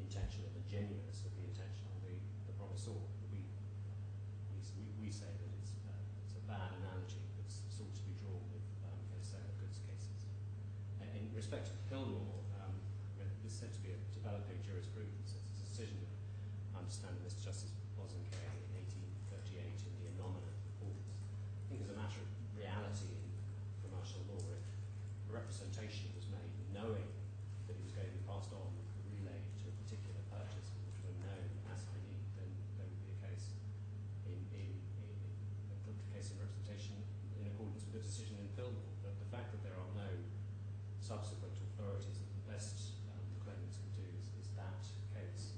intention and the genuineness of the intention of the promisor. We say that it's a bad analogy that's sought to be drawn with sale of goods cases. In respect of Hillmore, this is said to be a developing jurisprudence. It's a decision, I understand, of Mr. Justice Bosanquet in 1838 in the Anomaly Reports. I think as a matter of reality in commercial law, if representation was made knowing that it was going to be passed on subsequent authorities that the best the claimants can do is that case,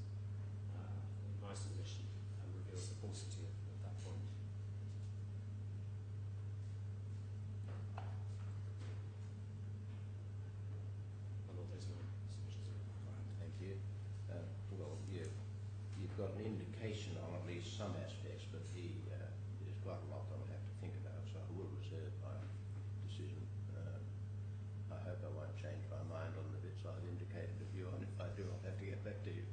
in my submission, reveals the falsity of that point. And all those are my submissions. Right, thank you. Well, you've got an indication on at least some aspects, but there's quite a lot that I'll have to think about, so I will reserve my decision. I hope I won't change my mind on the bits I've indicated a view on. If I do, I'll have to get back to you.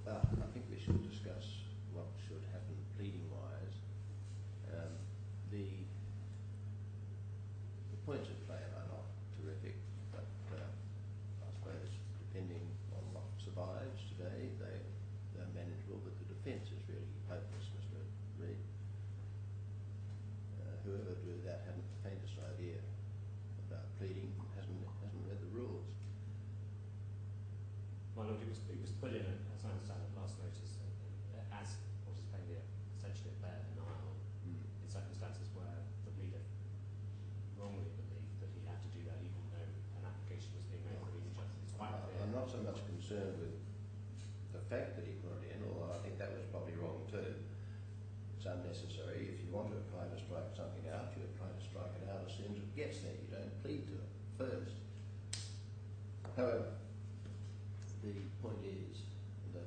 But I think we should discuss what should happen pleading-wise. The points of claim are not terrific, but I suppose depending on what survives today, they're manageable, but the defence is really hopeless, Mr. Reid. Whoever drew that hadn't the faintest idea about pleading, hasn't read the rules. My Lord, it was put in, as I understand it, last notice, as what is plainly essentially a bare denial in circumstances where the pleader wrongly believed that he had to do that even though an application was being made for the injustice. It's quite clear. I'm not so much concerned with the fact that he put it in, although I think that was probably wrong too. It's unnecessary. If you want to apply to strike something out, you apply to strike it out as soon as it gets there. You don't plead to it first. However, the point is that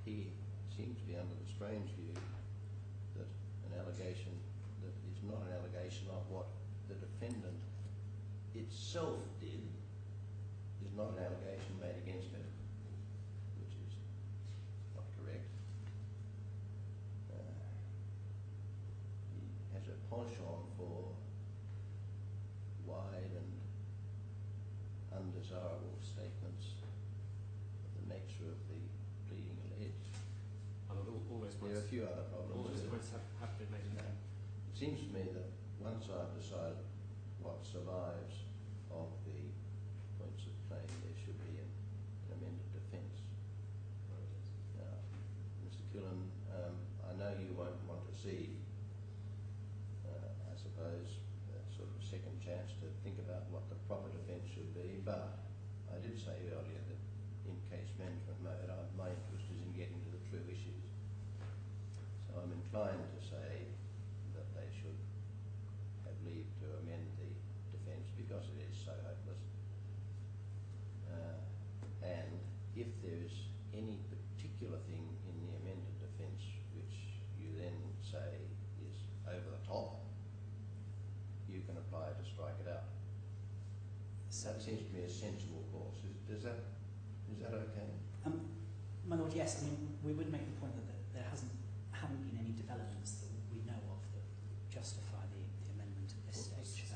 he seems to be under the strange view that an allegation that is not an allegation of what the defendant itself did is not an allegation made against it, which is not correct. He has a penchant for wide and undesirable statements of the nature of the pleading alleged. And all those There are points, a few other problems. all those points have been made in there. It seems to me that once I've decided what survives of the points of claim, there should be an amended defence. Now, Mr. Killen, I know you won't want to see, I suppose, a sort of second chance to think about what the proper defence should be, but I did say earlier that in case management mode, my interest is in getting to the true issues. So I'm inclined to say that they should have leave to amend the defence because it is so hopeless. And if there is any particular thing in the amended defence which you then say is over the top, you can apply to strike it out. That seems to me a sensible course. Is that okay? My Lord, yes. I mean, we would make the point that there haven't been any developments that we know of that justify the amendment at this stage.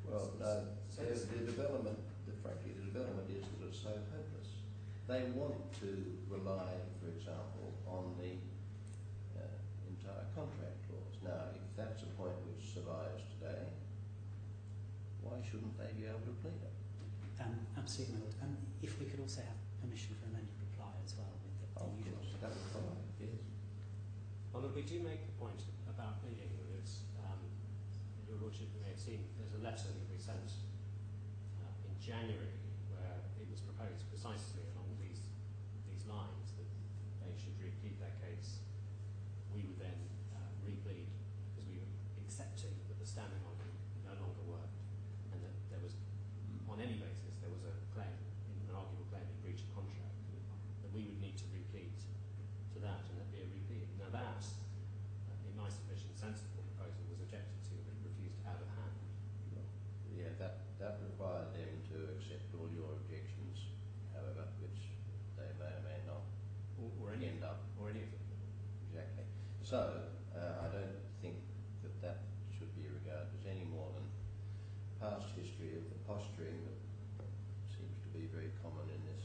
Well, no. The development, frankly, the development is that it's so hopeless. They want to rely, for example, on the entire contract clause. Now, if that's a point which survives today, why shouldn't they be able to plead it? Absolutely, my Lord. If we could also have permission for amended reply as well with the usual. That would follow, yes. Well, look, we do make the point about pleading. Your Lordship may have seen there's a letter that we sent in January where it was proposed precisely along these lines that they should replead their case. We would then replead because we were accepting that the standing order no longer worked and that there was, on any basis, there was a claim, an arguable claim in breach of contract, that we would need to replead to that and there'd be a replead. Now that, in my submission, sensible proposal was objected to and refused out of hand. Yeah, that required them to accept all your objections, however, which they may or may not Or any end up. Or any of them. Exactly. So, I don't think that should be regarded as any more than past history of the posturing that seems to be very common in this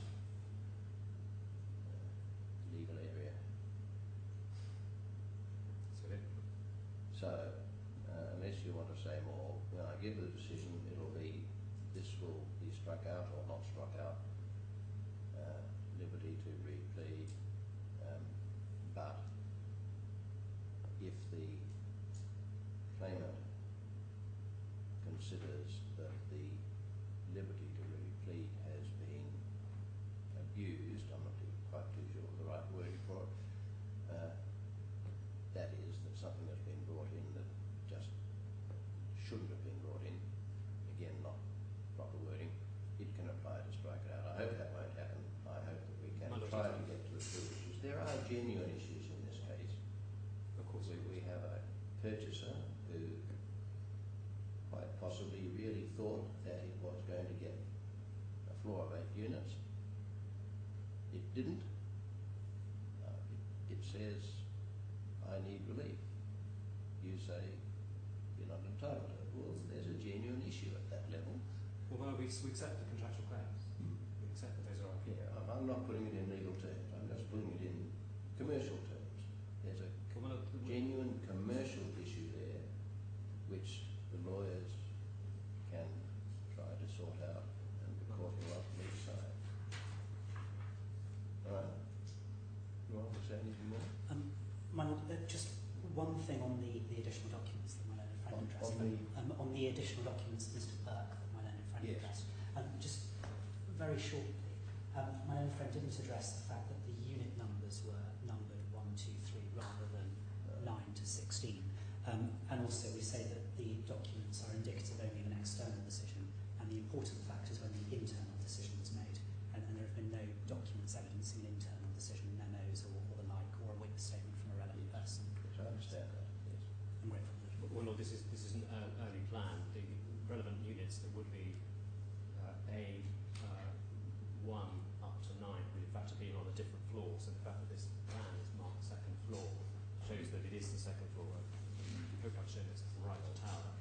legal area. So, unless you want to say more, when I give the decision, this will be struck out or not struck out. Liberty to replead, but if the claimant considers that the liberty to replead has been abused. I'm not quite too sure of the right word for it. That is, that something has been brought in that just shouldn't have been brought in. Again, not proper wording. It can apply to strike it out. I hope that won't happen. I hope that we can try to get to the true issues. There are genuine issues in this case. Of course. We have a purchaser who quite possibly really thought that it was going to get a floor of 8 units. It didn't. It says, I need relief. You say, you're not entitled to it. Well, there's a genuine issue at that level. Well, we accept the contractual claims. We accept that those are our Yeah, I'm not putting it in legal terms. I'm just putting it in commercial terms. There's a genuine commercial issue there, which the lawyers can try to sort out, and the court will ultimately decide. All right. You want to say anything more? My Lord, just one thing on the additional documents that my learned friend addressed. On the additional documents, Mr. Burke, that my learned friend addressed. Just very shortly, my learned friend didn't address the fact that the unit numbers were numbered 1, 2, 3 rather than 9 to 16. And also we say that the documents are indicative only of an external decision, and the important fact is when the internal decision was made, and there have been no documents evidencing an internal decision, memos or the like, or a witness statement from a relevant person. Which I understand that, yes. I'm grateful for that. Well, no, this is an early plan. The relevant units that would be A1 up to 9 would in fact have been on a different floor. So the fact that this plan is marked second floor shows that it is the second floor. I hope I've shown it's the right tower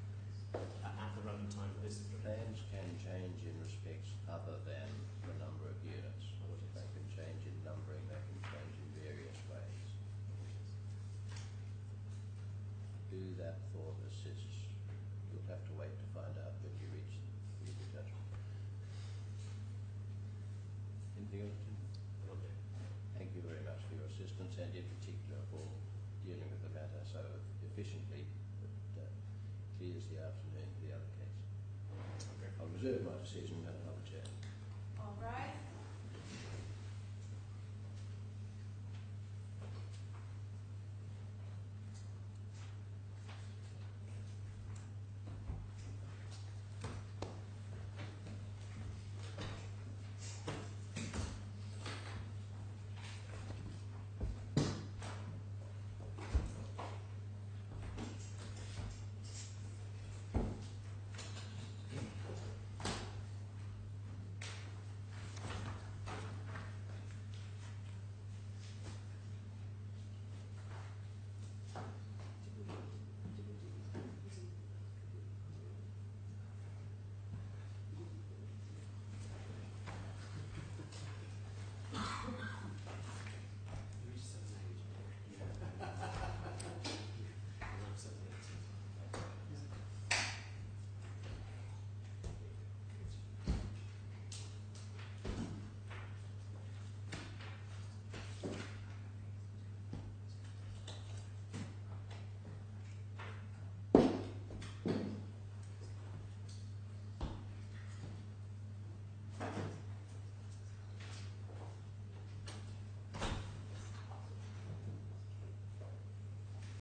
at the relevant time of this. Plans can change in respects other than the number of units. They can change in numbering, they can change in various ways. Do that for assists. You'll have to wait to find out when you reach the judgment. Anything else? Thank you very much for your assistance, and in particular for dealing with the matter so efficiently that clears the afternoon for the other case. Okay. I'll reserve my decision and I'll adjourn. All rise.